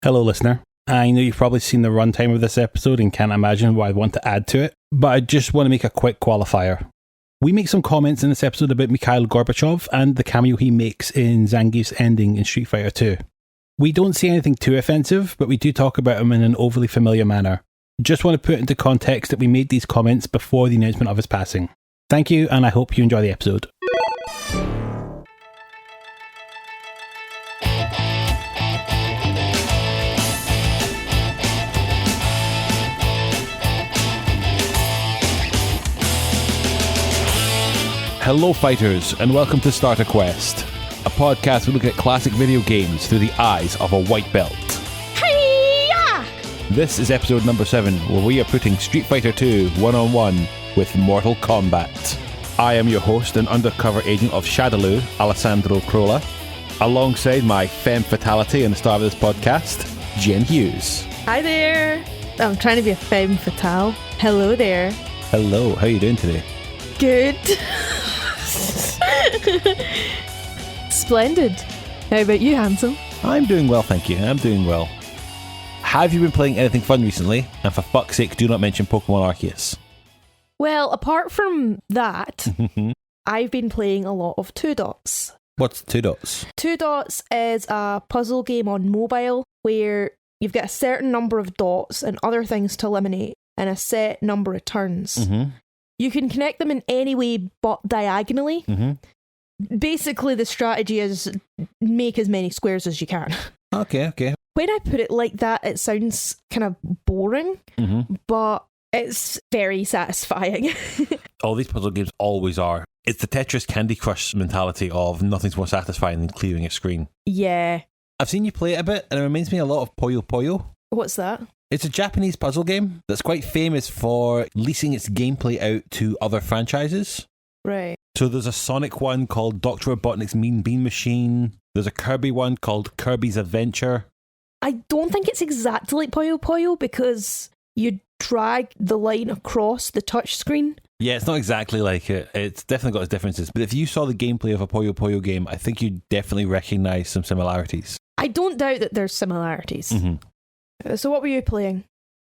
Hello, listener. I know you've probably seen the runtime of this episode and can't imagine what I want to add to it, but I just want to make a quick qualifier. We make some comments in this episode about Mikhail Gorbachev and the cameo he makes in Zangief's ending in Street Fighter 2. We don't see anything too offensive, but we do talk about him in an overly familiar manner. Just want to put into context that we made these comments before the announcement of his passing. Thank you, and I hope you enjoy the episode. Hello fighters, and welcome to Starter Quest, a podcast where we look at classic video games through the eyes of a white belt. Hi-ya! This is episode number 7, where we are putting Street Fighter 2 one-on-one with Mortal Kombat. I am your host and undercover agent of Shadaloo, Alessandro Crolla, alongside my femme fatality and the star of this podcast, Jen Hughes. Hi there! I'm trying to be a femme fatale. Hello there. Hello, how are you doing today? Good. Splendid. How about you, handsome? I'm doing well, thank you. I'm doing well. Have you been playing anything fun recently? And for fuck's sake, do not mention Pokemon Arceus. Well, apart from that, I've been playing a lot of Two Dots. What's Two Dots? Two Dots is a puzzle game on mobile where you've got a certain number of dots and other things to eliminate and a set number of turns. Mm-hmm. You can connect them in any way but diagonally. Mm-hmm. Basically, the strategy is make as many squares as you can. Okay. When I put it like that, it sounds kind of boring, but it's very satisfying. All these puzzle games always are. It's the Tetris Candy Crush mentality of nothing's more satisfying than clearing a screen. Yeah. I've seen you play it a bit, and it reminds me a lot of Puyo Puyo. What's that? It's a Japanese puzzle game that's quite famous for leasing its gameplay out to other franchises. Right. So there's a Sonic one called Dr. Robotnik's Mean Bean Machine. There's a Kirby one called Kirby's Adventure. I don't think it's exactly like Puyo Puyo because you drag the line across the touchscreen. Yeah, it's not exactly like it. It's definitely got its differences. But if you saw the gameplay of a Puyo Puyo game, I think you'd definitely recognise some similarities. I don't doubt that there's similarities. Mm-hmm. So what were you playing?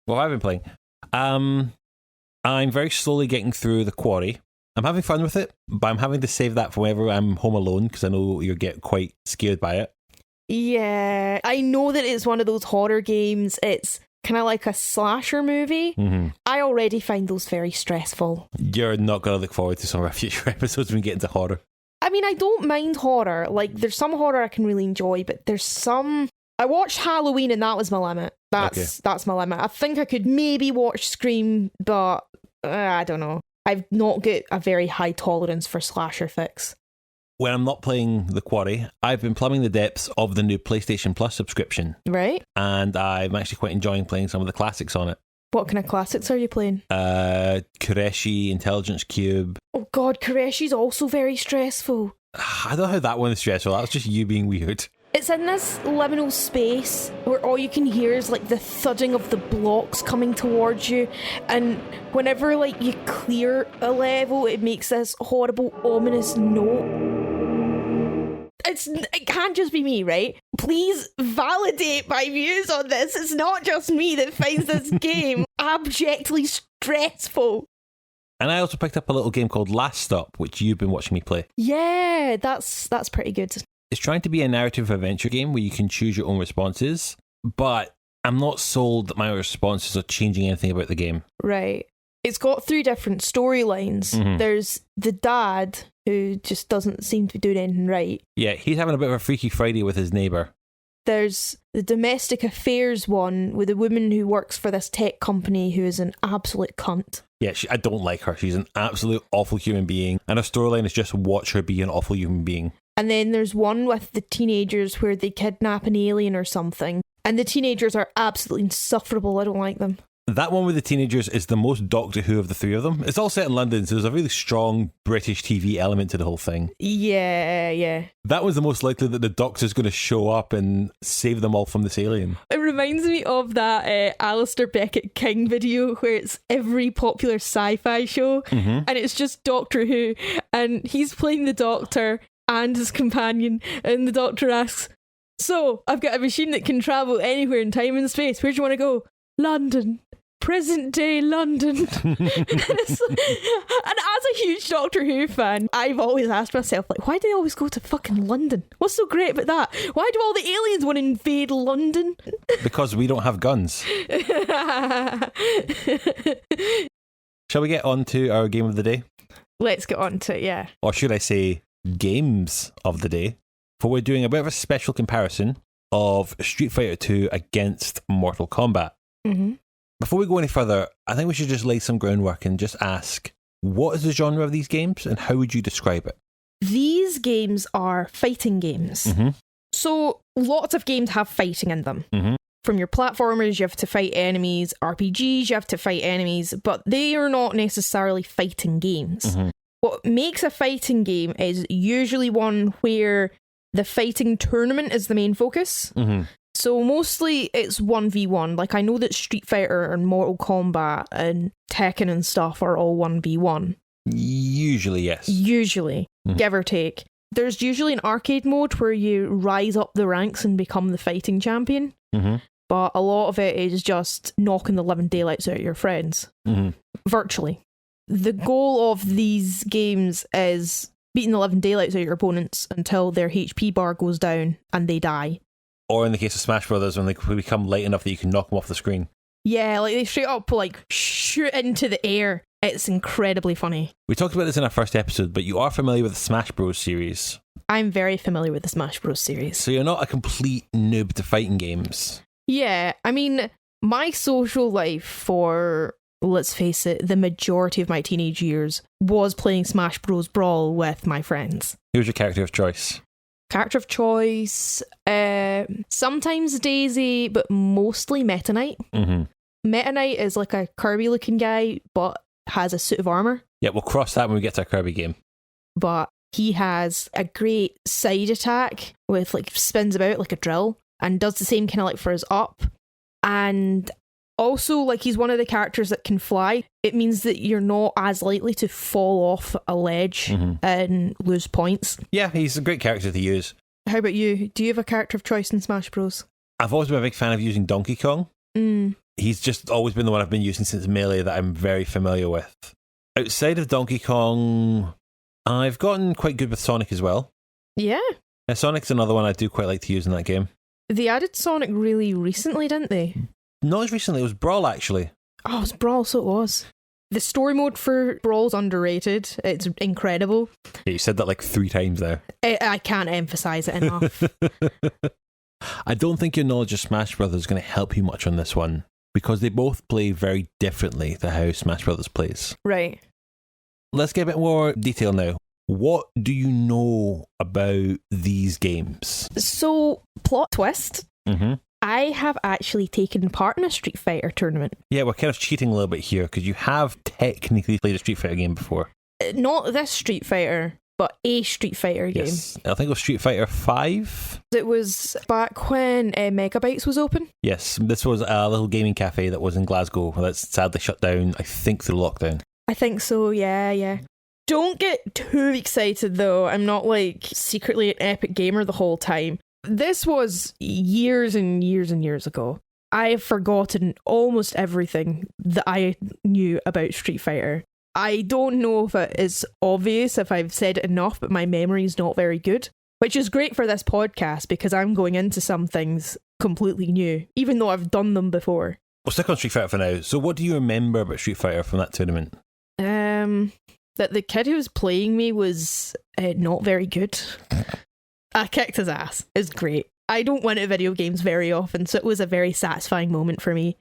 What have I been playing? I'm very slowly getting through the quarry. I'm having fun with it, but I'm having to save that for whenever I'm home alone because I know you'll get quite scared by it. Yeah, I know that it's one of those horror games. It's kind of like a slasher movie. Mm-hmm. I already find those very stressful. You're not going to look forward to some of our future episodes when we get into horror. I mean, I don't mind horror. Like, there's some horror I can really enjoy, but there's some... I watched Halloween and that was my limit. That's my limit. I think I could maybe watch Scream, but I don't know. I've not got a very high tolerance for slasher fix. When I'm not playing The Quarry, I've been plumbing the depths of the new PlayStation Plus subscription. Right. And I'm actually quite enjoying playing some of the classics on it. What kind of classics are you playing? Kureshi, Intelligence Cube. Oh god, Kureshi's also very stressful. I don't know how that one is stressful. That was just you being weird. It's in this liminal space where all you can hear is like the thudding of the blocks coming towards you, and whenever like you clear a level, it makes this horrible ominous note. It can't just be me, right? Please validate my views on this. It's not just me that finds this game abjectly stressful. And I also picked up a little game called Last Stop, which you've been watching me play. Yeah, that's pretty good. It's trying to be a narrative adventure game where you can choose your own responses, but I'm not sold that my responses are changing anything about the game. Right. It's got 3 different storylines. Mm-hmm. There's the dad, who just doesn't seem to be doing anything right. Yeah, he's having a bit of a Freaky Friday with his neighbour. There's the domestic affairs one with a woman who works for this tech company who is an absolute cunt. Yeah, I don't like her. She's an absolute awful human being, and her storyline is just watch her be an awful human being. And then there's one with the teenagers where they kidnap an alien or something. And the teenagers are absolutely insufferable. I don't like them. That one with the teenagers is the most Doctor Who of the 3 of them. It's all set in London, so there's a really strong British TV element to the whole thing. Yeah. That was the most likely that the Doctor's going to show up and save them all from this alien. It reminds me of that Alistair Beckett King video where it's every popular sci-fi show, and it's just Doctor Who, and he's playing the Doctor and his companion, and the Doctor asks, So, I've got a machine that can travel anywhere in time and space. Where do you want to go? London. Present day London. And as a huge Doctor Who fan, I've always asked myself, like, why do they always go to fucking London? What's so great about that? Why do all the aliens want to invade London? Because we don't have guns. Shall we get on to our game of the day? Let's get on to it, yeah. Or should I say games of the day? For we're doing a bit of a special comparison of Street Fighter 2 against Mortal Kombat. Mm-hmm. Before we go any further, I think we should just lay some groundwork and just ask, what is the genre of these games and how would you describe it? These games are fighting games. Mm-hmm. So lots of games have fighting in them. Mm-hmm. From your platformers, you have to fight enemies. RPGs, you have to fight enemies. But they are not necessarily fighting games. Mm-hmm. What makes a fighting game is usually one where the fighting tournament is the main focus. Mm-hmm. So mostly it's 1v1. Like I know that Street Fighter and Mortal Kombat and Tekken and stuff are all 1v1. Usually, yes. Usually, give or take. There's usually an arcade mode where you rise up the ranks and become the fighting champion. Mm-hmm. But a lot of it is just knocking the living daylights out of your friends. Mm-hmm. Virtually. The goal of these games is beating the living daylights out of your opponents until their HP bar goes down and they die. Or in the case of Smash Brothers, when they become light enough that you can knock them off the screen. Yeah, like they straight up like shoot into the air. It's incredibly funny. We talked about this in our first episode, but you are familiar with the Smash Bros series. I'm very familiar with the Smash Bros series. So you're not a complete noob to fighting games. Yeah, I mean, my social life for, let's face it, the majority of my teenage years was playing Smash Bros Brawl with my friends. Who's your character of choice? Character of choice, sometimes Daisy, but mostly Meta Knight. Mm-hmm. Meta Knight is like a Kirby looking guy, but has a suit of armour. Yeah, we'll cross that when we get to our Kirby game. But he has a great side attack with like spins about like a drill and does the same kind of like for his up. And also, like, he's one of the characters that can fly. It means that you're not as likely to fall off a ledge and lose points. Yeah, he's a great character to use. How about you? Do you have a character of choice in Smash Bros? I've always been a big fan of using Donkey Kong. He's just always been the one I've been using since Melee that I'm very familiar with. Outside of Donkey Kong, I've gotten quite good with Sonic as well. Yeah. Sonic's another one I do quite like to use in that game. They added Sonic really recently, didn't they? Not as recently, it was Brawl actually. Oh, it was Brawl, so it was. The story mode for Brawl's underrated. It's incredible. Yeah, you said that like 3 times now. I can't emphasise it enough. I don't think your knowledge of Smash Brothers is going to help you much on this one, because they both play very differently to how Smash Brothers plays. Right. Let's get a bit more detail now. What do you know about these games? So, plot twist. Mm-hmm. I have actually taken part in a Street Fighter tournament. Yeah, we're kind of cheating a little bit here, because you have technically played a Street Fighter game before. Not this Street Fighter, but a Street Fighter game. Yes. I think it was Street Fighter 5. It was back when Megabytes was open. Yes, this was a little gaming cafe that was in Glasgow that's sadly shut down, I think, through lockdown. I think so, yeah. Don't get too excited though. I'm not like secretly an epic gamer the whole time. This was years and years and years ago. I've forgotten almost everything that I knew about Street Fighter. I don't know if it is obvious, if I've said it enough, but my memory is not very good. Which is great for this podcast because I'm going into some things completely new, even though I've done them before. We'll stick on Street Fighter for now. So what do you remember about Street Fighter from that tournament? That the kid who was playing me was not very good. I kicked his ass. It's great. I don't win at video games very often, so it was a very satisfying moment for me.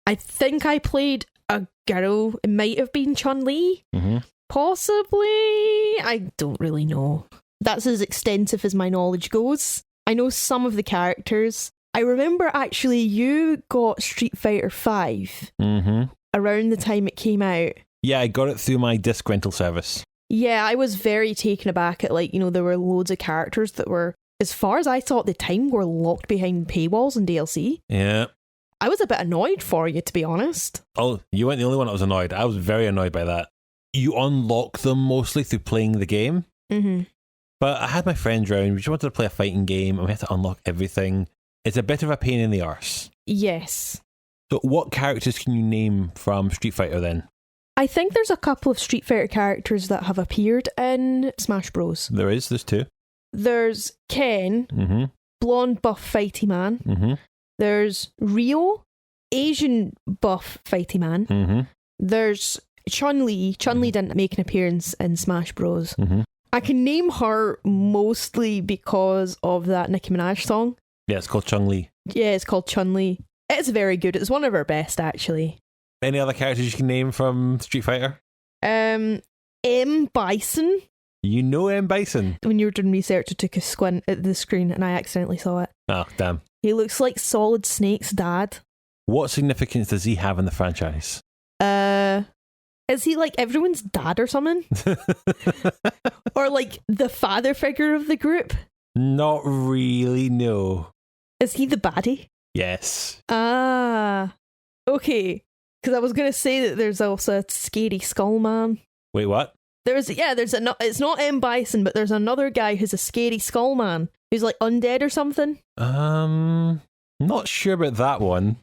I think I played a girl. It might have been Chun-Li. Mm-hmm. Possibly. I don't really know. That's as extensive as my knowledge goes. I know some of the characters. I remember actually you got Street Fighter 5 around the time it came out. Yeah, I got it through my disc rental service. Yeah, I was very taken aback at, like, you know, there were loads of characters that were, as far as I saw at the time, were locked behind paywalls and DLC. Yeah. I was a bit annoyed for you, to be honest. Oh, you weren't the only one that was annoyed. I was very annoyed by that. You unlock them mostly through playing the game. Mm-hmm. But I had my friends round, we just wanted to play a fighting game, and we had to unlock everything. It's a bit of a pain in the arse. Yes. So what characters can you name from Street Fighter then? I think there's a couple of Street Fighter characters that have appeared in Smash Bros. There's two. There's Ken, blonde buff fighty man. There's Rio, Asian buff fighty man. There's Chun-Li. Chun-Li didn't make an appearance in Smash Bros. I can name her mostly because of that Nicki Minaj song. Yeah, it's called Chun-Li. Yeah, it's called Chun-Li. It's very good. It's one of her best, actually. Any other characters you can name from Street Fighter? M.Bison. You know M.Bison? When you were doing research, I took a squint at the screen and I accidentally saw it. Oh, damn. He looks like Solid Snake's dad. What significance does he have in the franchise? Is he like everyone's dad or something? Or like the father figure of the group? Not really, no. Is he the baddie? Yes. Ah. Okay. Because I was going to say that there's also a scary skull man. Wait, what? It's not M.Bison, but there's another guy who's a scary skull man who's like undead or something. Not sure about that one.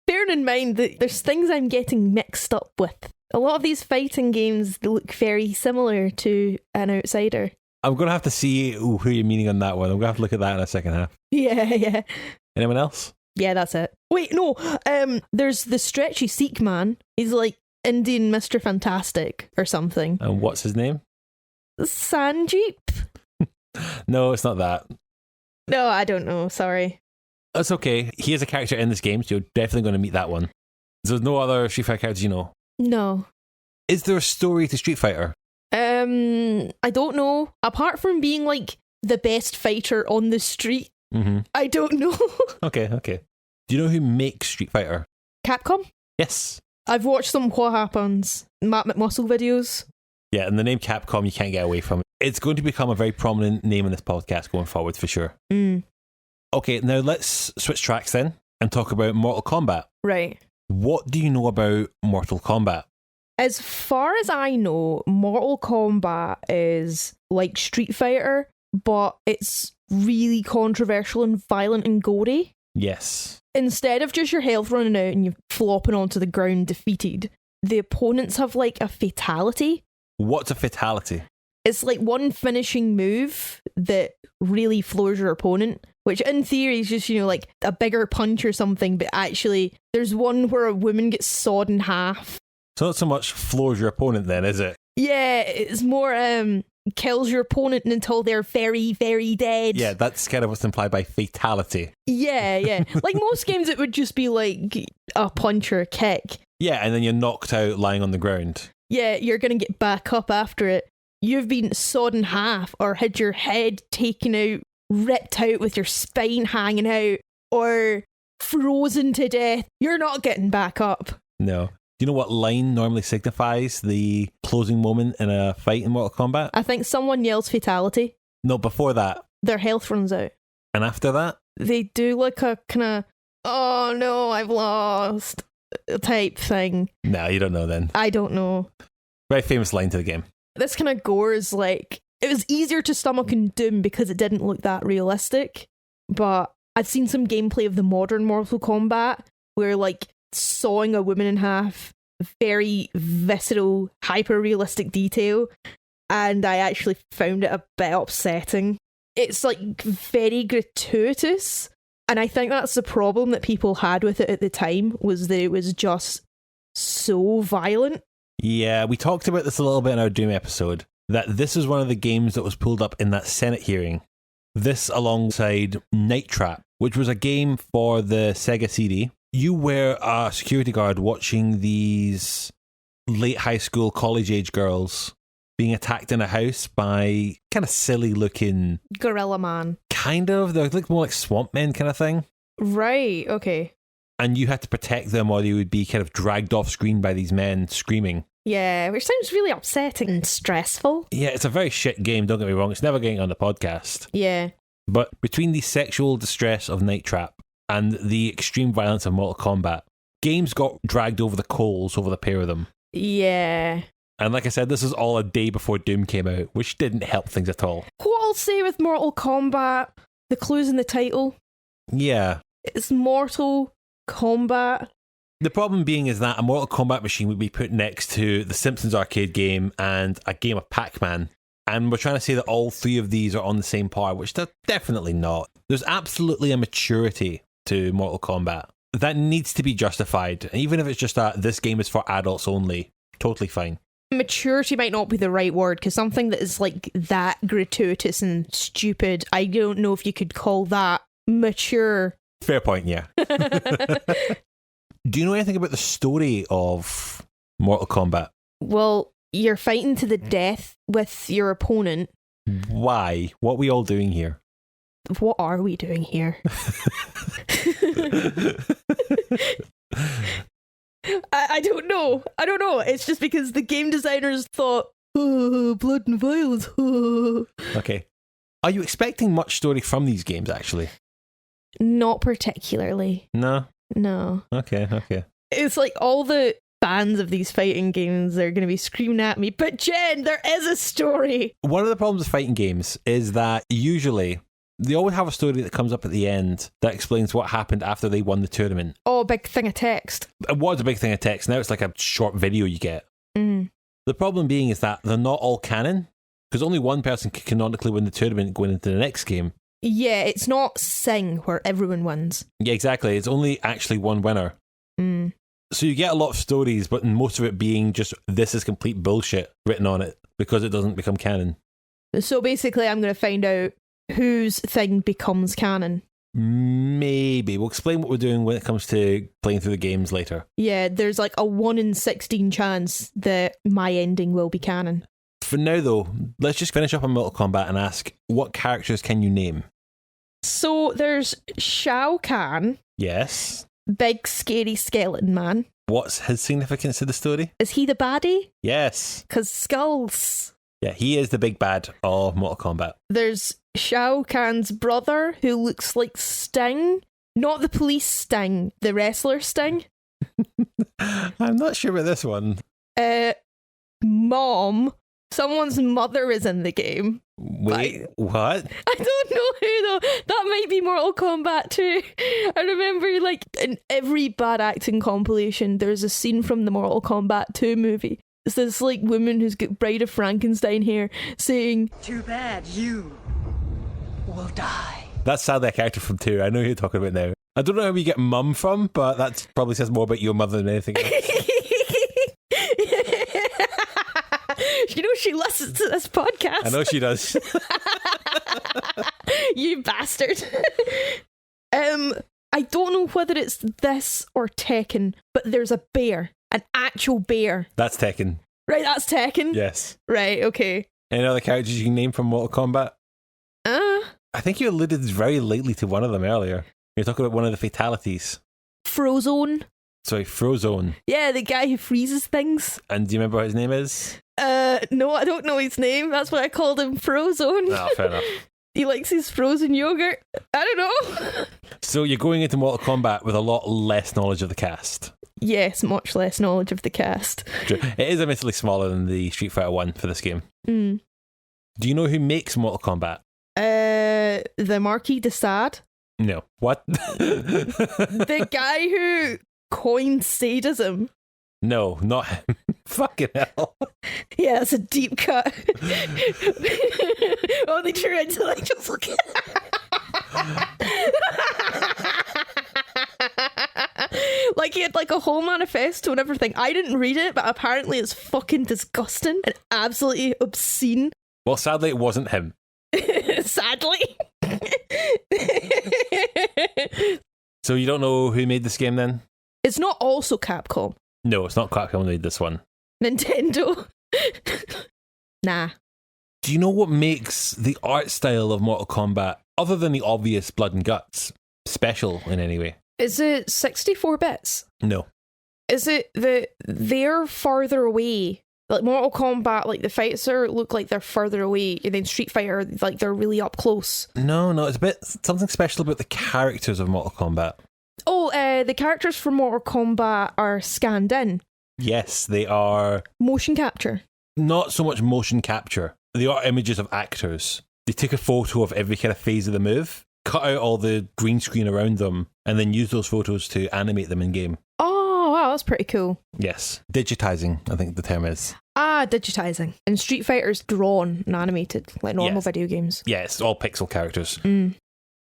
Bearing in mind that there's things I'm getting mixed up with. A lot of these fighting games, they look very similar to an outsider. I'm going to have to see who you're meaning on that one. I'm going to have to look at that in a second half. Yeah. Anyone else? Yeah, that's it. Wait, no. There's the stretchy Sikh man. He's like Indian Mr. Fantastic or something. And what's his name? Zangief? No, it's not that. No, I don't know. Sorry. That's okay. He is a character in this game, so you're definitely going to meet that one. There's no other Street Fighter characters you know? No. Is there a story to Street Fighter? I don't know. Apart from being like the best fighter on the street, I don't know. Okay. Do you know who makes Street Fighter? Capcom? Yes. I've watched some What Happens, Matt McMuscle videos. Yeah, and the name Capcom you can't get away from. It's going to become a very prominent name in this podcast going forward for sure. Okay, now let's switch tracks then and talk about Mortal Kombat. Right. What do you know about Mortal Kombat? As far as I know, Mortal Kombat is like Street Fighter, but it's really controversial and violent and gory. Yes. Instead of just your health running out and you flopping onto the ground defeated, the opponents have like a fatality. What's a fatality? It's like one finishing move that really floors your opponent, which in theory is just, like a bigger punch or something, but actually there's one where a woman gets sawed in half. So not so much floors your opponent then, is it? Yeah, it's more kills your opponent until they're very, very dead. Yeah, that's kind of what's implied by fatality. Yeah. Like most games, it would just be like a punch or a kick. Yeah, and then you're knocked out lying on the ground. Yeah, you're going to get back up after it. You've been sawed in half or had your head taken out, ripped out with your spine hanging out, or frozen to death. You're not getting back up. No. Do you know what line normally signifies the closing moment in a fight in Mortal Kombat? I think someone yells fatality. No, before that. Their health runs out. And after that? They do like a kind of, oh no, I've lost type thing. No, you don't know then. I don't know. Very famous line to the game. This kind of gore is like, it was easier to stomach in Doom because it didn't look that realistic. But I've seen some gameplay of the modern Mortal Kombat where like sawing a woman in half, very visceral, hyper-realistic detail, and I actually found it a bit upsetting. It's like very gratuitous, and I think that's the problem that people had with it at the time, was that it was just so violent. Yeah, we talked about this a little bit in our Doom episode, that this is one of the games that was pulled up in that Senate hearing. This alongside Night Trap, which was a game for the Sega CD. You were a security guard watching these late high school, college-age girls being attacked in a house by kind of silly-looking... Gorilla Man. Kind of. They're like more like swamp men kind of thing. Right, okay. And you had to protect them or they would be kind of dragged off screen by these men screaming. Yeah, which sounds really upsetting and stressful. Yeah, it's a very shit game, don't get me wrong. It's never getting on the podcast. Yeah. But between the sexual distress of Night Trap and the extreme violence of Mortal Kombat, games got dragged over the coals over the pair of them. Yeah. And like I said, this is all a day before Doom came out, which didn't help things at all. What I'll say with Mortal Kombat, the clues in the title, Yeah. it's Mortal Kombat. The problem being is that a Mortal Kombat machine would be put next to the Simpsons arcade game and a game of Pac-Man. And we're trying to say that all three of these are on the same par, which they're definitely not. There's absolutely a maturity to Mortal Kombat that needs to be justified. Even if it's just that this game is for adults only, totally fine. Maturity might not be the right word, because something that is like that gratuitous and stupid, I don't know if you could call that mature. Fair point, yeah. Do you know anything about the story of Mortal Kombat? Well, you're fighting to the death with your opponent. Why? What are we all doing here? What are we doing here? I don't know. I don't know. It's just because the game designers thought, oh, blood and violence. Oh. Okay. Are you expecting much story from these games, actually? Not particularly. No? No. Okay. It's like all the fans of these fighting games are going to be screaming at me, but Jen, there is a story. One of the problems with fighting games is that usually they always have a story that comes up at the end that explains what happened after they won the tournament. Oh, a big thing of text. It was a big thing of text. Now it's like a short video you get. Mm. The problem being is that they're not all canon, because only one person can canonically win the tournament going into the next game. Yeah, it's not Sing where everyone wins. Yeah, exactly. It's only actually one winner. Mm. So you get a lot of stories, but most of it being just, this is complete bullshit written on it, because it doesn't become canon. So basically I'm going to find out whose thing becomes canon. Maybe. We'll explain what we're doing when it comes to playing through the games later. Yeah, there's like a 1 in 16 chance that my ending will be canon. For now, though, let's just finish up on Mortal Kombat and ask, what characters can you name? So there's Shao Kahn, Yes. big scary skeleton man. What's his significance to the story? Is he the baddie? Yes. Because skulls. Yeah, he is the big bad of Mortal Kombat. There's Shao Kahn's brother who looks like Sting. Not the police Sting, the wrestler Sting. I'm not sure about this one. Mom. Someone's mother is in the game. Wait, what? I don't know who though. That might be Mortal Kombat 2. I remember like in every bad acting compilation there's a scene from the Mortal Kombat 2 movie. It's this like woman who's got Bride of Frankenstein hair saying, "Too bad you will die." That's sadly a character from 2. I know who you're talking about now. I don't know where you get mum from, but that probably says more about your mother than anything else. You know she listens to this podcast. I know she does. You bastard. I don't know whether it's this or Tekken, but there's a bear. An actual bear. That's Tekken. Right, that's Tekken? Yes. Right, okay. Any other characters you can name from Mortal Kombat? I think you alluded very lightly to one of them earlier. You're talking about one of the fatalities. Frozone. Sorry, Frozone. Yeah, the guy who freezes things. And do you remember what his name is? No, I don't know his name. That's why I called him Frozone. No, fair enough. He likes his frozen yogurt. I don't know. So you're going into Mortal Kombat with a lot less knowledge of the cast. Yes, much less knowledge of the cast. True. It is admittedly smaller than the Street Fighter 1 for this game. Mm. Do you know who makes Mortal Kombat? The Marquis de Sade. No. What? The guy who coined sadism. No, not him. Fucking hell. Yeah, it's a deep cut. Only true intellectuals will get. Like he had like a whole manifesto and everything. I didn't read it, but apparently it's fucking disgusting and absolutely obscene. Well, sadly, it wasn't him. Sadly. So you don't know who made this game then? It's not also Capcom. No, it's not Capcom who made this one. Nintendo. Nah. Do you know what makes the art style of Mortal Kombat, other than the obvious blood and guts, special in any way? Is it 64 bits? No. Is it that they're farther away? Like Mortal Kombat, like the fights look like they're further away, and then Street Fighter, like they're really up close. No, it's a bit something special about the characters of Mortal Kombat. Oh, the characters from Mortal Kombat are scanned in. Yes, they are. Motion capture. Not so much motion capture. They are images of actors. They take a photo of every kind of phase of the move, cut out all the green screen around them, and then use those photos to animate them in game. Oh, wow, that's pretty cool. Yes. Digitizing, I think the term is. Digitizing. And Street Fighter's drawn and animated, like normal video games. Yeah, it's all pixel characters.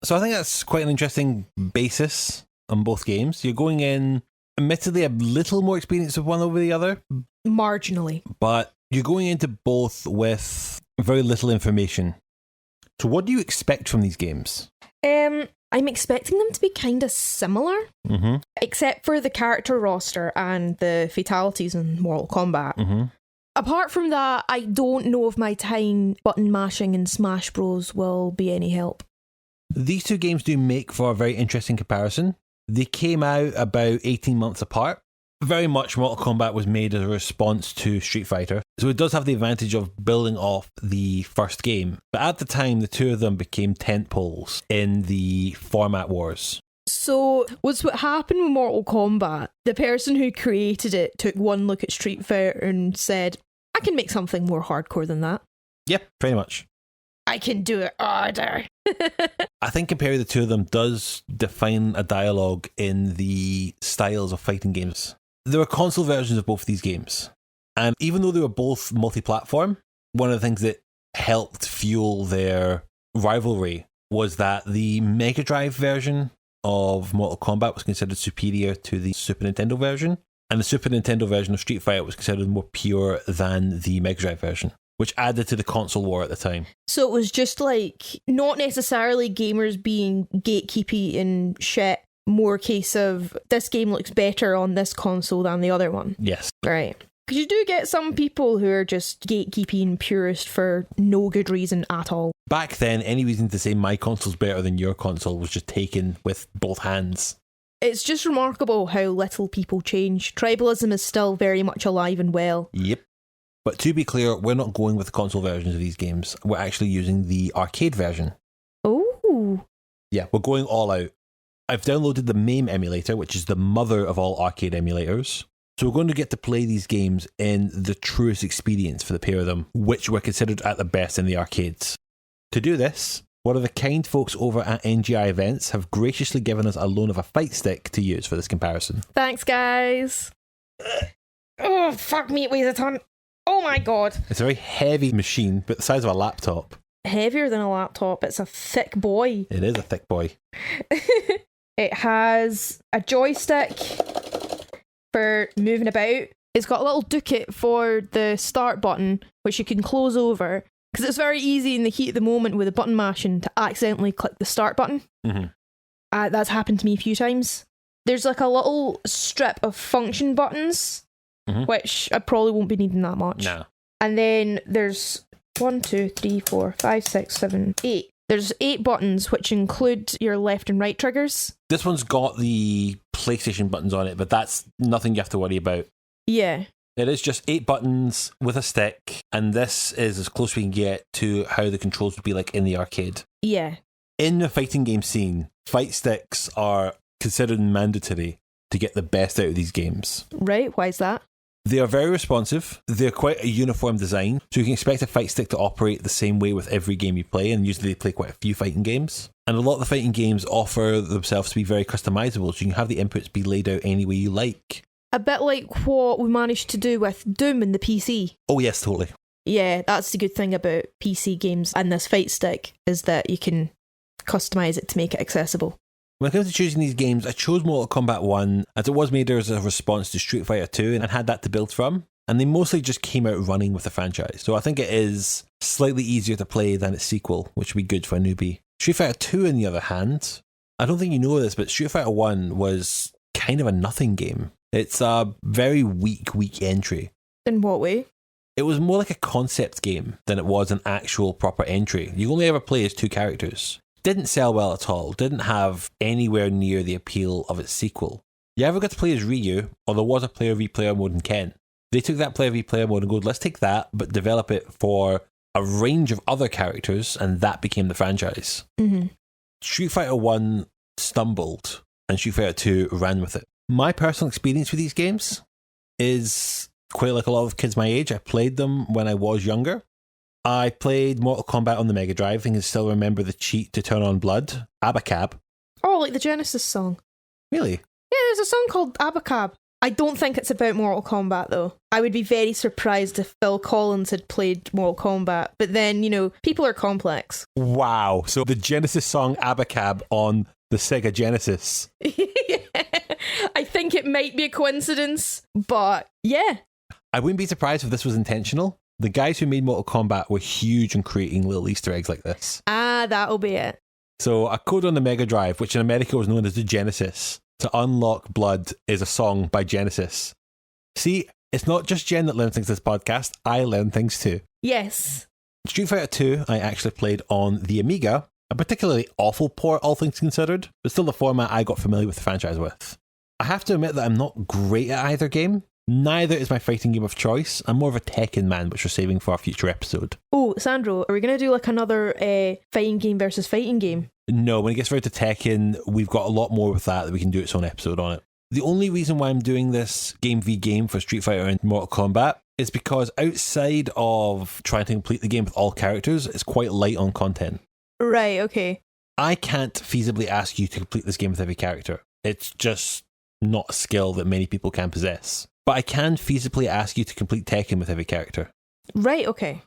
So I think that's quite an interesting basis on both games. You're going in, admittedly, a little more experience of one over the other. Marginally. But you're going into both with very little information. So what do you expect from these games? I'm expecting them to be kind of similar, except for the character roster and the fatalities in Mortal Kombat. Apart from that, I don't know if my time button mashing in Smash Bros will be any help. These two games do make for a very interesting comparison. They came out about 18 months apart. Very much Mortal Kombat was made as a response to Street Fighter, so it does have the advantage of building off the first game. But at the time, the two of them became tentpoles in the format wars. So, what's what happened with Mortal Kombat? The person who created it took one look at Street Fighter and said, I can make something more hardcore than that. Yep, pretty much. I can do it harder. I think comparing the two of them does define a dialogue in the styles of fighting games. There were console versions of both of these games. And even though they were both multi-platform, one of the things that helped fuel their rivalry was that the Mega Drive version of Mortal Kombat was considered superior to the Super Nintendo version. And the Super Nintendo version of Street Fighter was considered more pure than the Mega Drive version, which added to the console war at the time. So it was just like, not necessarily gamers being gatekeepy and shit, more case of, this game looks better on this console than the other one. Yes. Right. Because you do get some people who are just gatekeepy and purist for no good reason at all. Back then, any reason to say my console's better than your console was just taken with both hands. It's just remarkable how little people change. Tribalism is still very much alive and well. Yep. But to be clear, we're not going with the console versions of these games. We're actually using the arcade version. Oh. Yeah, we're going all out. I've downloaded the MAME emulator, which is the mother of all arcade emulators. So we're going to get to play these games in the truest experience for the pair of them, which were considered at the best in the arcades. To do this, one of the kind folks over at NGI Events have graciously given us a loan of a fight stick to use for this comparison. Thanks, guys. Oh, fuck me, it weighs a ton. Oh my god. It's a very heavy machine, but the size of a laptop. Heavier than a laptop. It's a thick boy. It is a thick boy. It has a joystick for moving about. It's got a little dookie for the start button, which you can close over. Because it's very easy in the heat of the moment with the button mashing to accidentally click the start button. That's happened to me a few times. There's like a little strip of function buttons, which I probably won't be needing that much. No. And then there's 1, 2, 3, 4, 5, 6, 7, 8. There's 8 buttons, which include your left and right triggers. This one's got the PlayStation buttons on it, but that's nothing you have to worry about. Yeah. It is just 8 buttons with a stick, and this is as close we can get to how the controls would be like in the arcade. Yeah. In the fighting game scene, fight sticks are considered mandatory to get the best out of these games. Right, why is that? They are very responsive. They're quite a uniform design, so you can expect a fight stick to operate the same way with every game you play, and usually they play quite a few fighting games. And a lot of the fighting games offer themselves to be very customizable, so you can have the inputs be laid out any way you like. A bit like what we managed to do with Doom in the PC. Oh yes, totally. Yeah, that's the good thing about PC games and this fight stick, is that you can customize it to make it accessible. When it comes to choosing these games, I chose Mortal Kombat 1 as it was made as a response to Street Fighter 2 and had that to build from. And they mostly just came out running with the franchise. So I think it is slightly easier to play than its sequel, which would be good for a newbie. Street Fighter 2, on the other hand, I don't think you know this, but Street Fighter 1 was kind of a nothing game. It's a very weak entry. In what way? It was more like a concept game than it was an actual proper entry. You only ever play as 2 characters. Didn't sell well at all, didn't have anywhere near the appeal of its sequel. You ever got to play as Ryu, or there was a player v player mode in Ken. They took that player v player mode and go, let's take that, but develop it for a range of other characters, and that became the franchise. Street Fighter 1 stumbled, and Street Fighter 2 ran with it. My personal experience with these games is quite like a lot of kids my age. I played them when I was younger. I played Mortal Kombat on the Mega Drive and can still remember the cheat to turn on blood, Abacab. Oh, like the Genesis song. Really? Yeah, there's a song called Abacab. I don't think it's about Mortal Kombat, though. I would be very surprised if Phil Collins had played Mortal Kombat. But then, people are complex. Wow. So the Genesis song Abacab on the Sega Genesis. I think it might be a coincidence, but yeah. I wouldn't be surprised if this was intentional. The guys who made Mortal Kombat were huge in creating little Easter eggs like this. Ah, that'll be it. So a code on the Mega Drive, which in America was known as the Genesis, to unlock blood is a song by Genesis. See, it's not just Jen that learns things this podcast. I learn things too. Yes. Street Fighter 2, I actually played on the Amiga, a particularly awful port, all things considered, but still the format I got familiar with the franchise with. I have to admit that I'm not great at either game. Neither is my fighting game of choice. I'm more of a Tekken man, which we're saving for a future episode. Oh, Sandro, are we going to do like another fighting game versus fighting game? No, when it gets right to Tekken, we've got a lot more with that we can do its own episode on it. The only reason why I'm doing this game v game for Street Fighter and Mortal Kombat is because outside of trying to complete the game with all characters, it's quite light on content. Right, okay. I can't feasibly ask you to complete this game with every character. It's just not a skill that many people can possess. But I can feasibly ask you to complete Tekken with every character. Right, okay.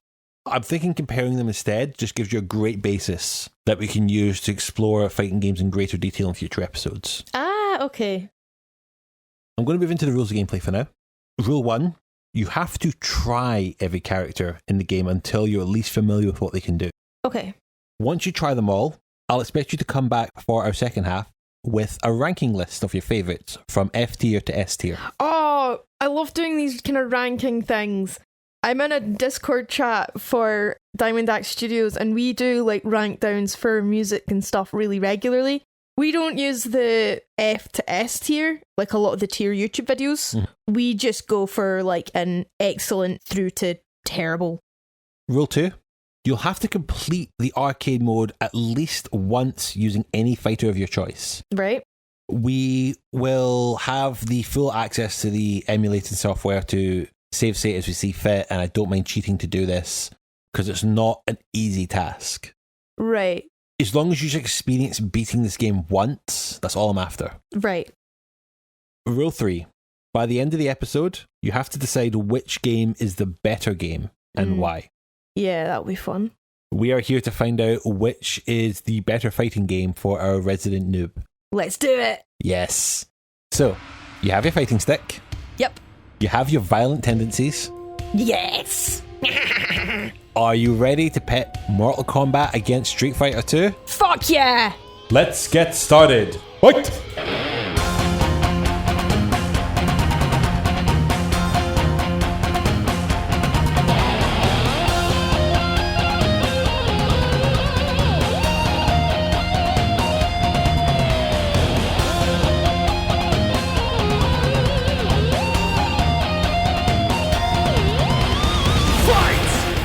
I'm thinking comparing them instead just gives you a great basis that we can use to explore fighting games in greater detail in future episodes. Ah, okay. I'm going to move into the rules of gameplay for now. Rule 1, you have to try every character in the game until you're at least familiar with what they can do. Okay. Once you try them all, I'll expect you to come back for our second half with a ranking list of your favourites from F tier to S tier. Oh, I love doing these kind of ranking things. I'm in a Discord chat for Diamond Axe Studios and we do like rank downs for music and stuff really regularly. We don't use the F to S tier, like a lot of the tier YouTube videos. We just go for like an excellent through to terrible. Rule 2. You'll have to complete the arcade mode at least once using any fighter of your choice. Right. We will have the full access to the emulating software to save state as we see fit, and I don't mind cheating to do this because it's not an easy task. Right. As long as you experience beating this game once, that's all I'm after. Right. Rule 3. By the end of the episode, you have to decide which game is the better game and why. Yeah, that'll be fun. We are here to find out which is the better fighting game for our resident noob. Let's do it. Yes. So, you have your fighting stick. Yep. You have your violent tendencies. Yes. Are you ready to pit Mortal Kombat against Street Fighter 2? Fuck yeah. Let's get started. Fight!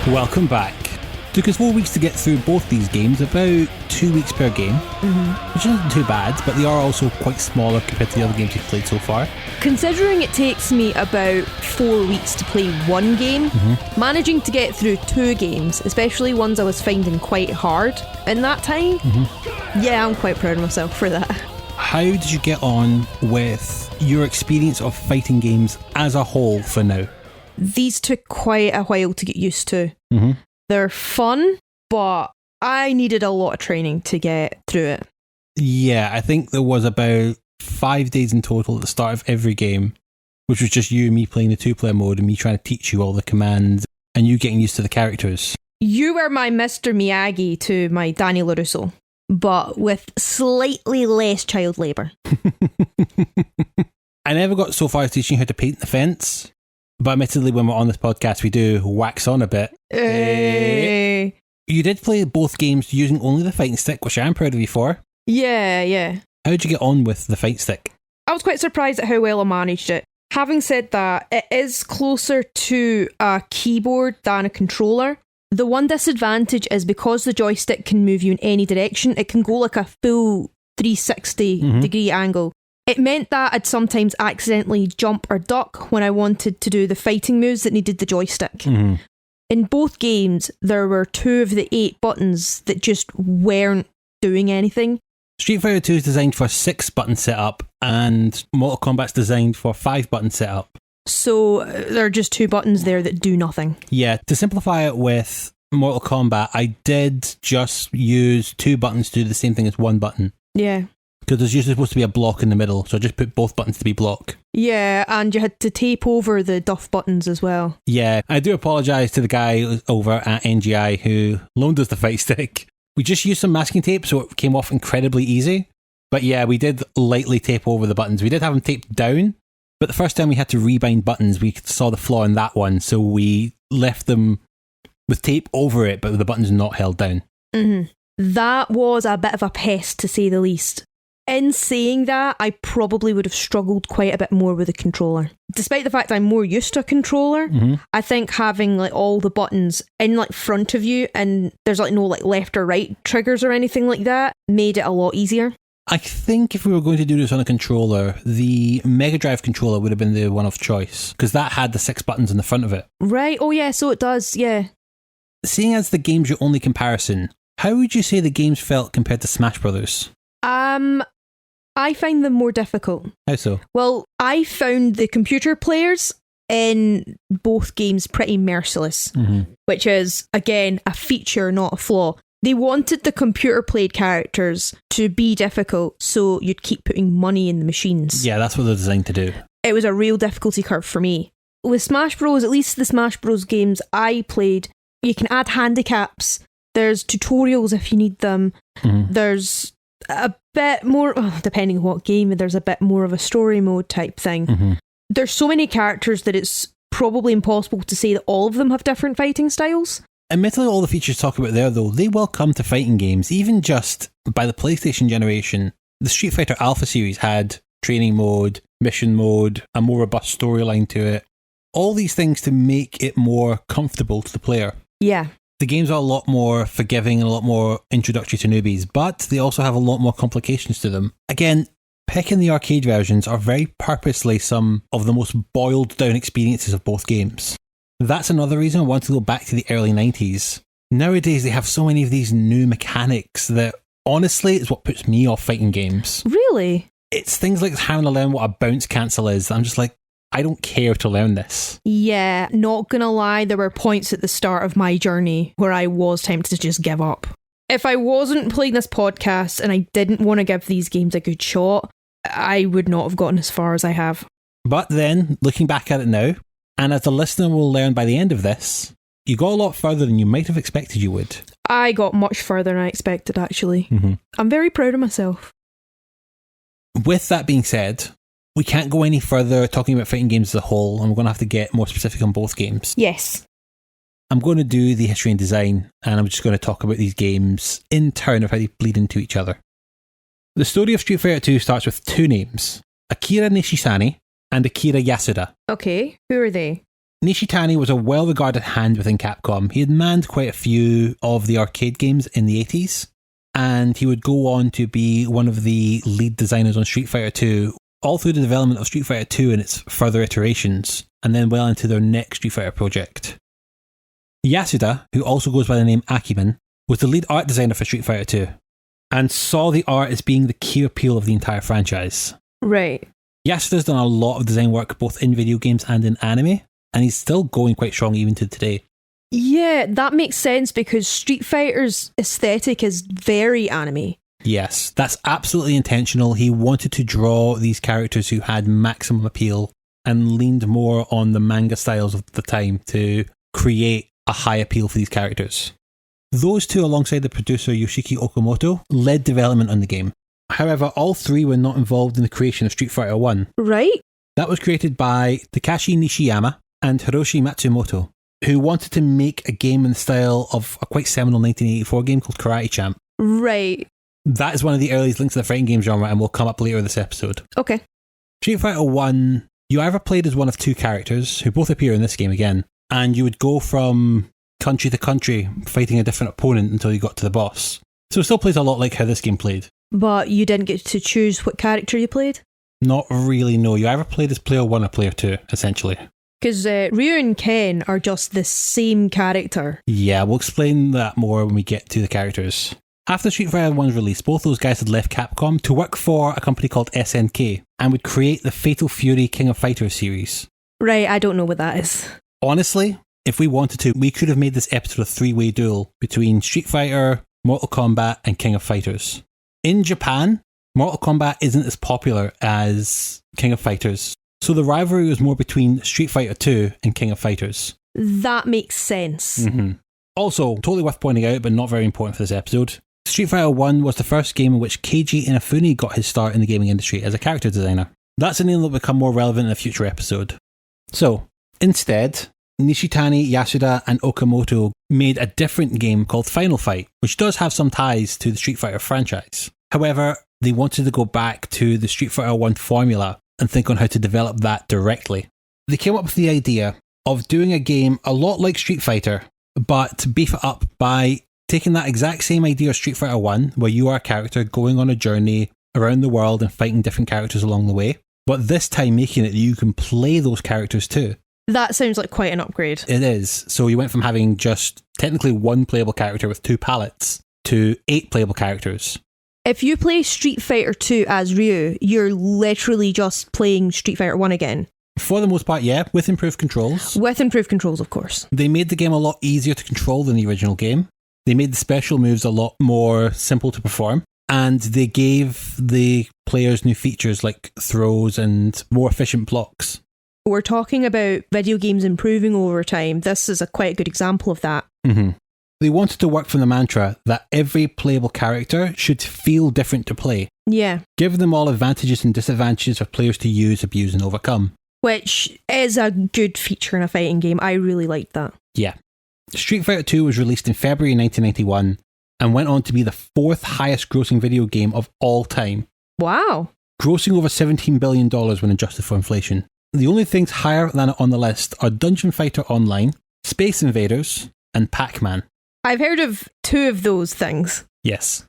Welcome back. Took us 4 weeks to get through both these games, about 2 weeks per game, which isn't too bad, but they are also quite smaller compared to the other games you've played so far. Considering it takes me about 4 weeks to play one game, managing to get through 2 games, especially ones I was finding quite hard in that time, yeah, I'm quite proud of myself for that. How did you get on with your experience of fighting games as a whole for now? These took quite a while to get used to. They're fun, but I needed a lot of training to get through it. Yeah, I think there was about 5 days in total at the start of every game, which was just you and me playing the 2-player mode and me trying to teach you all the commands and you getting used to the characters. You were my Mr. Miyagi to my Danny LaRusso, but with slightly less child labour. I never got so far as teaching you how to paint the fence. But admittedly, when we're on this podcast, we do wax on a bit. Hey. You did play both games using only the fighting stick, which I'm proud of you for. Yeah. How did you get on with the fight stick? I was quite surprised at how well I managed it. Having said that, it is closer to a keyboard than a controller. The one disadvantage is because the joystick can move you in any direction, it can go like a full 360 degree angle. It meant that I'd sometimes accidentally jump or duck when I wanted to do the fighting moves that needed the joystick. Mm-hmm. In both games, there were 2 of the 8 buttons that just weren't doing anything. Street Fighter 2 is designed for 6-button setup, and Mortal Kombat's designed for 5-button setup. So there are just 2 buttons there that do nothing. Yeah, to simplify it with Mortal Kombat, I did just use 2 buttons to do the same thing as 1 button. Yeah. Because there's usually supposed to be a block in the middle, so I just put both buttons to be block. Yeah, and you had to tape over the duff buttons as well. Yeah, I do apologise to the guy over at NGI who loaned us the fight stick. We just used some masking tape, so it came off incredibly easy. But yeah, we did lightly tape over the buttons. We did have them taped down, but the first time we had to rebind buttons, we saw the flaw in that one, so we left them with tape over it, but the buttons not held down. Mm-hmm. That was a bit of a pest, to say the least. In saying that, I probably would have struggled quite a bit more with a controller. Despite the fact I'm more used to a controller, I think having like all the buttons in like front of you and there's like no like left or right triggers or anything like that made it a lot easier. I think if we were going to do this on a controller, the Mega Drive controller would have been the one of choice, because that had the 6 buttons in the front of it. Right, oh yeah, so it does, yeah. Seeing as the game's your only comparison, how would you say the games felt compared to Smash Brothers? I find them more difficult. How so? Well, I found the computer players in both games pretty merciless, which is, again, a feature, not a flaw. They wanted the computer played characters to be difficult, so you'd keep putting money in the machines. Yeah, that's what they're designed to do. It was a real difficulty curve for me. With Smash Bros, at least the Smash Bros games I played, you can add handicaps. There's tutorials if you need them. There's a bit more, depending on what game, there's a bit more of a story mode type thing. There's so many characters that it's probably impossible to say that all of them have different fighting styles. Admittedly, all the features talk about there, though, they will come to fighting games, even just by the PlayStation generation. The Street Fighter Alpha series had training mode, mission mode, a more robust storyline to it. All these things to make it more comfortable to the player. Yeah. The games are a lot more forgiving and a lot more introductory to newbies, but they also have a lot more complications to them. Again, picking the arcade versions are very purposely some of the most boiled down experiences of both games. That's another reason I want to go back to the early 90s. Nowadays, they have so many of these new mechanics that, honestly, is what puts me off fighting games. Really? It's things like having to learn what a bounce cancel is. I'm just like, I don't care to learn this. Yeah, not gonna lie, there were points at the start of my journey where I was tempted to just give up. If I wasn't playing this podcast and I didn't want to give these games a good shot, I would not have gotten as far as I have. But then, looking back at it now, and as the listener will learn by the end of this, you got a lot further than you might have expected you would. I got much further than I expected, actually. I'm very proud of myself. With that being said, we can't go any further talking about fighting games as a whole, and we're going to have to get more specific on both games. Yes. I'm going to do the history and design, and I'm just going to talk about these games in turn of how they bleed into each other. The story of Street Fighter 2 starts with 2 names, Akira Nishitani and Akira Yasuda. Okay, who are they? Nishitani was a well-regarded hand within Capcom. He had manned quite a few of the arcade games in the 80s, and he would go on to be one of the lead designers on Street Fighter 2, all through the development of Street Fighter 2 and its further iterations, and then well into their next Street Fighter project. Yasuda, who also goes by the name Akiman, was the lead art designer for Street Fighter 2, and saw the art as being the key appeal of the entire franchise. Right. Yasuda's done a lot of design work both in video games and in anime, and he's still going quite strong even to today. Yeah, that makes sense because Street Fighter's aesthetic is very anime. Yes, that's absolutely intentional. He wanted to draw these characters who had maximum appeal and leaned more on the manga styles of the time to create a high appeal for these characters. Those two, alongside the producer Yoshiki Okamoto, led development on the game. However, all 3 were not involved in the creation of Street Fighter 1. Right. That was created by Takashi Nishiyama and Hiroshi Matsumoto, who wanted to make a game in the style of a quite seminal 1984 game called Karate Champ. Right. That is one of the earliest links to the fighting game genre and will come up later in this episode. Okay. Street Fighter 1, you either played as one of 2 characters, who both appear in this game again, and you would go from country to country fighting a different opponent until you got to the boss. So it still plays a lot like how this game played. But you didn't get to choose what character you played? Not really, no. You either played as player 1 or player 2, essentially. Because Ryu and Ken are just the same character. Yeah, we'll explain that more when we get to the characters. After Street Fighter 1's release, both those guys had left Capcom to work for a company called SNK and would create the Fatal Fury King of Fighters series. Right, I don't know what that is. Honestly, if we wanted to, we could have made this episode a three-way duel between Street Fighter, Mortal Kombat, and King of Fighters. In Japan, Mortal Kombat isn't as popular as King of Fighters, so the rivalry was more between Street Fighter 2 and King of Fighters. That makes sense. Mm-hmm. Also, totally worth pointing out, but not very important for this episode, Street Fighter 1 was the first game in which Keiji Inafune got his start in the gaming industry as a character designer. That's a name that will become more relevant in a future episode. So, instead, Nishitani, Yasuda, and Okamoto made a different game called Final Fight, which does have some ties to the Street Fighter franchise. However, they wanted to go back to the Street Fighter 1 formula and think on how to develop that directly. They came up with the idea of doing a game a lot like Street Fighter, but beef it up by taking that exact same idea of Street Fighter 1, where you are a character going on a journey around the world and fighting different characters along the way, but this time making it that you can play those characters too. That sounds like quite an upgrade. It is. So you went from having just technically one playable character with 2 palettes to 8 playable characters. If you play Street Fighter 2 as Ryu, you're literally just playing Street Fighter 1 again. For the most part, yeah, with improved controls. With improved controls, of course. They made the game a lot easier to control than the original game. They made the special moves a lot more simple to perform. And they gave the players new features like throws and more efficient blocks. We're talking about video games improving over time. This is quite a good example of that. Mm-hmm. They wanted to work from the mantra that every playable character should feel different to play. Yeah. Give them all advantages and disadvantages for players to use, abuse, and overcome. Which is a good feature in a fighting game. I really liked that. Yeah. Street Fighter 2 was released in February 1991 and went on to be the 4th highest grossing video game of all time. Wow. Grossing over $17 billion when adjusted for inflation. The only things higher than it on the list are Dungeon Fighter Online, Space Invaders, and Pac-Man. I've heard of 2 of those things. Yes.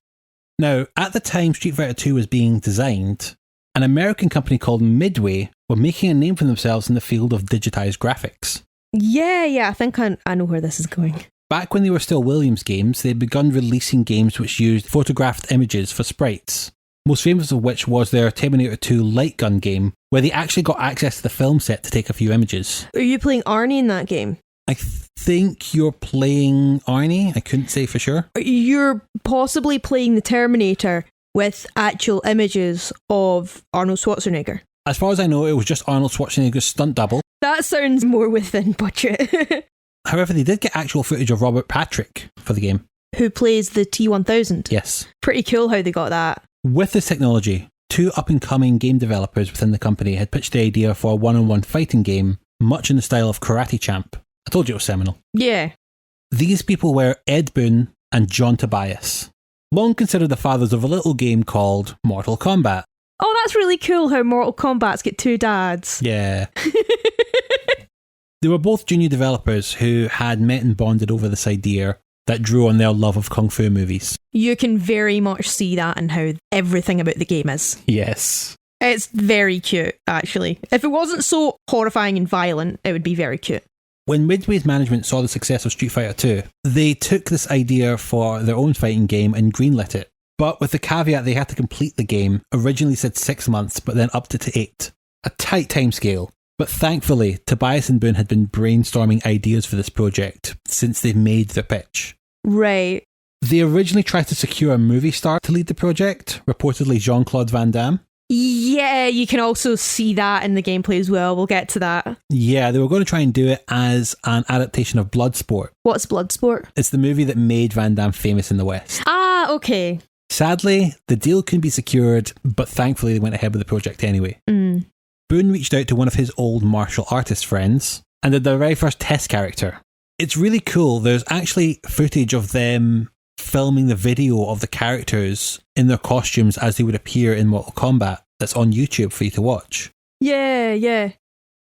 Now, at the time Street Fighter 2 was being designed, an American company called Midway were making a name for themselves in the field of digitized graphics. Yeah, I think I know where this is going. Back when they were still Williams games, they'd begun releasing games which used photographed images for sprites, most famous of which was their Terminator 2 light gun game, where they actually got access to the film set to take a few images. Are you playing Arnie in that game? I think you're playing Arnie. I couldn't say for sure. You're possibly playing the Terminator with actual images of Arnold Schwarzenegger. As far as I know, it was just Arnold Schwarzenegger's stunt double. That sounds more within budget. However, they did get actual footage of Robert Patrick for the game. Who plays the T-1000. Yes. Pretty cool how they got that. With this technology, 2 up-and-coming game developers within the company had pitched the idea for a one-on-one fighting game, much in the style of Karate Champ. I told you it was seminal. Yeah. These people were Ed Boon and John Tobias, long considered the fathers of a little game called Mortal Kombat. Oh, that's really cool how Mortal Kombat's got 2 dads. Yeah. They were both junior developers who had met and bonded over this idea that drew on their love of kung fu movies. You can very much see that in how everything about the game is. Yes. It's very cute, actually. If it wasn't so horrifying and violent, it would be very cute. When Midway's management saw the success of Street Fighter 2, they took this idea for their own fighting game and greenlit it. But with the caveat they had to complete the game, originally said 6 months, but then upped it to 8. A tight timescale. But thankfully, Tobias and Boone had been brainstorming ideas for this project since they made the pitch. Right. They originally tried to secure a movie star to lead the project, reportedly Jean-Claude Van Damme. Yeah, you can also see that in the gameplay as well. We'll get to that. Yeah, they were going to try and do it as an adaptation of Bloodsport. What's Bloodsport? It's the movie that made Van Damme famous in the West. Ah, okay. Sadly, the deal couldn't be secured, but thankfully they went ahead with the project anyway. Boone reached out to one of his old martial artist friends and did their very first test character. It's really cool. There's actually footage of them filming the video of the characters in their costumes as they would appear in Mortal Kombat that's on YouTube for you to watch. Yeah.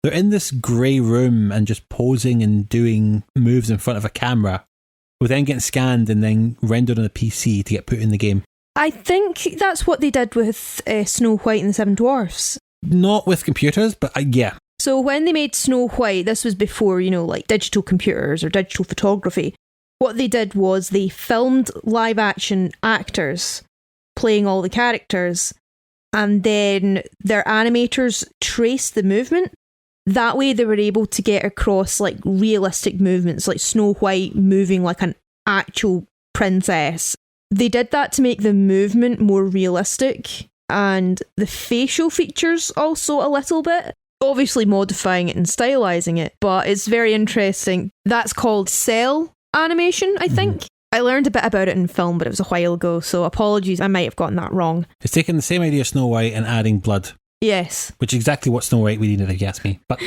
They're in this grey room and just posing and doing moves in front of a camera, with then getting scanned and then rendered on a PC to get put in the game. I think that's what they did with Snow White and the Seven Dwarfs. Not with computers, but yeah. So when they made Snow White, this was before, like digital computers or digital photography. What they did was they filmed live action actors playing all the characters, and then their animators traced the movement. That way they were able to get across like realistic movements, like Snow White moving like an actual princess. They did that to make the movement more realistic, and the facial features also a little bit. Obviously modifying it and stylizing it, but it's very interesting. That's called cell animation, I think. I learned a bit about it in film, but it was a while ago, so apologies, I might have gotten that wrong. It's taking the same idea of Snow White and adding blood. Yes. Which is exactly what Snow White we needed, if you ask me. But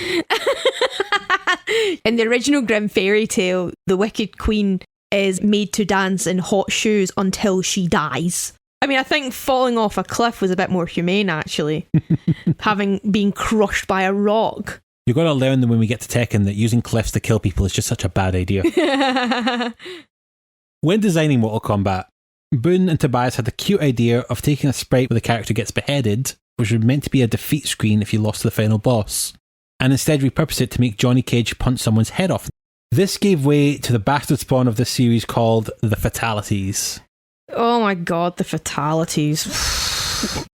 in the original Grimm fairy tale, the Wicked Queen is made to dance in hot shoes until she dies. I mean, I think falling off a cliff was a bit more humane, actually. Having been crushed by a rock. You've got to learn that when we get to Tekken that using cliffs to kill people is just such a bad idea. When designing Mortal Kombat, Boon and Tobias had the cute idea of taking a sprite where the character gets beheaded, which was meant to be a defeat screen if you lost to the final boss, and instead repurpose it to make Johnny Cage punch someone's head off. This gave way to the bastard spawn of this series called the Fatalities. Oh my god, the Fatalities.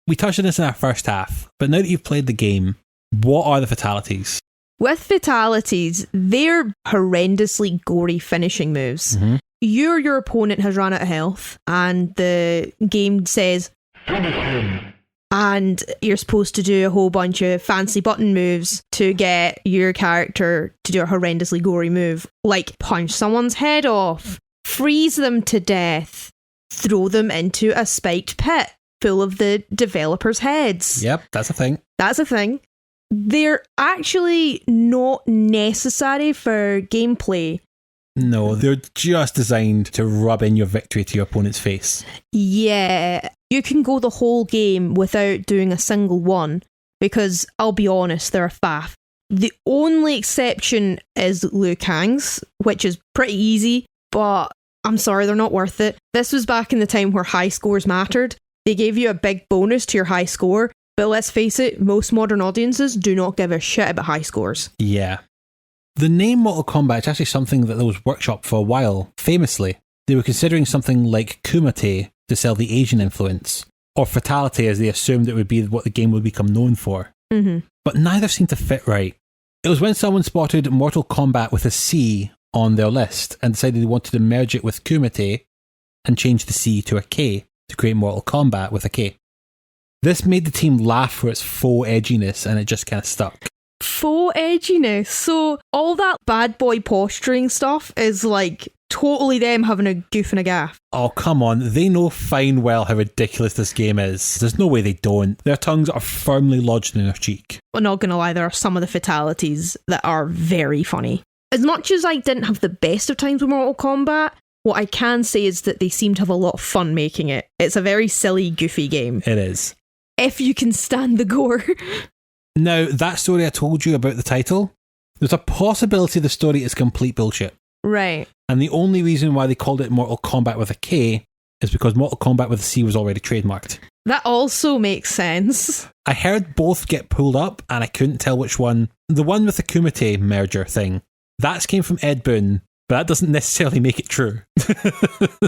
We touched on this in our first half, but now that you've played the game, what are the Fatalities? With Fatalities, they're horrendously gory finishing moves. You or your opponent has run out of health, and the game says, finish him. And you're supposed to do a whole bunch of fancy button moves to get your character to do a horrendously gory move, like punch someone's head off, freeze them to death, throw them into a spiked pit full of the developers' heads. Yep, that's a thing. That's a thing. They're actually not necessary for gameplay. No, they're just designed to rub in your victory to your opponent's face. Yeah, you can go the whole game without doing a single one, because I'll be honest, they're a faff. The only exception is Liu Kang's, which is pretty easy, but I'm sorry, they're not worth it. This was back in the time where high scores mattered. They gave you a big bonus to your high score, but let's face it, most modern audiences do not give a shit about high scores. Yeah. The name Mortal Kombat is actually something that was workshopped for a while, famously. They were considering something like Kumite to sell the Asian influence, or Fatality as they assumed it would be what the game would become known for. But neither seemed to fit right. It was when someone spotted Mortal Kombat with a C on their list and decided they wanted to merge it with Kumite and change the C to a K to create Mortal Kombat with a K. This made the team laugh for its faux edginess, and it just kind of stuck. Faux edginess. So all that bad boy posturing stuff is like totally them having a goof and a gaff. Oh, come on. They know fine well how ridiculous this game is. There's no way they don't. Their tongues are firmly lodged in their cheek. I'm not going to lie, there are some of the Fatalities that are very funny. As much as I didn't have the best of times with Mortal Kombat, what I can say is that they seem to have a lot of fun making it. It's a very silly, goofy game. It is. If you can stand the gore. Now, that story I told you about the title, there's a possibility the story is complete bullshit. Right. And the only reason why they called it Mortal Kombat with a K is because Mortal Kombat with a C was already trademarked. That also makes sense. I heard both get pulled up and I couldn't tell which one. The one with the Kumite merger thing, that came from Ed Boon, but that doesn't necessarily make it true.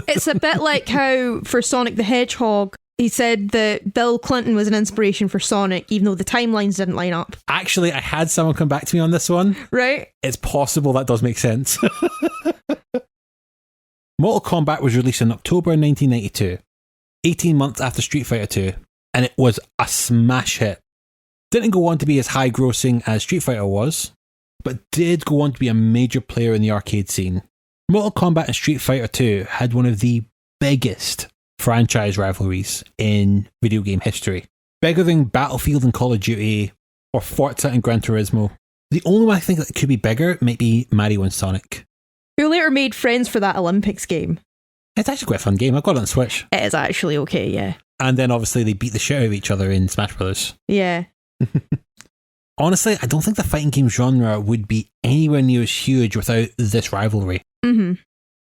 It's a bit like how for Sonic the Hedgehog, he said that Bill Clinton was an inspiration for Sonic, even though the timelines didn't line up. Actually, I had someone come back to me on this one. Right. It's possible that does make sense. Mortal Kombat was released in October 1992, 18 months after Street Fighter 2, and it was a smash hit. Didn't go on to be as high grossing as Street Fighter was, but did go on to be a major player in the arcade scene. Mortal Kombat and Street Fighter 2 had one of the biggest franchise rivalries in video game history. Bigger than Battlefield and Call of Duty, or Forza and Gran Turismo. The only one I think that could be bigger might be Mario and Sonic. Who later made friends for that Olympics game. It's actually quite a fun game. I've got it on Switch. It is actually okay, yeah. And then obviously they beat the shit out of each other in Smash Brothers. Yeah. Honestly, I don't think the fighting game genre would be anywhere near as huge without this rivalry. Mm-hmm.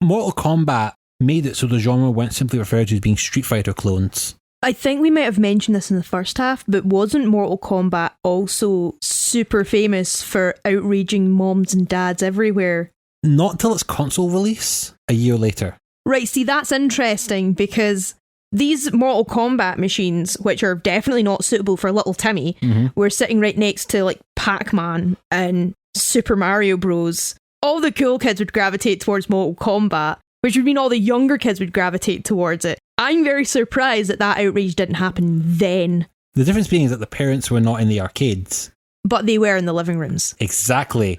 Mortal Kombat made it so the genre weren't simply referred to as being Street Fighter clones. I think we might have mentioned this in the first half, but wasn't Mortal Kombat also super famous for outraging moms and dads everywhere? Not till its console release, a year later. Right, see, that's interesting because these Mortal Kombat machines, which are definitely not suitable for little Timmy, were sitting right next to like Pac-Man and Super Mario Bros. All the cool kids would gravitate towards Mortal Kombat, which would mean all the younger kids would gravitate towards it. I'm very surprised that outrage didn't happen then. The difference being is that the parents were not in the arcades. But they were in the living rooms. Exactly.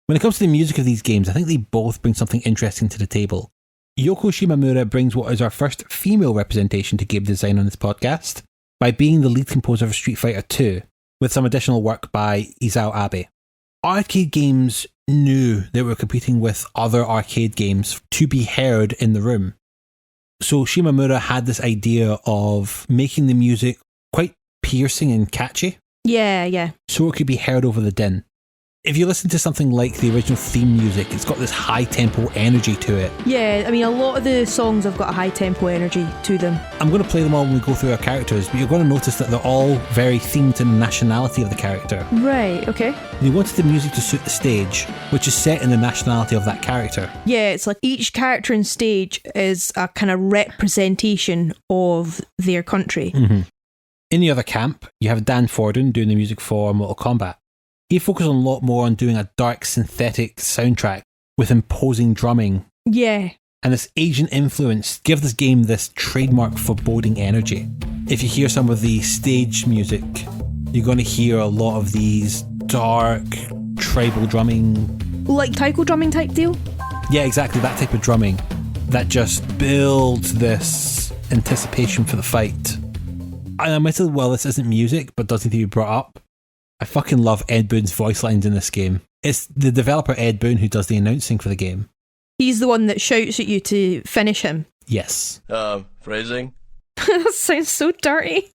When it comes to the music of these games, I think they both bring something interesting to the table. Yoko Shimomura brings what is our first female representation to game design on this podcast by being the lead composer of Street Fighter II, with some additional work by Isao Abe. Arcade games knew they were competing with other arcade games to be heard in the room. So Shimomura had this idea of making the music quite piercing and catchy. Yeah. So it could be heard over the din. If you listen to something like the original theme music, it's got this high-tempo energy to it. Yeah, I mean, a lot of the songs have got a high-tempo energy to them. I'm going to play them all when we go through our characters, but you're going to notice that they're all very themed to the nationality of the character. Right, okay. They wanted the music to suit the stage, which is set in the nationality of that character. Yeah, it's like each character in stage is a kind of representation of their country. Mm-hmm. In the other camp, you have Dan Forden doing the music for Mortal Kombat. He focused a lot more on doing a dark synthetic soundtrack with imposing drumming. Yeah. And this Asian influence give this game this trademark foreboding energy. If you hear some of the stage music, you're going to hear a lot of these dark tribal drumming. Like taiko drumming type deal? Yeah, exactly, that type of drumming that just builds this anticipation for the fight. And admittedly, well, this isn't music, but does need to be brought up. I fucking love Ed Boon's voice lines in this game. It's the developer Ed Boon who does the announcing for the game. He's the one that shouts at you to finish him. Yes. Phrasing? That sounds so dirty.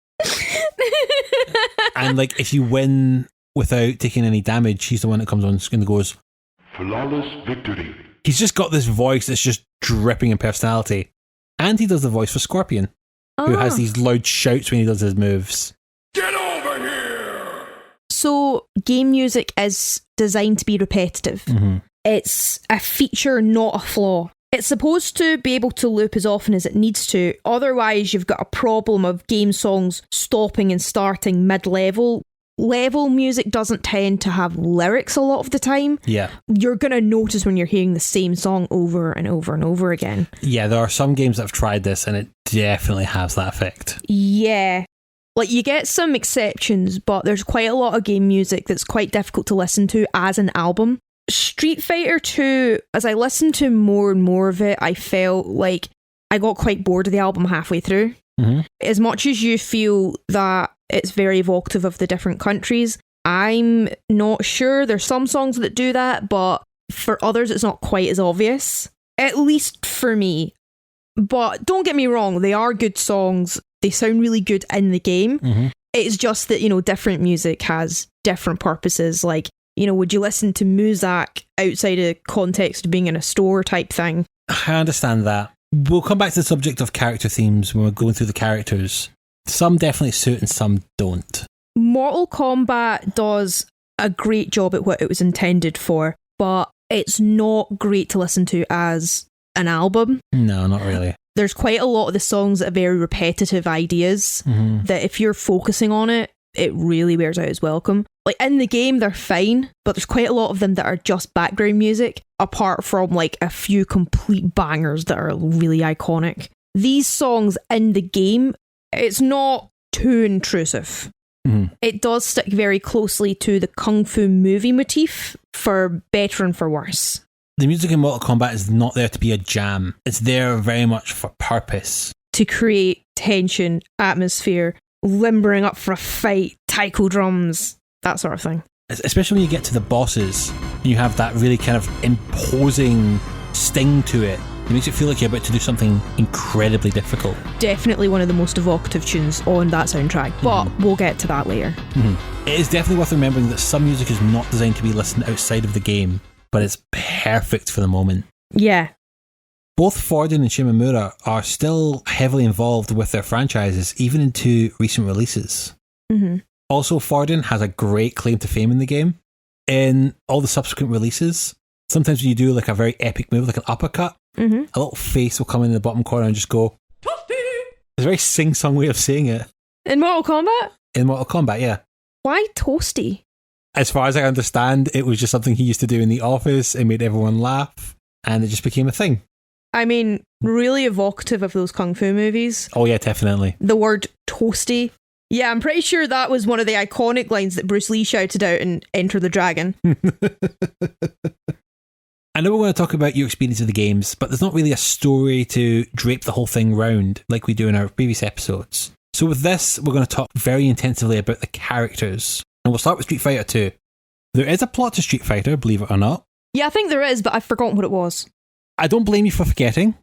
And like, if you win without taking any damage, he's the one that comes on and goes, "Flawless victory." He's just got this voice that's just dripping in personality. And he does the voice for Scorpion, who has these loud shouts when he does his moves. Get over here! So, game music is designed to be repetitive. Mm-hmm. It's a feature, not a flaw. It's supposed to be able to loop as often as it needs to. Otherwise, you've got a problem of game songs stopping and starting mid-level. Level music doesn't tend to have lyrics a lot of the time. Yeah. You're going to notice when you're hearing the same song over and over and over again. Yeah, there are some games that have tried this and it definitely has that effect. Yeah. Like, you get some exceptions, but there's quite a lot of game music that's quite difficult to listen to as an album. Street Fighter 2, as I listened to more and more of it, I felt like I got quite bored of the album halfway through. Mm-hmm. As much as you feel that it's very evocative of the different countries, I'm not sure. There's some songs that do that, but for others it's not quite as obvious. At least for me. But don't get me wrong, they are good songs. They sound really good in the game. Mm-hmm. It's just that, you know, different music has different purposes. Like, you know, would you listen to Muzak outside of context of being in a store type thing? I understand that. We'll come back to the subject of character themes when we're going through the characters. Some definitely suit and some don't. Mortal Kombat does a great job at what it was intended for, but it's not great to listen to as an album. No, not really. There's quite a lot of the songs that are very repetitive ideas that if you're focusing on it, it really wears out its welcome. Like, in the game, they're fine, but there's quite a lot of them that are just background music, apart from like a few complete bangers that are really iconic. These songs in the game, it's not too intrusive. Mm-hmm. It does stick very closely to the Kung Fu movie motif, for better and for worse. The music in Mortal Kombat is not there to be a jam. It's there very much for purpose. To create tension, atmosphere, limbering up for a fight, taiko drums, that sort of thing. Especially when you get to the bosses, and you have that really kind of imposing sting to it. It makes it feel like you're about to do something incredibly difficult. Definitely one of the most evocative tunes on that soundtrack, but we'll get to that later. Mm-hmm. It is definitely worth remembering that some music is not designed to be listened outside of the game, but it's perfect for the moment. Yeah. Both Forden and Shimamura are still heavily involved with their franchises, even into recent releases. Mm-hmm. Also, Forden has a great claim to fame in the game. In all the subsequent releases, sometimes when you do like a very epic move, like an uppercut, a little face will come in the bottom corner and just go, Toasty! It's a very sing-song way of saying it. In Mortal Kombat? In Mortal Kombat, yeah. Why Toasty? As far as I understand, it was just something he used to do in the office. It made everyone laugh, and it just became a thing. I mean, really evocative of those Kung Fu movies. Oh yeah, definitely. The word toasty. Yeah, I'm pretty sure that was one of the iconic lines that Bruce Lee shouted out in Enter the Dragon. I know we're going to talk about your experience of the games, but there's not really a story to drape the whole thing round like we do in our previous episodes. So with this, we're going to talk very intensively about the characters. And we'll start with Street Fighter 2. There is a plot to Street Fighter, believe it or not. Yeah, I think there is, but I've forgotten what it was. I don't blame you for forgetting.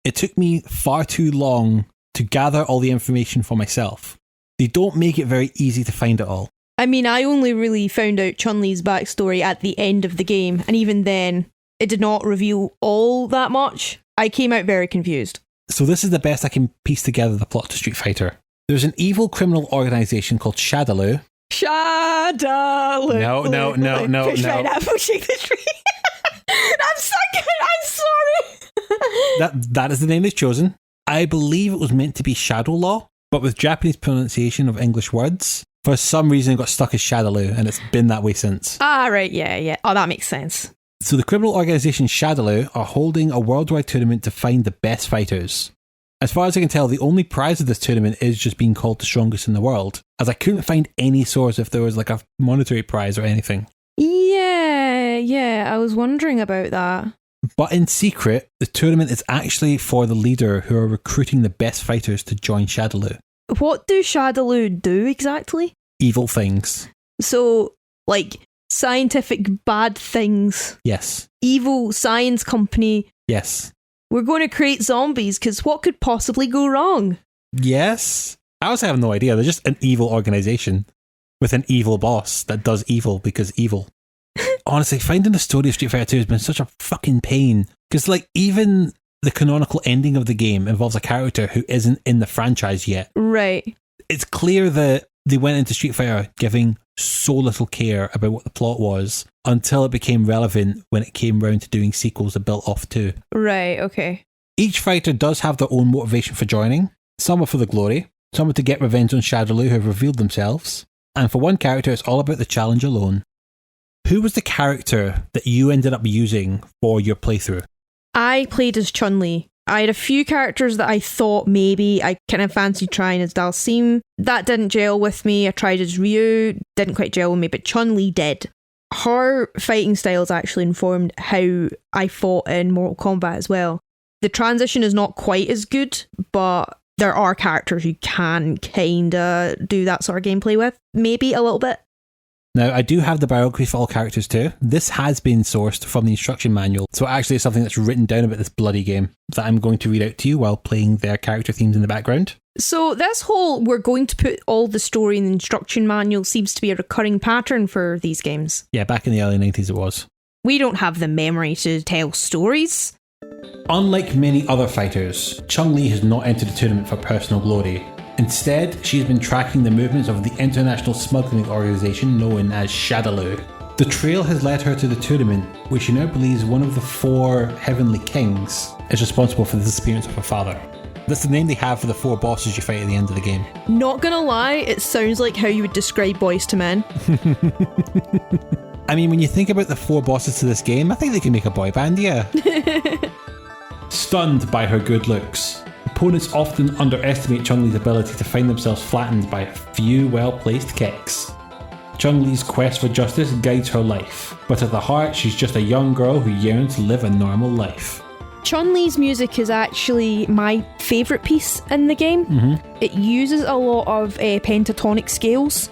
It took me far too long to gather all the information for myself. They don't make it very easy to find it all. I mean, I only really found out Chun-Li's backstory at the end of the game, and even then, it did not reveal all that much. I came out very confused. So this is the best I can piece together the plot to Street Fighter. There's an evil criminal organisation called Shadaloo. Shadaloo. No. Pushing the tree. I'm sorry. That is the name they've chosen. I believe it was meant to be Shadow Law, but with Japanese pronunciation of English words, for some reason it got stuck as Shadaloo, and it's been that way since. Ah, right, yeah. Oh, that makes sense. So the criminal organisation Shadaloo are holding a worldwide tournament to find the best fighters. As far as I can tell, the only prize of this tournament is just being called the strongest in the world, as I couldn't find any source if there was like a monetary prize or anything. Yeah, I was wondering about that. But in secret, the tournament is actually for the leader who are recruiting the best fighters to join Shadaloo. What do Shadaloo do exactly? Evil things. So, like, scientific bad things. Yes. Evil science company. Yes. We're going to create zombies because what could possibly go wrong? Yes. I also have no idea. They're just an evil organisation with an evil boss that does evil because evil. Honestly, finding the story of Street Fighter 2 has been such a fucking pain. Because, like, even the canonical ending of the game involves a character who isn't in the franchise yet. Right. It's clear that they went into Street Fighter giving so little care about what the plot was until it became relevant when it came round to doing sequels that built off too. Right, okay. Each fighter does have their own motivation for joining. Some are for the glory, some are to get revenge on Shadaloo who have revealed themselves, and for one character it's all about the challenge alone. Who was the character that you ended up using for your playthrough? I played as Chun-Li. I had a few characters that I thought maybe I kind of fancied trying as Dhalsim. That didn't gel with me. I tried as Ryu, didn't quite gel with me, but Chun-Li did. Her fighting styles actually informed how I fought in Mortal Kombat as well. The transition is not quite as good, but there are characters you can kind of do that sort of gameplay with. Maybe a little bit. Now, I do have the biography for all characters too. This has been sourced from the instruction manual, so actually it's something that's written down about this bloody game that I'm going to read out to you while playing their character themes in the background. So this whole we're going to put all the story in the instruction manual seems to be a recurring pattern for these games. Yeah, back in the early 90s it was. We don't have the memory to tell stories. Unlike many other fighters, Chun-Li has not entered the tournament for personal glory. Instead, she's been tracking the movements of the international smuggling organisation known as Shadaloo. The trail has led her to the tournament, where she now believes one of the 4 Heavenly Kings is responsible for the disappearance of her father. That's the name they have for the 4 bosses you fight at the end of the game. Not gonna lie, it sounds like how you would describe Boys to Men. I mean, when you think about the 4 bosses to this game, I think they can make a boy band, yeah. Stunned by her good looks, opponents often underestimate Chun-Li's ability to find themselves flattened by a few well-placed kicks. Chun-Li's quest for justice guides her life, but at the heart she's just a young girl who yearns to live a normal life. Chun-Li's music is actually my favourite piece in the game. Mm-hmm. It uses a lot of pentatonic scales,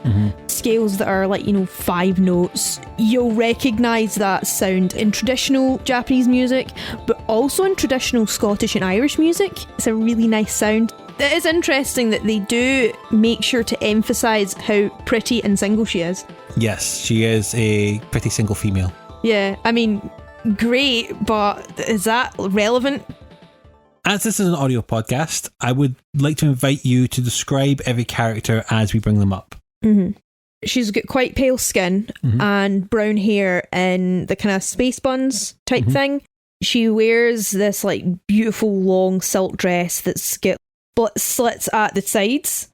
scales that are like, 5 notes. You'll recognise that sound in traditional Japanese music, but also in traditional Scottish and Irish music. It's a really nice sound. It is interesting that they do make sure to emphasise how pretty and single she is. Yes, she is a pretty single female. Yeah, I mean, great, but is that relevant? As this is an audio podcast, I would like to invite you to describe every character as we bring them up. Mm-hmm. She's got quite pale skin and brown hair and the kind of space buns type thing. She wears this like beautiful long silk dress that's got slits at the sides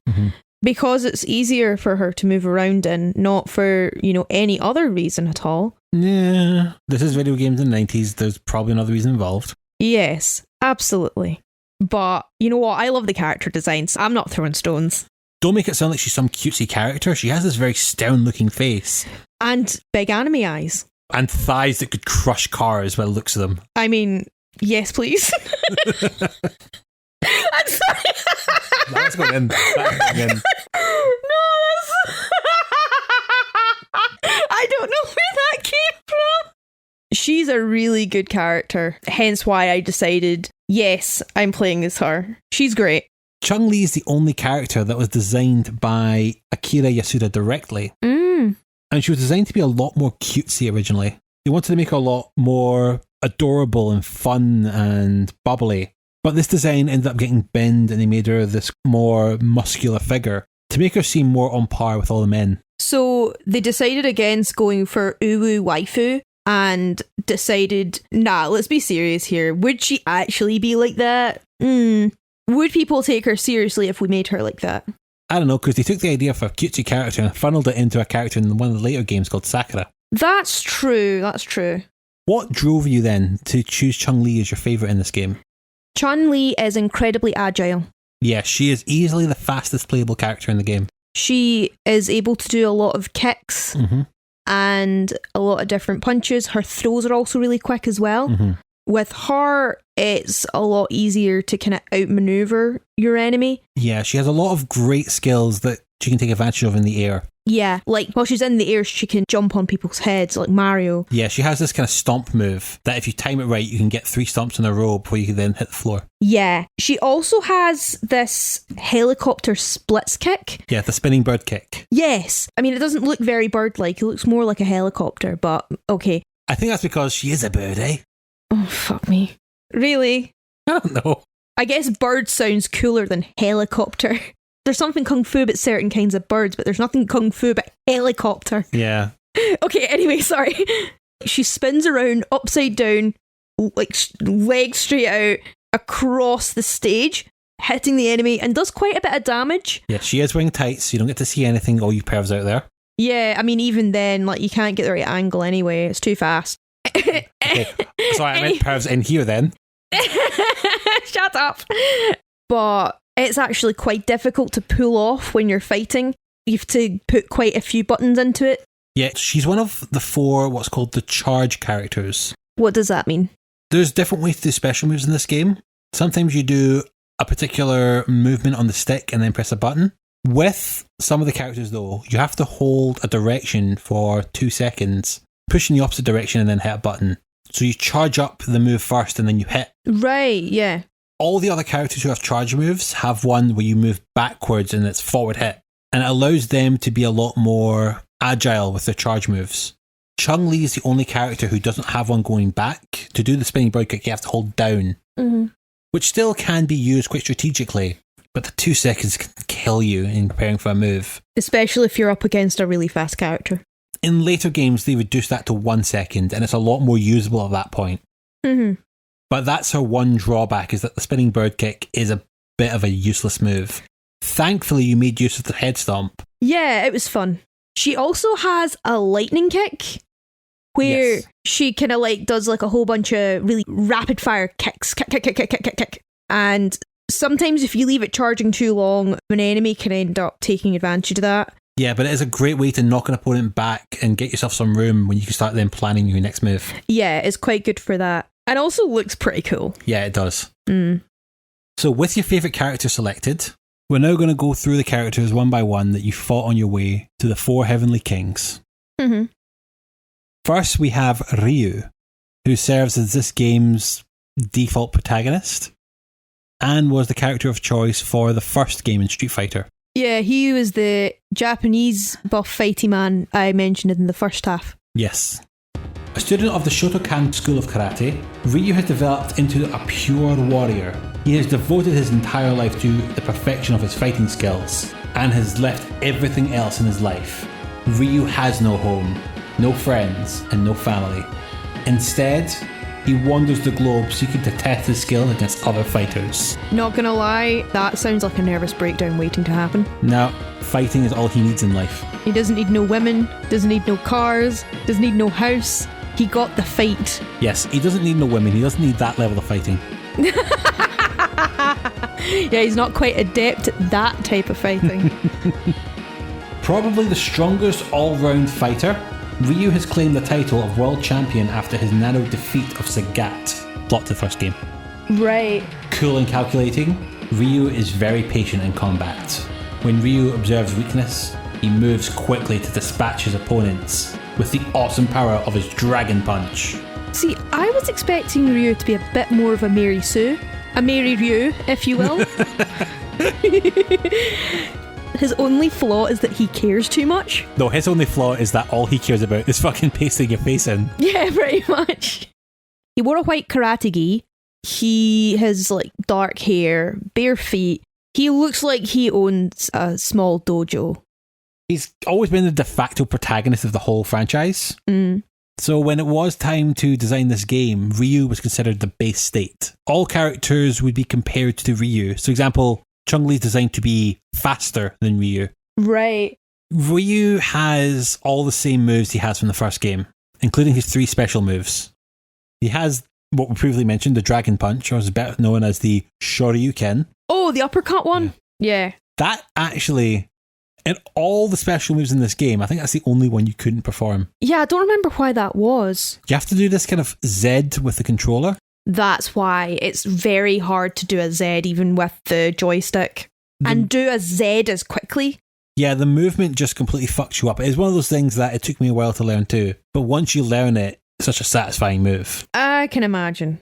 because it's easier for her to move around in, not for, any other reason at all. Yeah, this is video games in the 90s. There's probably another reason involved. Yes, absolutely. But you know what? I love the character designs. I'm not throwing stones. Don't make it sound like she's some cutesy character. She has this very stern-looking face. And big anime eyes. And thighs that could crush cars by the looks of them. I mean, yes, please. I'm sorry. That's going in. That's going in. No, I don't know where that came from. She's a really good character, hence why I decided, yes, I'm playing as her. She's great. Chun-Li is the only character that was designed by Akira Yasuda directly. And she was designed to be a lot more cutesy originally. They wanted to make her a lot more adorable and fun and bubbly. But this design ended up getting bent and they made her this more muscular figure to make her seem more on par with all the men. So they decided against going for uwu waifu and decided, nah, let's be serious here. Would she actually be like that? Would people take her seriously if we made her like that? I don't know, because they took the idea of a cutesy character and funneled it into a character in one of the later games called Sakura. That's true. What drove you then to choose Chun-Li as your favourite in this game? Chun-Li is incredibly agile. Yeah, she is easily the fastest playable character in the game. She is able to do a lot of kicks and a lot of different punches. Her throws are also really quick as well. With her, it's a lot easier to kind of outmaneuver your enemy. Yeah, she has a lot of great skills that she can take advantage of in the air. Yeah, like while she's in the air, she can jump on people's heads like Mario. Yeah, she has this kind of stomp move that if you time it right, you can get 3 stomps in a row before you can then hit the floor. Yeah, she also has this helicopter splits kick. Yeah, the spinning bird kick. Yes, I mean, it doesn't look very bird-like. It looks more like a helicopter, but okay. I think that's because she is a bird, eh? Oh, fuck me. Really? I don't know. I guess bird sounds cooler than helicopter. There's something kung fu about certain kinds of birds, but there's nothing kung fu about helicopter. Yeah. Okay, anyway, sorry. She spins around upside down, like legs straight out, across the stage, hitting the enemy, and does quite a bit of damage. Yeah, she is wearing tights, so you don't get to see anything, all you pervs out there. Yeah, I mean, even then, like, you can't get the right angle anyway. It's too fast. Okay. Sorry, I meant pervs in here then. Shut up. But it's actually quite difficult to pull off when you're fighting. You have to put quite a few buttons into it. Yeah, she's one of the 4 what's called the charge characters. What does that mean? There's different ways to do special moves in this game. Sometimes you do a particular movement on the stick and then press a button. With some of the characters though, you have to hold a direction for 2 seconds, push in the opposite direction and then hit a button. So you charge up the move first and then you hit. Right, yeah. All the other characters who have charge moves have one where you move backwards and it's forward hit. And it allows them to be a lot more agile with their charge moves. Chun-Li is the only character who doesn't have one going back. To do the spinning bird kick, you have to hold down. Which still can be used quite strategically. But the 2 seconds can kill you in preparing for a move. Especially if you're up against a really fast character. In later games, they reduce that to 1 second, and it's a lot more usable at that point. But that's her one drawback, is that the spinning bird kick is a bit of a useless move. Thankfully, you made use of the head stomp. Yeah, it was fun. She also has a lightning kick, where she kind of like does like a whole bunch of really rapid fire kicks. Kick. And sometimes if you leave it charging too long, an enemy can end up taking advantage of that. Yeah, but it is a great way to knock an opponent back and get yourself some room when you can start then planning your next move. Yeah, it's quite good for that. And also looks pretty cool. Yeah, it does. So with your favourite character selected, we're now going to go through the characters one by one that you fought on your way to the 4 Heavenly Kings. First, we have Ryu, who serves as this game's default protagonist and was the character of choice for the first game in Street Fighter. Yeah, he was the Japanese buff fighty man I mentioned in the first half. Yes. A student of the Shotokan School of Karate, Ryu has developed into a pure warrior He has devoted his entire life to the perfection of his fighting skills and has left everything else in his life. Ryu has no home, no friends, and no family. Instead, he wanders the globe seeking to test his skill against other fighters. Not gonna lie, that sounds like a nervous breakdown waiting to happen. Now, fighting is all he needs in life. He doesn't need no women, doesn't need no cars, doesn't need no house. He got the fight. Yes, he doesn't need no women, he doesn't need that level of fighting. Yeah, he's not quite adept at that type of fighting. Probably the strongest all-round fighter, Ryu has claimed the title of world champion after his narrow defeat of Sagat. Plot to the first game. Right. Cool and calculating, Ryu is very patient in combat. When Ryu observes weakness, he moves quickly to dispatch his opponents with the awesome power of his Dragon Punch. See, I was expecting Ryu to be a bit more of a Mary Sue. A Mary Ryu, if you will. His only flaw is that he cares too much. No, his only flaw is that all he cares about is fucking pasting your face in. Yeah, pretty much. He wore a white karate gi. He has like dark hair, bare feet. He looks like he owns a small dojo. He's always been the de facto protagonist of the whole franchise. Mm. So when it was time to design this game, Ryu was considered the base state. All characters would be compared to Ryu. So, for example, Chun-Li is designed to be faster than Ryu. Right. Ryu has all the same moves he has from the first game, including his 3 special moves. He has what we previously mentioned, the Dragon Punch, or is better known as the Shoryuken. Oh, the uppercut one? Yeah. That actually, in all the special moves in this game, I think that's the only one you couldn't perform. Yeah, I don't remember why that was. You have to do this kind of Z with the controller. That's why it's very hard to do a Z even with the joystick. And do a Z as quickly. Yeah, the movement just completely fucks you up. It's one of those things that it took me a while to learn too. But once you learn it, it's such a satisfying move. I can imagine.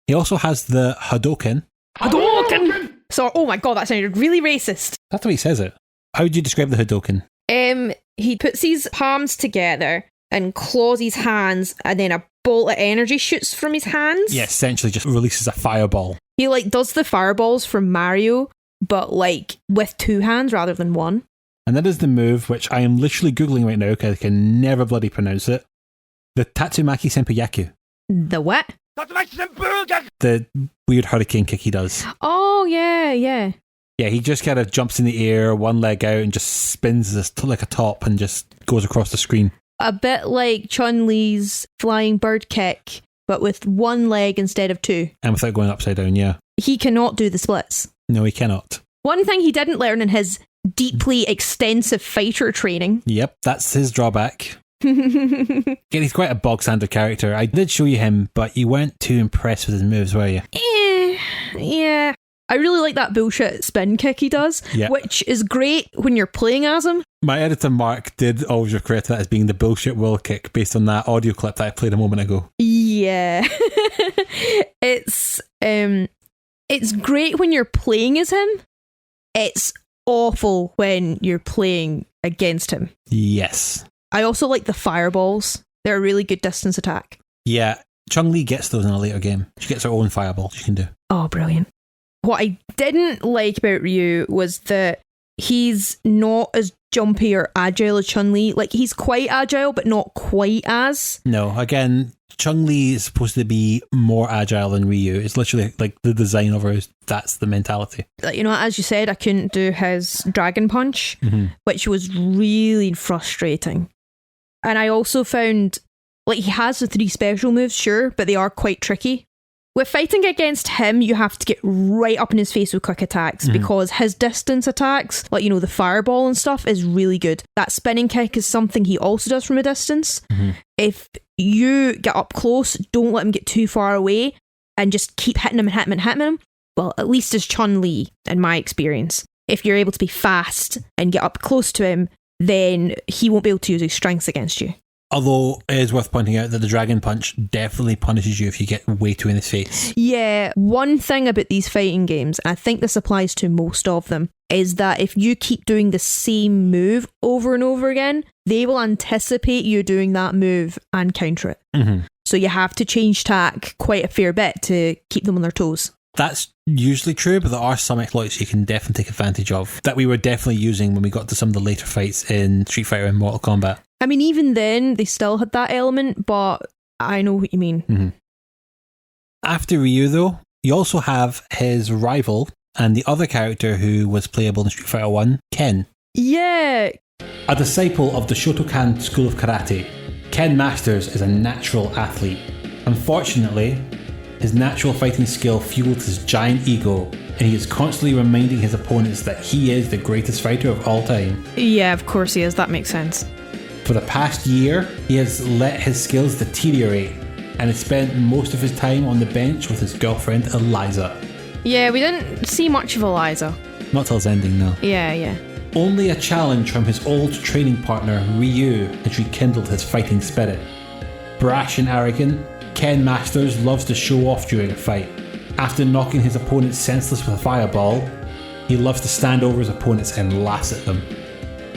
He also has the Hadouken. Hadouken! So, oh my god, that sounded really racist. That's the way he says it. How would you describe the Hadouken? He puts his palms together and claws his hands, and then a bolt of energy shoots from his hands. Yeah, essentially just releases a fireball. He like does the fireballs from Mario, but like with 2 hands rather than 1. And that is the move which I am literally Googling right now because I can never bloody pronounce it. The Tatsumaki Senpyaku. The what? The weird hurricane kick he does. Oh, yeah. Yeah, he just kind of jumps in the air, one leg out, and just spins this like a top and just goes across the screen. A bit like Chun-Li's flying bird kick, but with 1 leg instead of 2. And without going upside down, yeah. He cannot do the splits. No, he cannot. One thing he didn't learn in his deeply extensive fighter training. Yep, that's his drawback. Again, he's quite a bog standard character. I did show you him, but you weren't too impressed with his moves, were you? Yeah. I really like that bullshit spin kick he does, which is great when you're playing as him. My editor Mark did always refer to that as being the bullshit will kick based on that audio clip that I played a moment ago. Yeah. It's great when you're playing as him. It's awful when you're playing against him. Yes. I also like the fireballs. They're a really good distance attack. Yeah, Chun-Li gets those in a later game. She gets her own fireball she can do. Oh, brilliant. What I didn't like about Ryu was that he's not as jumpy or agile as Chun-Li. Like, he's quite agile, but not quite as. No, again, Chun-Li is supposed to be more agile than Ryu. It's literally like the design of her, that's the mentality. You know, as you said, I couldn't do his Dragon Punch, which was really frustrating. And I also found, like, he has the 3 special moves, sure, but they are quite tricky. With fighting against him, you have to get right up in his face with quick attacks because his distance attacks, like, you know, the fireball and stuff, is really good. That spinning kick is something he also does from a distance. If you get up close, don't let him get too far away and just keep hitting him and hitting him and hitting him. Well, at least as Chun-Li, in my experience. If you're able to be fast and get up close to him, then he won't be able to use his strengths against you. Although it is worth pointing out that the Dragon Punch definitely punishes you if you get way too in his face. Yeah, one thing about these fighting games, and I think this applies to most of them, is that if you keep doing the same move over and over again, they will anticipate you doing that move and counter it. So you have to change tack quite a fair bit to keep them on their toes. That's usually true, but there are some exploits you can definitely take advantage of that we were definitely using when we got to some of the later fights in Street Fighter and Mortal Kombat. I mean, even then, they still had that element, but I know what you mean. Mm-hmm. After Ryu, though, you also have his rival and the other character who was playable in Street Fighter 1, Ken. Yeah. A disciple of the Shotokan School of Karate, Ken Masters is a natural athlete. Unfortunately, his natural fighting skill fueled his giant ego, and he is constantly reminding his opponents that he is the greatest fighter of all time. Yeah, of course he is. That makes sense. For the past year, he has let his skills deteriorate and has spent most of his time on the bench with his girlfriend Eliza. Yeah, we didn't see much of Eliza. Not till his ending, no. Yeah. Only a challenge from his old training partner Ryu has rekindled his fighting spirit. Brash and arrogant, Ken Masters loves to show off during a fight. After knocking his opponent senseless with a fireball, he loves to stand over his opponents and laugh at them.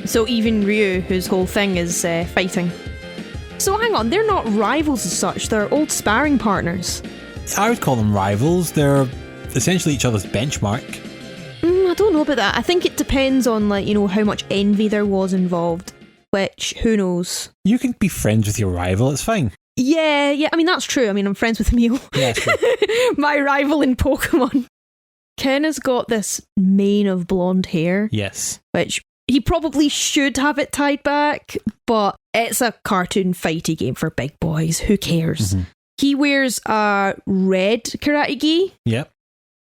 So even Ryu, whose whole thing is fighting. So hang on, they're not rivals as such, they're old sparring partners. I would call them rivals. They're essentially each other's benchmark. I don't know about that. I think it depends on, how much envy there was involved. Which, who knows? You can be friends with your rival, it's fine. Yeah, I mean, that's true. I mean, I'm friends with Emil. Yeah, that's true. My rival in Pokemon. Ken has got this mane of blonde hair. Yes. Which he probably should have it tied back, but it's a cartoon fighty game for big boys. Who cares? Mm-hmm. He wears a red karate gi. Yep.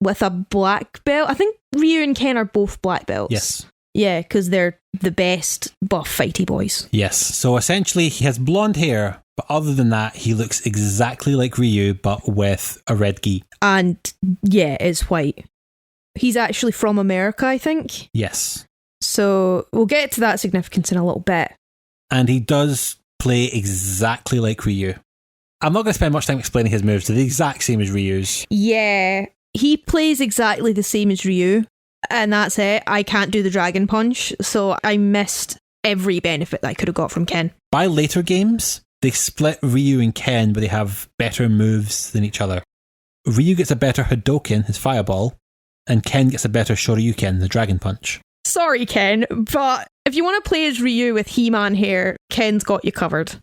With a black belt. I think Ryu and Ken are both black belts. Yes. Yeah, because they're the best buff fighty boys. Yes. So essentially, he has blonde hair, but other than that, he looks exactly like Ryu, but with a red gi. And yeah, it's white. He's actually from America, I think. Yes. So we'll get to that significance in a little bit. And he does play exactly like Ryu. I'm not going to spend much time explaining his moves. They're the exact same as Ryu's. Yeah, he plays exactly the same as Ryu. And that's it. I can't do the Dragon Punch, so I missed every benefit that I could have got from Ken. By later games, they split Ryu and Ken, but they have better moves than each other. Ryu gets a better Hadouken, his fireball, and Ken gets a better Shoryuken, the Dragon Punch. Sorry, Ken, but if you want to play as Ryu with He-Man hair, Ken's got you covered.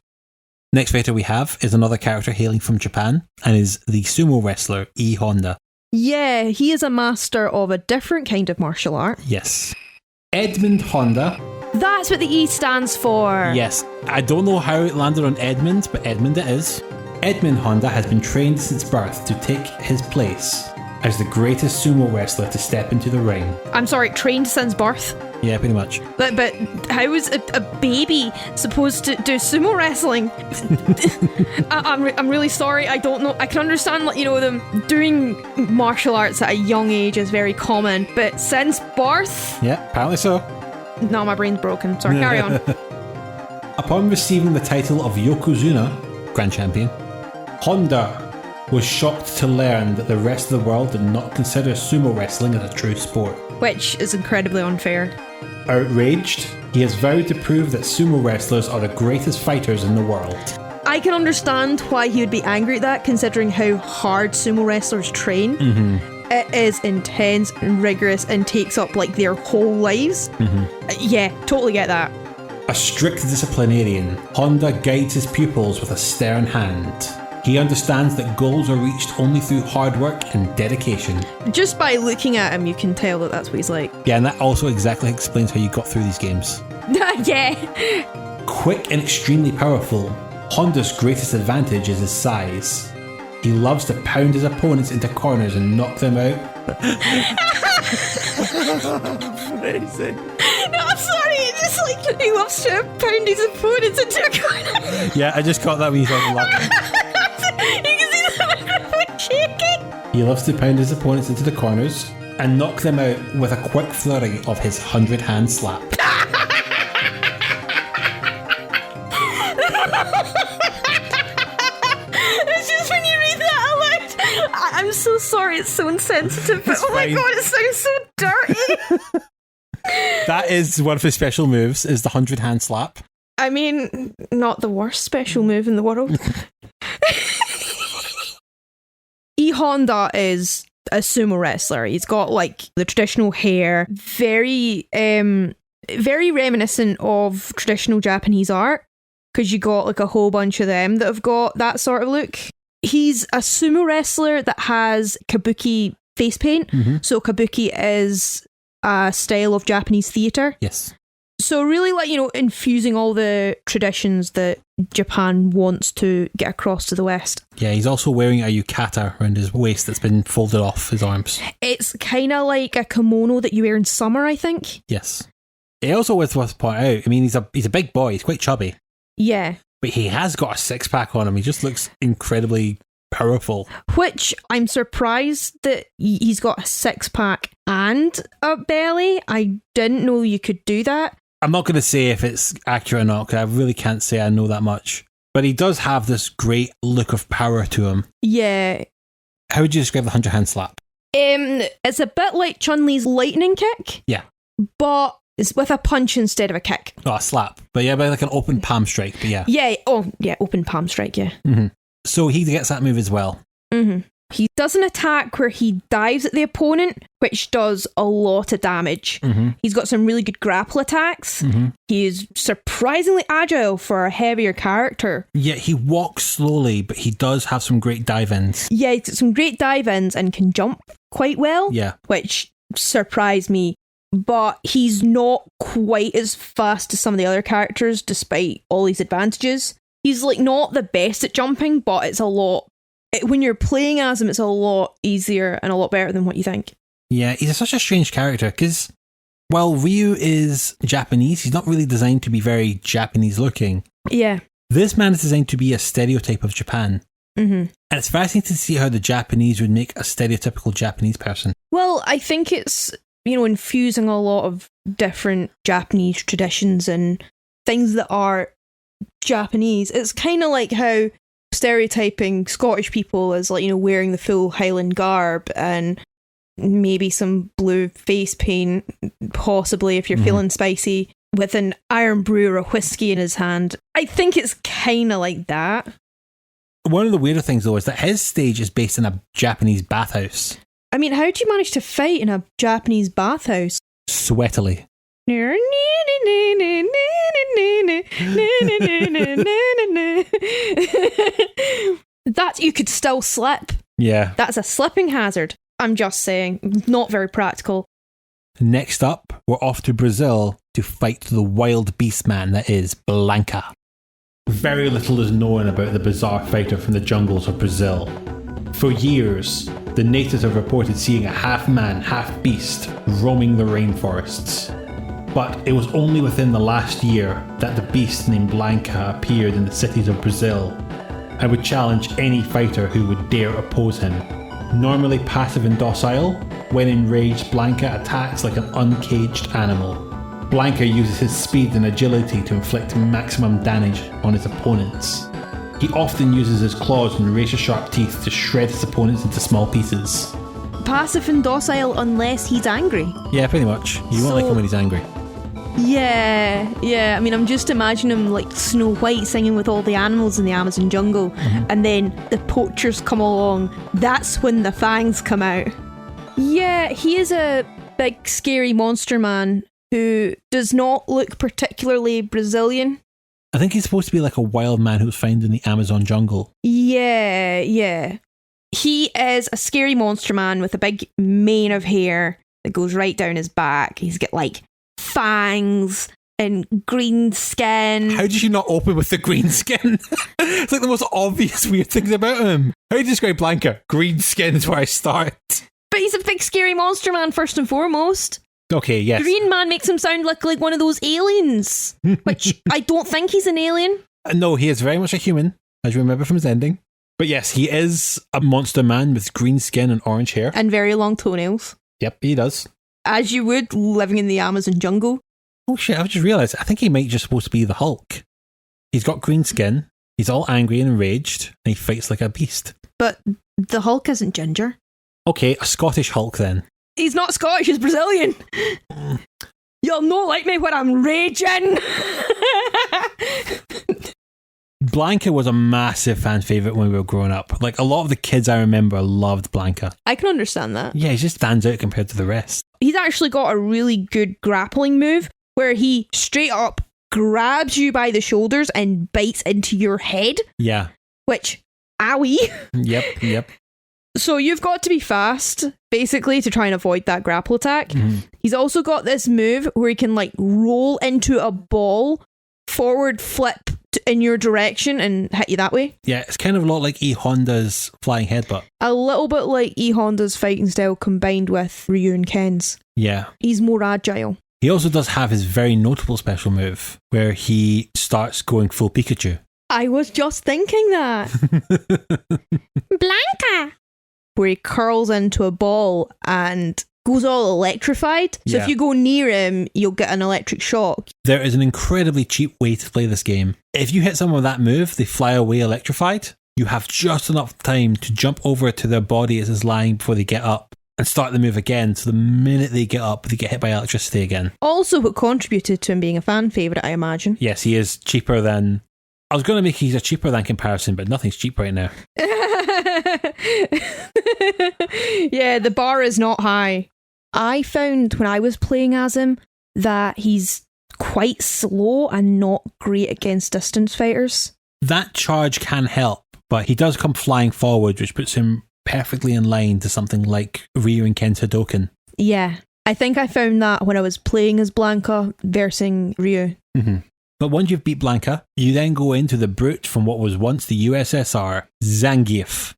Next fighter we have is another character hailing from Japan, and is the sumo wrestler E Honda. Yeah, he is a master of a different kind of martial art. Yes. Edmund Honda. That's what the E stands for. Yes. I don't know how it landed on Edmund, but Edmund it is. Edmund Honda has been trained since birth to take his place as the greatest sumo wrestler to step into the ring. I'm sorry, trained since birth? Yeah, pretty much. But how is a baby supposed to do sumo wrestling? I'm really sorry. I don't know. I can understand, them doing martial arts at a young age is very common, but since birth? Yeah, apparently so. No, my brain's broken. Sorry, carry on. Upon receiving the title of Yokozuna, Grand Champion, Honda was shocked to learn that the rest of the world did not consider sumo wrestling as a true sport. Which is incredibly unfair. Outraged, he has vowed to prove that sumo wrestlers are the greatest fighters in the world. I can understand why he would be angry at that, considering how hard sumo wrestlers train. Mm-hmm. It is intense and rigorous and takes up their whole lives. Mm-hmm. Yeah, totally get that. A strict disciplinarian, Honda guides his pupils with a stern hand. He understands that goals are reached only through hard work and dedication. Just by looking at him, you can tell that that's what he's like. Yeah, and that also exactly explains how you got through these games. Yeah. Quick and extremely powerful, Honda's greatest advantage is his size. He loves to pound his opponents into corners and knock them out. Amazing. No, I'm sorry. It's just he loves to pound his opponents into a corner. Yeah, I just caught that when you said laughing. You can see the microphone shaking. He loves to pound his opponents into the corners and knock them out with a quick flurry of his 100-hand slap. It's just when you read that out loud. I'm so sorry, it's so insensitive, but oh my god, it sounds so dirty. That is one of his special moves, is the 100-hand slap. I mean, not the worst special move in the world. E Honda is a sumo wrestler. He's got like the traditional hair, very reminiscent of traditional Japanese art, because you got like a whole bunch of them that have got that sort of look. He's a sumo wrestler that has kabuki face paint. So kabuki is a style of Japanese theatre. Yes. So really, like, infusing all the traditions that Japan wants to get across to the West. Yeah, he's also wearing a yukata around his waist that's been folded off his arms. It's kind of like a kimono that you wear in summer, I think. Yes. It also worth to point out, I mean, he's a big boy, he's quite chubby. Yeah. But he has got a six-pack on him. He just looks incredibly powerful. Which I'm surprised that he's got a six-pack and a belly. I didn't know you could do that. I'm not going to say if it's accurate or not, because I really can't say I know that much. But he does have this great look of power to him. Yeah. How would you describe the 100-hand slap? It's a bit like Chun-Li's lightning kick. Yeah. But it's with a punch instead of a kick. Oh, a slap. But yeah, like an open palm strike, but yeah. Yeah, open palm strike, yeah. So he gets that move as well. He does an attack where he dives at the opponent, which does a lot of damage. He's got some really good grapple attacks. He is surprisingly agile for a heavier character. Yeah, he walks slowly, but he does have some great dive-ins. Yeah, he's got some great dive-ins and can jump quite well. Yeah. Which surprised me. But he's not quite as fast as some of the other characters, despite all these advantages. He's like not the best at jumping, but it's a lot. When you're playing as him, it's a lot easier and a lot better than what you think. Yeah, he's such a strange character, because while Ryu is Japanese, he's not really designed to be very Japanese looking. Yeah. This man is designed to be a stereotype of Japan. And it's fascinating to see how the Japanese would make a stereotypical Japanese person. Well, I think it's, infusing a lot of different Japanese traditions and things that are Japanese. It's kind of like how stereotyping Scottish people as like, wearing the full Highland garb and maybe some blue face paint, possibly if you're feeling spicy, with an iron brew or a whiskey in his hand. I think it's kind of like that. One of the weirder things, though, is that his stage is based in a Japanese bathhouse. I mean, how do you manage to fight in a Japanese bathhouse? Sweatily. That you could still slip. Yeah. That's a slipping hazard. I'm just saying, not very practical. Next up, we're off to Brazil to fight the wild beast man that is Blanka. Very little is known about the bizarre fighter from the jungles of Brazil. For years, the natives have reported seeing a half-man, half-beast roaming the rainforests. But it was only within the last year that the beast named Blanka appeared in the cities of Brazil and would challenge any fighter who would dare oppose him. Normally passive and docile, when enraged, Blanka attacks like an uncaged animal. Blanka uses his speed and agility to inflict maximum damage on his opponents. He often uses his claws and razor-sharp teeth to shred his opponents into small pieces. Passive and docile unless he's angry. Yeah, pretty much. You won't like him when he's angry. Yeah. I mean, I'm just imagining him like Snow White singing with all the animals in the Amazon jungle, and then the poachers come along. That's when the fangs come out. Yeah, he is a big, scary monster man who does not look particularly Brazilian. I think he's supposed to be like a wild man who was found in the Amazon jungle. Yeah. He is a scary monster man with a big mane of hair that goes right down his back. He's got like fangs and green skin. How did you not open with the green skin? It's like the most obvious weird things about him. How do you describe Blanka? Green skin is where I start. But he's a big scary monster man first and foremost. Okay, yes. Green man makes him sound like one of those aliens, which I don't think he's an alien. No, he is very much a human, as you remember from his ending. But yes, he is a monster man with green skin and orange hair. And very long toenails. Yep, he does. As you would, living in the Amazon jungle. Oh shit, I've just realised, I think he might just supposed to be the Hulk. He's got green skin, he's all angry and enraged, and he fights like a beast. But the Hulk isn't ginger. Okay, a Scottish Hulk then. He's not Scottish, he's Brazilian. You'll not like me when I'm raging. Blanka was a massive fan favourite when we were growing up. Like, a lot of the kids I remember loved Blanka. I can understand that. Yeah, he just stands out compared to the rest. He's actually got a really good grappling move where he straight up grabs you by the shoulders and bites into your head. Yeah. Which, owie. Yep. So you've got to be fast, basically, to try and avoid that grapple attack. Mm-hmm. He's also got this move where he can, like, roll into a ball, forward flip in your direction and hit you that way. Yeah, it's kind of a lot like E Honda's flying headbutt. A little bit like E Honda's fighting style combined with Ryu and Ken's. Yeah. He's more agile. He also does have his very notable special move where he starts going full Pikachu. I was just thinking that. Blanka! Where he curls into a ball and goes all electrified. So Yeah. if you go near him, you'll get an electric shock. There is an incredibly cheap way to play this game. If you hit someone with that move, they fly away electrified. You have just enough time to jump over to their body as it's lying before they get up and start the move again. So the minute they get up, they get hit by electricity again. Also, What contributed to him being a fan favourite, I imagine. yes, he is cheaper than... I was going to make he's a cheaper than comparison, but nothing's cheap right now. Yeah, the bar is not high. I found when I was playing as him that he's quite slow and not great against distance fighters. That charge can help, but he does come flying forward, which puts him perfectly in line to something like Ryu and Ken's Hadouken. Yeah, I think I found that when I was playing as Blanka versing Ryu. Mm-hmm. But once you've beat Blanka, you then go into the brute from what was once the USSR, Zangief.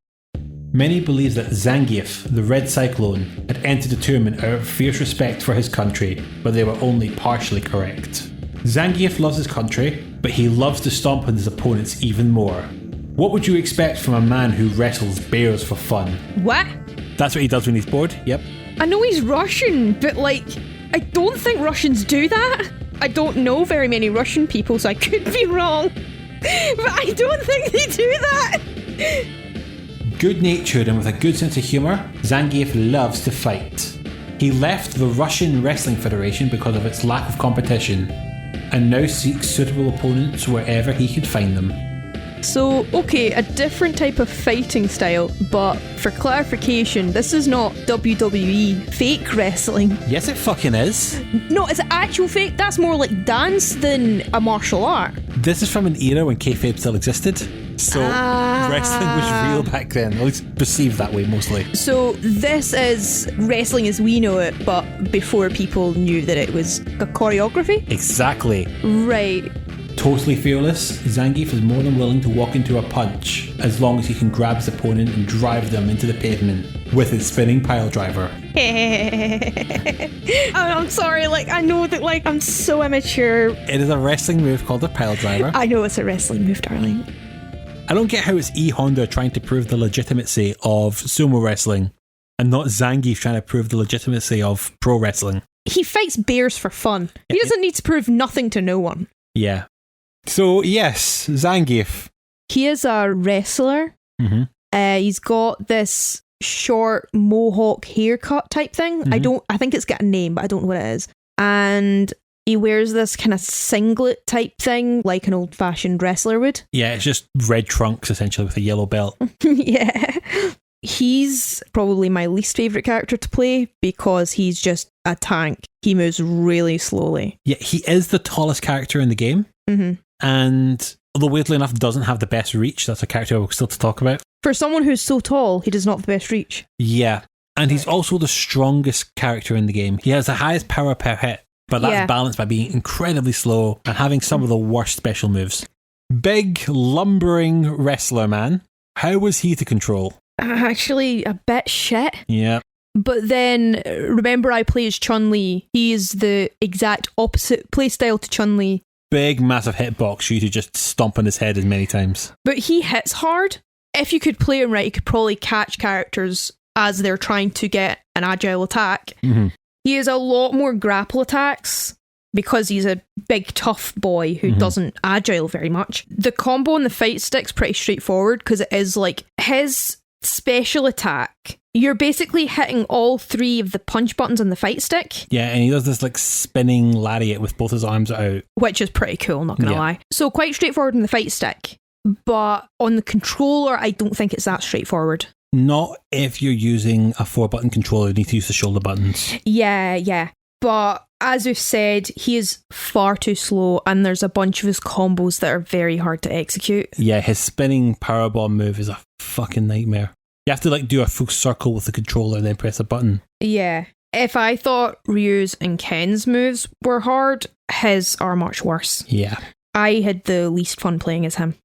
Many believe that Zangief, the Red Cyclone, had entered the tournament out of fierce respect for his country, but they were only partially correct. Zangief loves his country, but he loves to stomp on his opponents even more. What would you expect from a man who wrestles bears for fun? What? That's what he does when he's bored, yep. I know he's Russian, but like, I don't think Russians do that. I don't know very many Russian people, so I could be wrong. But I don't think they do that. Good-natured and with a good sense of humour, Zangief loves to fight. He left the Russian Wrestling Federation because of its lack of competition, and now seeks suitable opponents wherever he could find them. So, okay, a different type of fighting style, but for clarification, this is not WWE fake wrestling. Yes, it fucking is. No, it's actual fake. That's more like dance than a martial art. This is from an era when kayfabe still existed, so wrestling was real back then, at least perceived that way mostly. So this is wrestling as we know it, but before people knew that it was a choreography? Exactly. Right. Totally fearless, Zangief is more than willing to walk into a punch as long as he can grab his opponent and drive them into the pavement with his spinning pile driver. I'm sorry, like, I know that, like, I'm so immature. It is a wrestling move called a pile driver. I know it's a wrestling move, darling. I don't get how it's E Honda trying to prove the legitimacy of sumo wrestling and not Zangief trying to prove the legitimacy of pro wrestling. He fights bears for fun. He doesn't need to prove nothing to no one. Yeah. So, yes, Zangief. He is a wrestler. Mm-hmm. He's got this short mohawk haircut type thing. Mm-hmm. I think it's got a name, but I don't know what it is. And he wears this kind of singlet type thing, like an old-fashioned wrestler would. Yeah, it's just red trunks, essentially, with a yellow belt. Yeah. He's probably my least favourite character to play because he's just a tank. He moves really slowly. Yeah, he is the tallest character in the game. Mm-hmm. And although weirdly enough doesn't have the best reach, that's a character we're still to talk about. For someone who's so tall, he does not have the best reach. Yeah. And he's also the strongest character in the game. He has the highest power per hit, but that's balanced by being incredibly slow and having some of the worst special moves. Big, lumbering wrestler man. How was he to control? Actually, a bit shit. Yeah. But then, remember I play as Chun-Li. He is the exact opposite playstyle to Chun-Li. Big, massive hitbox for you to just stomp on his head as many times. But he hits hard. If you could play him right, you could probably catch characters as they're trying to get an agile attack. Mm-hmm. He has a lot more grapple attacks because he's a big, tough boy who doesn't agile very much. The combo on the fight stick's pretty straightforward because it is like his special attack. You're basically hitting all three of the punch buttons on the fight stick. Yeah, and he does this like spinning lariat with both his arms out. Which is pretty cool, not gonna lie. So quite straightforward on the fight stick. but on the controller, I don't think it's that straightforward. Not if you're using a 4-button controller, you need to use the shoulder buttons. Yeah. But as we've said, he is far too slow, and there's a bunch of his combos that are very hard to execute. Yeah, his spinning powerbomb move is a fucking nightmare. You have to like do a full circle with the controller and then press a button. Yeah. If I thought Ryu's and Ken's moves were hard, his are much worse. Yeah. I had the least fun playing as him.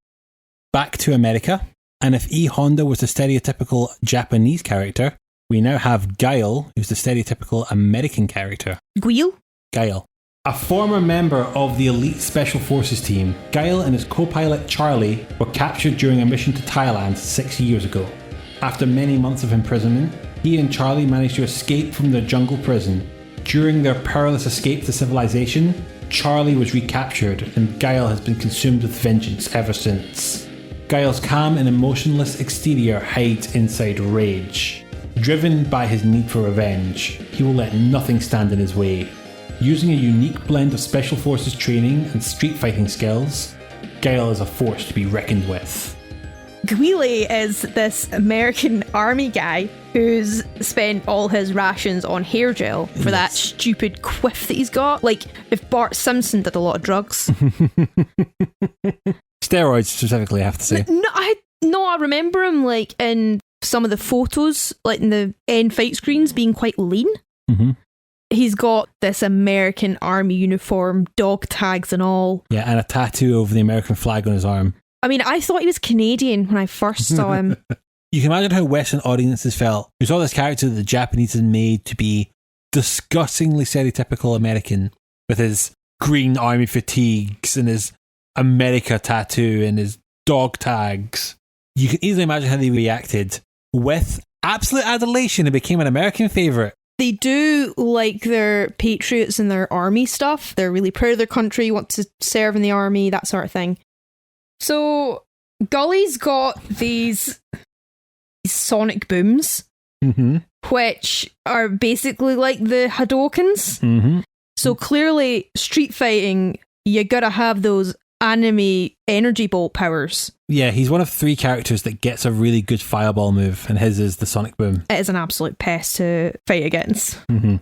Back to America, and if E. Honda was the stereotypical Japanese character, we now have Guile, who's the stereotypical American character. Guile? Guile. A former member of the elite special forces team, Guile and his co-pilot Charlie were captured during a mission to Thailand 6 years ago. After many months of imprisonment, he and Charlie managed to escape from their jungle prison. During their perilous escape to civilization, Charlie was recaptured and Guile has been consumed with vengeance ever since. Guile's calm and emotionless exterior hides inside rage. Driven by his need for revenge, he will let nothing stand in his way. Using a unique blend of special forces training and street fighting skills, Guile is a force to be reckoned with. Guile is this American army guy who's spent all his rations on hair gel for that stupid quiff that he's got. Like if Bart Simpson did a lot of drugs. Steroids specifically, I have to say. I remember him like in some of the photos, like in the end fight screens, being quite lean. Mm-hmm. He's got this American army uniform, dog tags and all. Yeah, and a tattoo of the American flag on his arm. I mean, I thought he was Canadian when I first saw him. You can imagine how Western audiences felt who saw this character that the Japanese had made to be disgustingly stereotypical American, with his green army fatigues and his America tattoo and his dog tags. You can easily imagine how they reacted. With absolute adulation, it became an American favourite. They do like their patriots and their army stuff. They're really proud of their country, want to serve in the army, that sort of thing. So, Gully's got these sonic booms, which are basically like the Hadokens. Mm-hmm. So clearly, street fighting, you gotta have those anime energy bolt powers. Yeah, he's one of 3 characters that gets a really good fireball move, and his is the sonic boom. It is an absolute pest to fight against. Mm-hmm.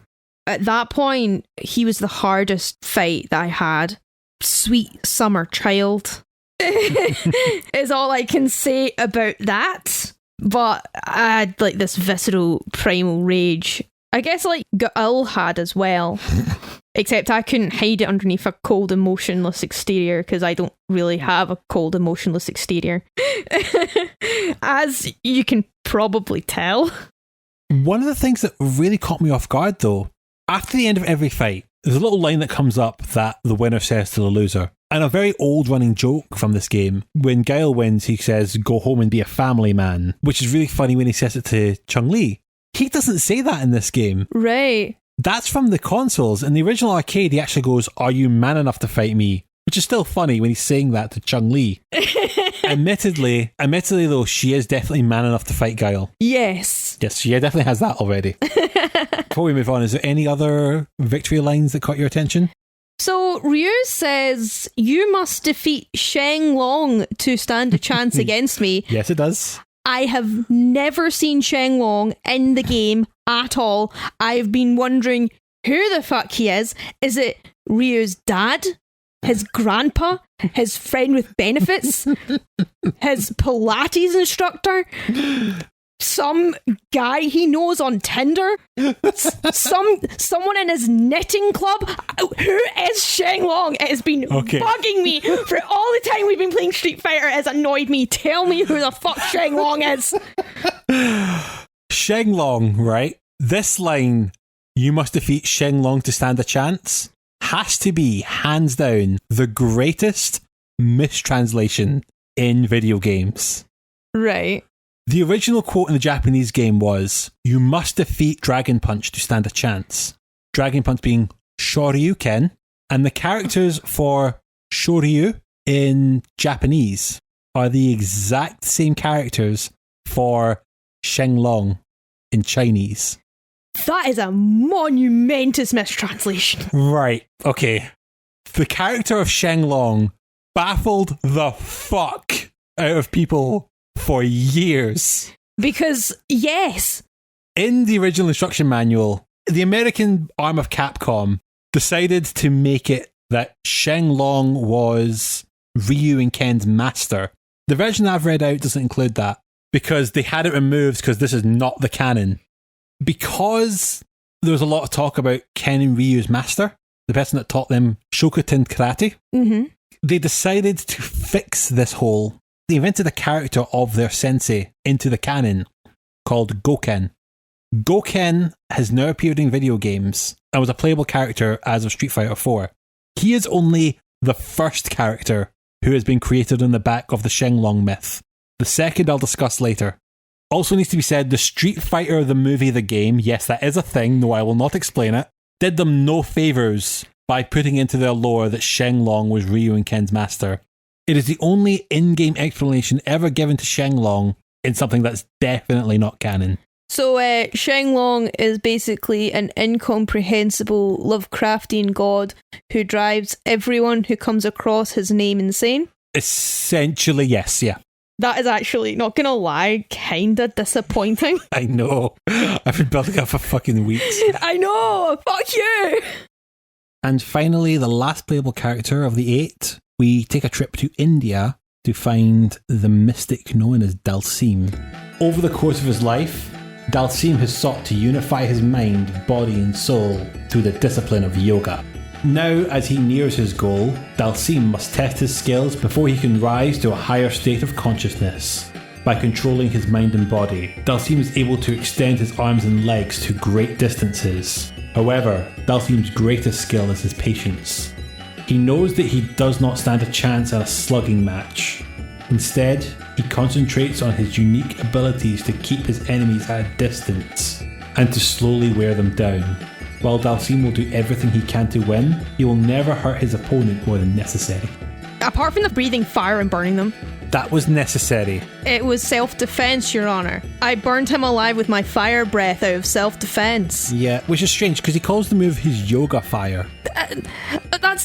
At that point, he was the hardest fight that I had. Sweet summer child is all I can say about that. But I had like this visceral primal rage. I guess like Guile had as well. Except I couldn't hide it underneath a cold and motionless exterior because I don't really have a cold and motionless exterior. As you can probably tell. One of the things that really caught me off guard though, after the end of every fight, there's a little line that comes up that the winner says to the loser. And a very old running joke from this game, when Guile wins, he says, "Go home and be a family man," which is really funny when he says it to Chun-Li. He doesn't say that in this game. Right. That's from the consoles. In the original arcade, he actually goes, "Are you man enough to fight me?" Which is still funny when he's saying that to Chun-Li. Admittedly though, she is definitely man enough to fight Guile. Yes. Yes, she definitely has that already. Before we move on, is there any other victory lines that caught your attention? So Ryu says, "You must defeat Shang Long to stand a chance against me." Yes, it does. I have never seen Shang Long in the game at all. I've been wondering who the fuck he is. Is it Ryu's dad? His grandpa? His friend with benefits? His Pilates instructor? Some guy he knows on Tinder? Someone in his knitting club? Who is Shang Long? It has been bugging me for all the time we've been playing Street Fighter. It has annoyed me. Tell me who the fuck Shang Long is. Shang Long, right? This line, "You must defeat Shang Long to stand a chance," has to be, hands down, the greatest mistranslation in video games. Right. The original quote in the Japanese game was, "You must defeat Dragon Punch to stand a chance." Dragon Punch being Shoryuken, and the characters for Shoryu in Japanese are the exact same characters for Shang Long in Chinese. That is a monumentous mistranslation. Right, okay. The character of Shang Long baffled the fuck out of people for years. Because, yes. In the original instruction manual, the American arm of Capcom decided to make it that Shang Long was Ryu and Ken's master. The version I've read out doesn't include that because they had it removed because this is not the canon. Because there was a lot of talk about Ken and Ryu's master, the person that taught them Shokutin karate, they decided to fix this hole. They invented a character of their sensei into the canon called Goken. Goken has now appeared in video games and was a playable character as of Street Fighter 4. He is only the first character who has been created on the back of the Shenlong myth. The second I'll discuss later. Also needs to be said, the Street Fighter, the movie, the game, yes, that is a thing, though I will not explain it, did them no favours by putting into their lore that Shenlong was Ryu and Ken's master. It is the only in-game explanation ever given to Shenlong in something that's definitely not canon. So, Shenlong is basically an incomprehensible Lovecraftian god who drives everyone who comes across his name insane? Essentially, yes, yeah. That is actually, not gonna lie, kinda disappointing. I know. I've been building up for fucking weeks. I know! Fuck you! And finally, the last playable character of the 8, we take a trip to India to find the mystic known as Dhalsim. Over the course of his life, Dhalsim has sought to unify his mind, body and soul through the discipline of yoga. Now, as he nears his goal, Dhalsim must test his skills before he can rise to a higher state of consciousness. By controlling his mind and body, Dhalsim is able to extend his arms and legs to great distances. However, Dhalsim's greatest skill is his patience. He knows that he does not stand a chance at a slugging match. Instead, he concentrates on his unique abilities to keep his enemies at a distance and to slowly wear them down. While Dhalsim will do everything he can to win, he will never hurt his opponent more than necessary. Apart from the breathing fire and burning them. That was necessary. It was self-defense, Your Honour. I burned him alive with my fire breath out of self-defense. Yeah, which is strange because he calls the move his yoga fire.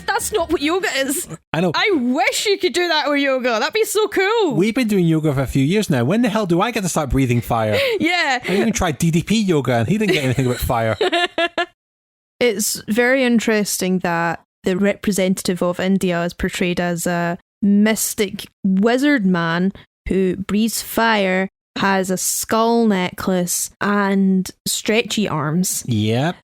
That's not what yoga is. I know. I wish you could do that with yoga. That'd be so cool. We've been doing yoga for a few years now. When the hell do I get to start breathing fire? Yeah. I even tried DDP yoga and he didn't get anything about fire. It's very interesting that the representative of India is portrayed as a mystic wizard man who breathes fire, has a skull necklace, and stretchy arms. Yep.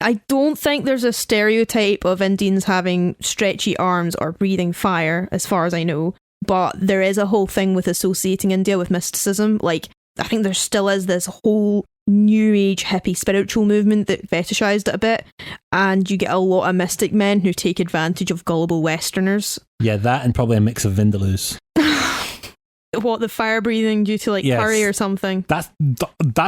I don't think there's a stereotype of Indians having stretchy arms or breathing fire, as far as I know. But there is a whole thing with associating India with mysticism. Like, I think there still is this whole new age hippie spiritual movement that fetishized it a bit. And you get a lot of mystic men who take advantage of gullible Westerners. Yeah, that and probably a mix of Vindaloos. What, the fire breathing due to Yes. curry or something? That's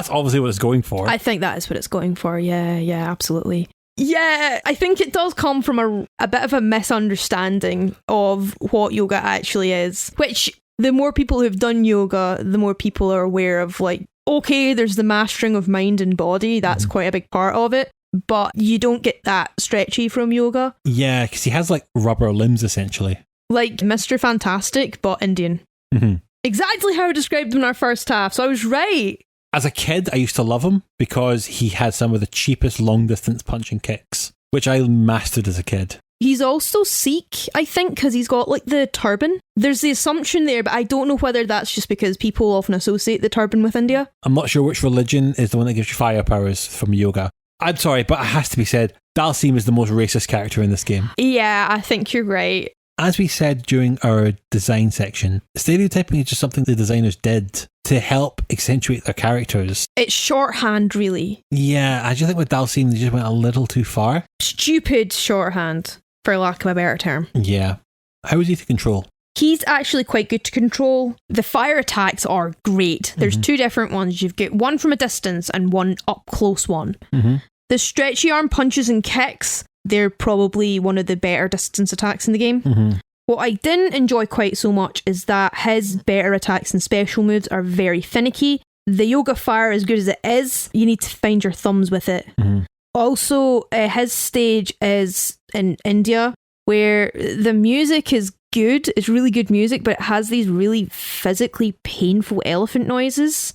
obviously what it's going for. I think that is what it's going for. Yeah, absolutely. Yeah, I think it does come from a bit of a misunderstanding of what yoga actually is, which the more people who've done yoga, the more people are aware of, like, okay, there's the mastering of mind and body, that's quite a big part of it, but you don't get that stretchy from yoga. Yeah, because he has like rubber limbs essentially. Like Mr. Fantastic, but Indian. Mm-hmm. Exactly how I described him in our first half, so I was right. As a kid, I used to love him because he had some of the cheapest long-distance punching kicks, which I mastered as a kid. He's also Sikh, I think, because he's got, like, the turban. There's the assumption there, but I don't know whether that's just because people often associate the turban with India. I'm not sure which religion is the one that gives you fire powers from yoga. I'm sorry, but it has to be said, Dhalsim is the most racist character in this game. Yeah, I think you're right. As we said during our design section, stereotyping is just something the designers did to help accentuate their characters. It's shorthand, really. Yeah, I just think with Dhalsim, they just went a little too far. Stupid shorthand, for lack of a better term. Yeah. How is he to control? He's actually quite good to control. The fire attacks are great. There's two different ones. You've got one from a distance and one up close one. Mm-hmm. The stretchy arm punches and kicks, they're probably one of the better distance attacks in the game. Mm-hmm. What I didn't enjoy quite so much is that his better attacks and special moves are very finicky. The yoga fire, as good as it is, you need to find your thumbs with it. Mm-hmm. Also, his stage is in India, where the music is good. It's really good music, but it has these really physically painful elephant noises,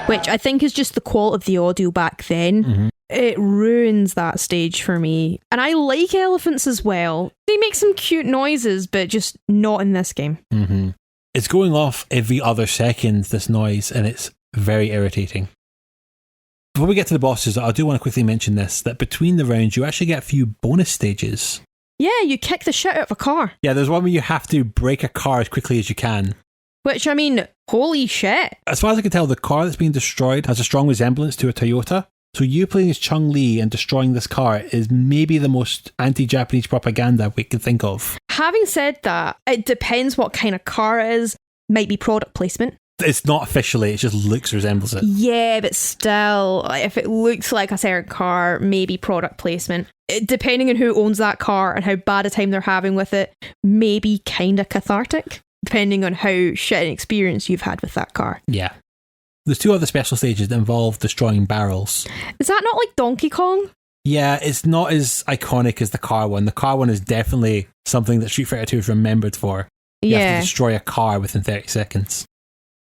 which I think is just the quality of the audio back then. Mm-hmm. It ruins that stage for me. And I like elephants as well. They make some cute noises, but just not in this game. Mm-hmm. It's going off every other second, this noise, and it's very irritating. Before we get to the bosses, I do want to quickly mention this, that between the rounds, you actually get a few bonus stages. Yeah, you kick the shit out of a car. Yeah, there's one where you have to break a car as quickly as you can. Which, I mean, holy shit. As far as I can tell, the car that's being destroyed has a strong resemblance to a Toyota. So you playing as Chun-Li and destroying this car is maybe the most anti-Japanese propaganda we can think of. Having said that, it depends what kind of car it is. Might be product placement. It's not officially, it just looks resembles it. Yeah, but still, if it looks like a certain car, maybe product placement. Depending on who owns that car and how bad a time they're having with it, maybe kind of cathartic, depending on how shit an experience you've had with that car. Yeah. There's 2 other special stages that involve destroying barrels. Is that not like Donkey Kong? Yeah, it's not as iconic as the car one. The car one is definitely something that Street Fighter 2 is remembered for. You have to destroy a car within 30 seconds.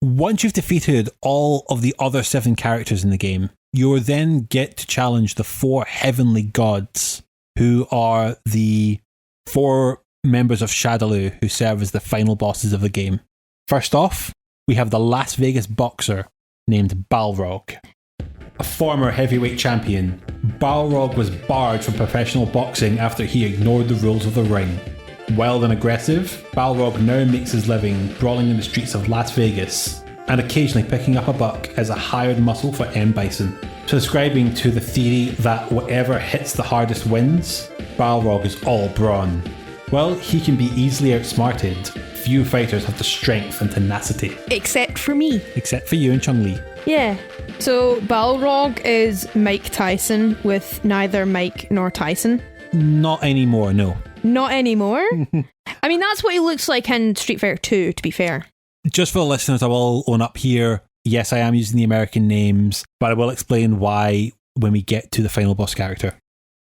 Once you've defeated all of the other 7 characters in the game, you then get to challenge the 4 heavenly gods, who are the 4 members of Shadaloo who serve as the final bosses of the game. First off, we have the Las Vegas boxer named Balrog. A former heavyweight champion, Balrog was barred from professional boxing after he ignored the rules of the ring. Wild and aggressive, Balrog now makes his living brawling in the streets of Las Vegas and occasionally picking up a buck as a hired muscle for M.Bison. Subscribing to the theory that whatever hits the hardest wins, Balrog is all brawn. Well, he can be easily outsmarted. Few fighters have the strength and tenacity. Except for me. Except for you and Chun-Li. Yeah. So Balrog is Mike Tyson with neither Mike nor Tyson. Not anymore, no. Not anymore? I mean, that's what he looks like in Street Fighter 2, to be fair. Just for the listeners, I will own up here. Yes, I am using the American names, but I will explain why when we get to the final boss character.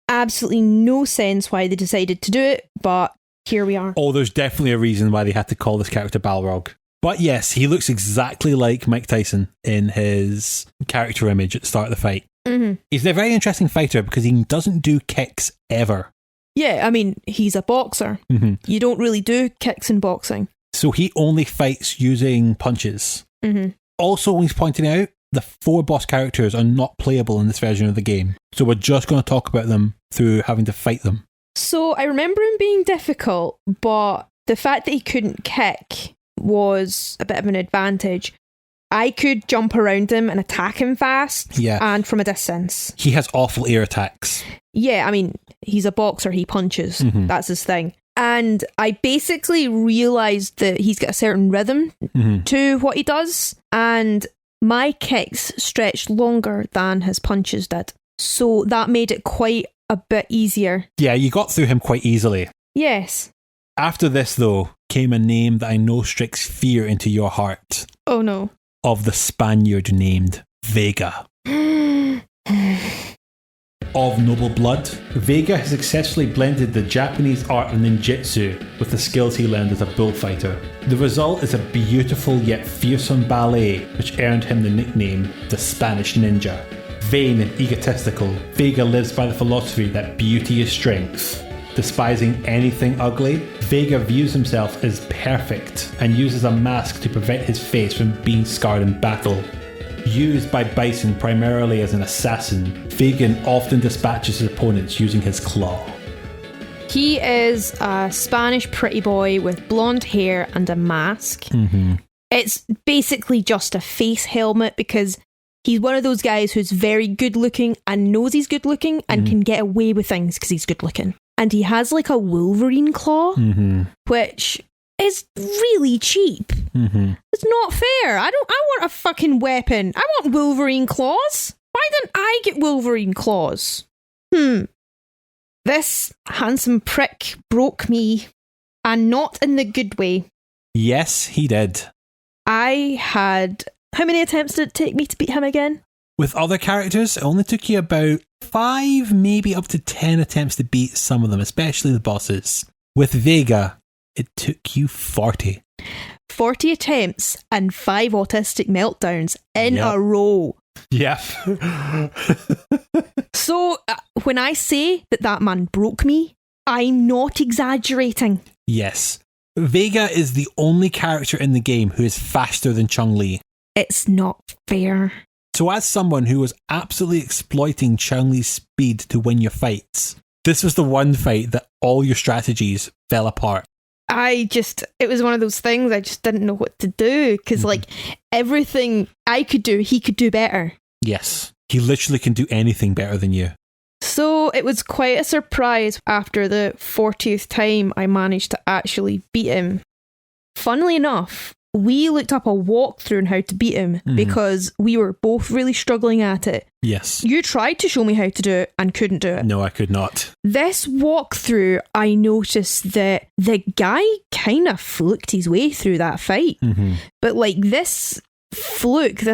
Absolutely no sense why they decided to do it, but here we are. Oh, there's definitely a reason why they had to call this character Balrog. But yes, he looks exactly like Mike Tyson in his character image at the start of the fight. Mm-hmm. He's a very interesting fighter because he doesn't do kicks ever. Yeah, I mean, he's a boxer. Mm-hmm. You don't really do kicks in boxing. So he only fights using punches. Mm-hmm. Also, he's pointing out, the 4 boss characters are not playable in this version of the game. So we're just going to talk about them through having to fight them. So I remember him being difficult, but the fact that he couldn't kick was a bit of an advantage. I could jump around him and attack him fast and from a distance. He has awful air attacks. Yeah, I mean, he's a boxer, he punches. Mm-hmm. That's his thing. And I basically realised that he's got a certain rhythm to what he does, and my kicks stretched longer than his punches did. So that made it quite a bit easier. Yeah, you got through him quite easily. Yes. After this, though, came a name that I know strikes fear into your heart. Oh no. Of the Spaniard named Vega. Of noble blood, Vega has successfully blended the Japanese art of ninjutsu with the skills he learned as a bullfighter. The result is a beautiful yet fearsome ballet which earned him the nickname the Spanish Ninja. Vain and egotistical, Vega lives by the philosophy that beauty is strength. Despising anything ugly, Vega views himself as perfect and uses a mask to prevent his face from being scarred in battle. Used by Bison primarily as an assassin, Vega often dispatches his opponents using his claw. He is a Spanish pretty boy with blonde hair and a mask. Mm-hmm. It's basically just a face helmet because he's one of those guys who's very good looking and knows he's good looking and can get away with things because he's good looking. And he has like a Wolverine claw, which is really cheap. It's not fair. I want a fucking weapon. I want Wolverine claws. Why didn't I get Wolverine claws? This handsome prick broke me, and not in the good way. Yes, he did. I had... How many attempts did it take me to beat him again? With other characters, it only took you about 5, maybe up to 10 attempts to beat some of them, especially the bosses. With Vega, It took you 40. 40 attempts and 5 autistic meltdowns in a row. Yep. So, when I say that man broke me, I'm not exaggerating. Yes. Vega is the only character in the game who is faster than Chun-Li. It's not fair. So as someone who was absolutely exploiting Chun-Li's speed to win your fights, this was the one fight that all your strategies fell apart. It was one of those things I just didn't know what to do, because like everything I could do, he could do better. Yes. He literally can do anything better than you. So it was quite a surprise after the 40th time I managed to actually beat him. Funnily enough, we looked up a walkthrough on how to beat him because we were both really struggling at it. Yes. You tried to show me how to do it and couldn't do it. No, I could not. This walkthrough, I noticed that the guy kind of fluked his way through that fight. But like this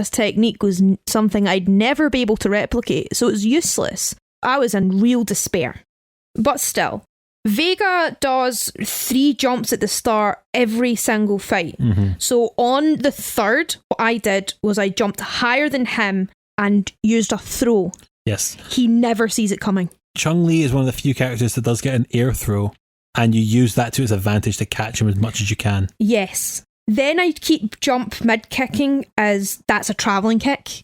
technique was something I'd never be able to replicate, so it was useless. I was in real despair. But still, Vega does 3 jumps at the start every single fight. So on the third, what I did was I jumped higher than him and used a throw. Yes. He never sees it coming. Chun-Li is one of the few characters that does get an air throw, and you use that to its advantage to catch him as much as you can. Yes. Then I'd keep jump mid-kicking as that's a travelling kick.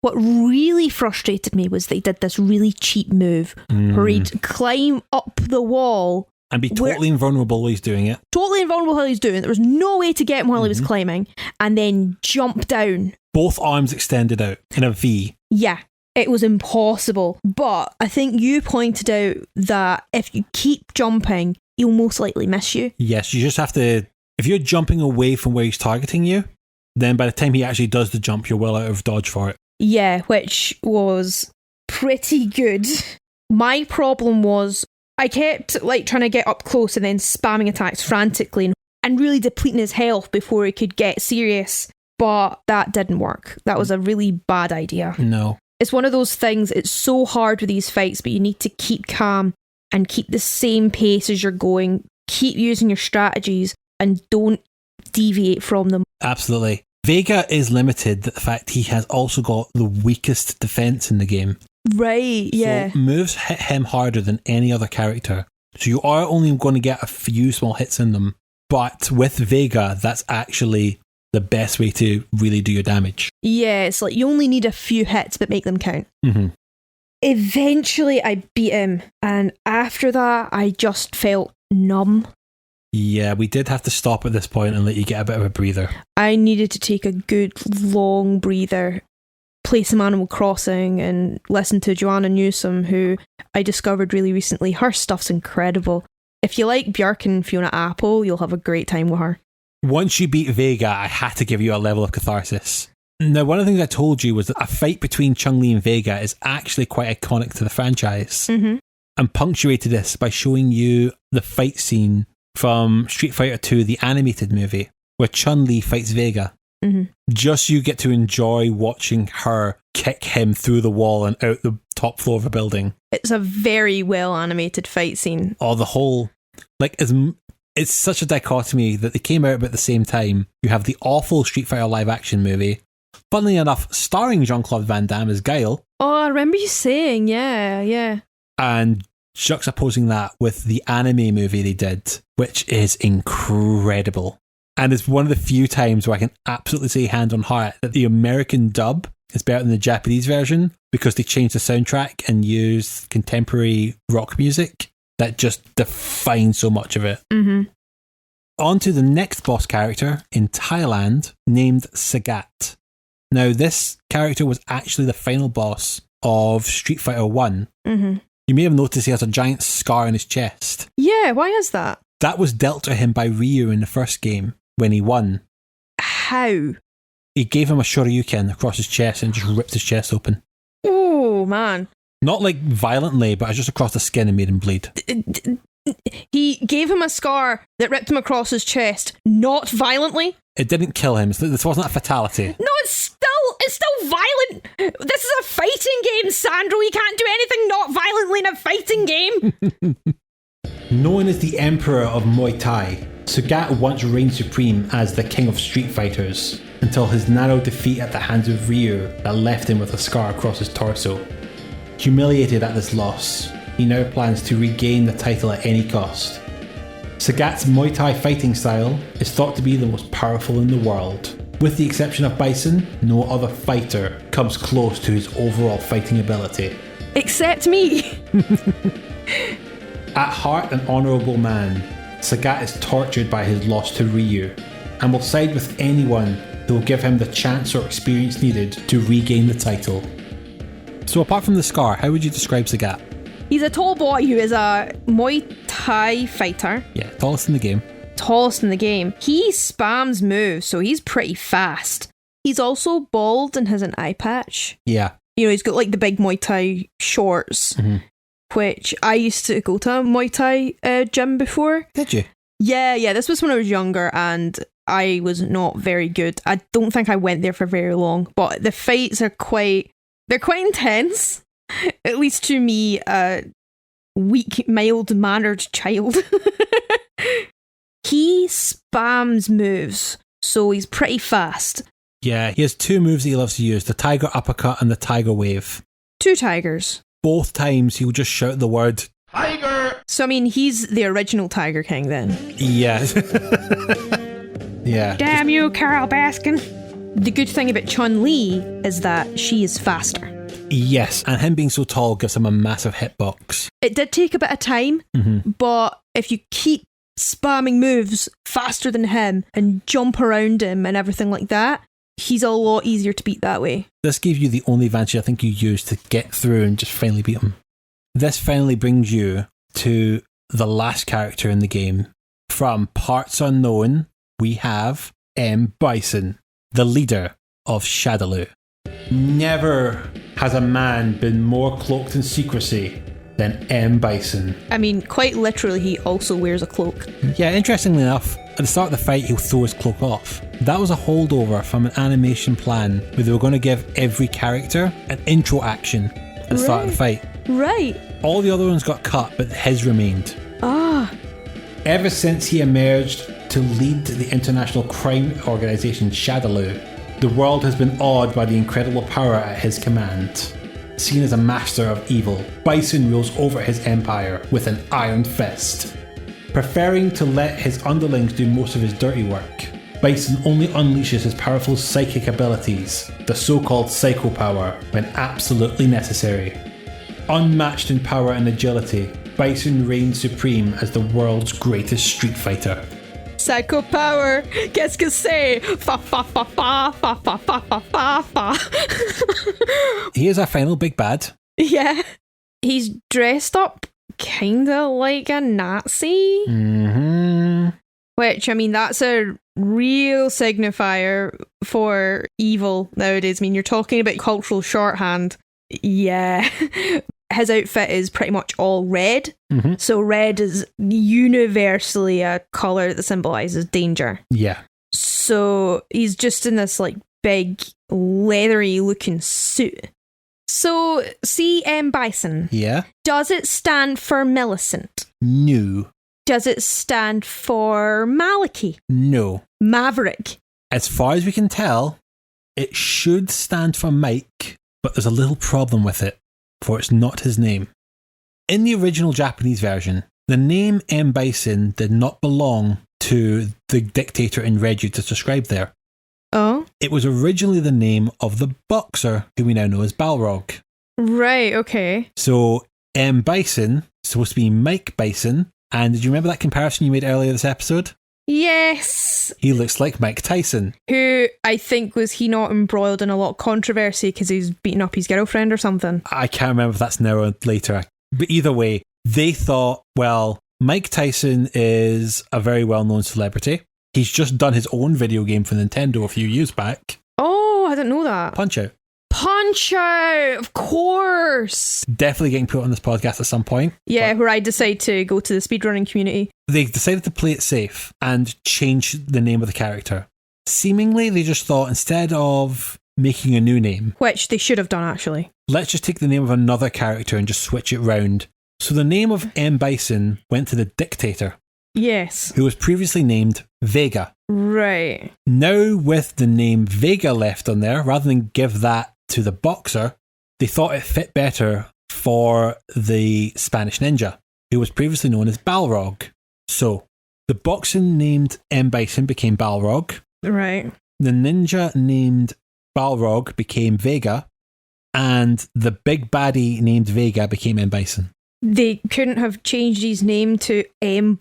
What really frustrated me was they did this really cheap move where he'd climb up the wall and be totally invulnerable while he's doing it. Totally invulnerable while he's doing it. There was no way to get him while he was climbing, and then jump down. Both arms extended out in a V. Yeah. It was impossible. But I think you pointed out that if you keep jumping, he'll most likely miss you. Yes, you just have to... If you're jumping away from where he's targeting you, then by the time he actually does the jump, you're well out of dodge for it. Yeah, which was pretty good. My problem was I kept like trying to get up close and then spamming attacks frantically and really depleting his health before he could get serious. But that didn't work. That was a really bad idea. No. It's one of those things, it's so hard with these fights, but you need to keep calm and keep the same pace as you're going. Keep using your strategies and don't deviate from them. Absolutely. Vega is limited that the fact he has also got the weakest defense in the game. Right, yeah. So moves hit him harder than any other character. So you are only going to get a few small hits in them. But with Vega, that's actually the best way to really do your damage. Yeah, it's like you only need a few hits but make them count. Eventually I beat him, and after that I just felt numb. Yeah, we did have to stop at this point and let you get a bit of a breather. I needed to take a good long breather, play some Animal Crossing and listen to Joanna Newsom, who I discovered really recently. Her stuff's incredible. If you like Björk and Fiona Apple, you'll have a great time with her. Once you beat Vega, I had to give you a level of catharsis. Now, one of the things I told you was that a fight between Chun-Li and Vega is actually quite iconic to the franchise. And punctuated this by showing you the fight scene from Street Fighter 2, the animated movie, where Chun-Li fights Vega. Just so you get to enjoy watching her kick him through the wall and out the top floor of a building. It's a very well animated fight scene. Oh, the whole... Like, it's such a dichotomy that they came out about the same time. You have the awful Street Fighter live action movie, funnily enough, starring Jean-Claude Van Damme as Guile. Oh, I remember you saying, yeah. And juxtaposing that with the anime movie they did, which is incredible. And it's one of the few times where I can absolutely say hand on heart that the American dub is better than the Japanese version because they changed the soundtrack and used contemporary rock music that just defines so much of it. On to the next boss character in Thailand named Sagat. Now, this character was actually the final boss of Street Fighter 1. You may have noticed he has a giant scar on his chest. Yeah, why is that? That was dealt to him by Ryu in the first game when he won. How? He gave him a shoryuken across his chest and just ripped his chest open. Oh, man. Not like violently, but just across the skin and made him bleed. He gave him a scar that ripped him across his chest, not violently? It didn't kill him. This wasn't a fatality. No, it's still violent. This is a fighting game, Sandro. You can't do anything not violently in a fighting game. Known as the Emperor of Muay Thai, Sagat once reigned supreme as the king of street fighters, until his narrow defeat at the hands of Ryu that left him with a scar across his torso. Humiliated at this loss, he now plans to regain the title at any cost. Sagat's Muay Thai fighting style is thought to be the most powerful in the world. With the exception of Bison, no other fighter comes close to his overall fighting ability. Except me! At heart an honourable man, Sagat is tortured by his loss to Ryu, and will side with anyone who will give him the chance or experience needed to regain the title. So apart from the scar, how would you describe Sagat? He's a tall boy who is a Muay Thai fighter. Yeah, tallest in the game. Tallest in the game. He spams moves, so he's pretty fast. He's also bald and has an eye patch. Yeah. You know, he's got like the big Muay Thai shorts, which I used to go to a Muay Thai gym before. Did you? Yeah, this was when I was younger and I was not very good. I don't think I went there for very long, but the fights are quite intense. At least to me, a weak, mild-mannered child. He spams moves, so he's pretty fast. Yeah, he has two moves that he loves to use, the Tiger Uppercut and the Tiger Wave. 2 tigers. Both times he'll just shout the word, Tiger! So, I mean, he's the original Tiger King then. yeah. Yeah. Damn you, Carol Baskin. The good thing about Chun-Li is that she is faster. Yes, and him being so tall gives him a massive hitbox. It did take a bit of time, but if you keep spamming moves faster than him and jump around him and everything like that, he's a lot easier to beat that way. This gave you the only advantage I think you used to get through and just finally beat him. This finally brings you to the last character in the game. From Parts Unknown, we have M.Bison, the leader of Shadaloo. Never has a man been more cloaked in secrecy than M.Bison. I mean, quite literally, he also wears a cloak. Yeah, interestingly enough, at the start of the fight, he'll throw his cloak off. That was a holdover from an animation plan where they were going to give every character an intro action at the start of the fight. Right. All the other ones got cut, but his remained. Ah. Ever since he emerged to lead the international crime organisation Shadaloo, the world has been awed by the incredible power at his command. Seen as a master of evil, Bison rules over his empire with an iron fist. Preferring to let his underlings do most of his dirty work, Bison only unleashes his powerful psychic abilities, the so-called psycho power, when absolutely necessary. Unmatched in power and agility, Bison reigns supreme as the world's greatest street fighter. Psycho power, qu'est-ce que c'est? Fa fa fa fa fa fa fa fa fa fa. He is our final big bad. Yeah. He's dressed up kinda like a Nazi. Which, I mean, that's a real signifier for evil nowadays. I mean, you're talking about cultural shorthand. Yeah. His outfit is pretty much all red. So red is universally a colour that symbolises danger. Yeah. So he's just in this like big leathery looking suit. So see M.Bison. Yeah. Does it stand for Millicent? No. Does it stand for Maliki? No. Maverick? As far as we can tell, it should stand for Mike, but there's a little problem with it, for it's not his name. In the original Japanese version, the name M.Bison did not belong to the dictator in red you just described there. Oh? It was originally the name of the boxer who we now know as Balrog. Right, okay. So M.Bison is supposed to be Mike Bison, and did you remember that comparison you made earlier this episode? Yes! He looks like Mike Tyson. Who, I think, was he not embroiled in a lot of controversy because he was beating up his girlfriend or something? I can't remember if that's now or later. But either way, they thought, well, Mike Tyson is a very well-known celebrity. He's just done his own video game for Nintendo a few years back. Oh, I didn't know that. Punch-Out! Punch-Out! Of course! Definitely getting put on this podcast at some point. Yeah, where I decide to go to the speedrunning community. They decided to play it safe and change the name of the character. Seemingly, they just thought, instead of making a new name, which they should have done, actually, let's just take the name of another character and just switch it round. So the name of M. Bison went to the dictator. Yes. who was previously named Vega. Right. Now, with the name Vega left on there, rather than give that to the boxer, they thought it fit better for the Spanish ninja, who was previously known as Balrog. So, the boxer named M.Bison became Balrog. Right. The ninja named Balrog became Vega. And the big baddie named Vega became M.Bison. They couldn't have changed his name to M.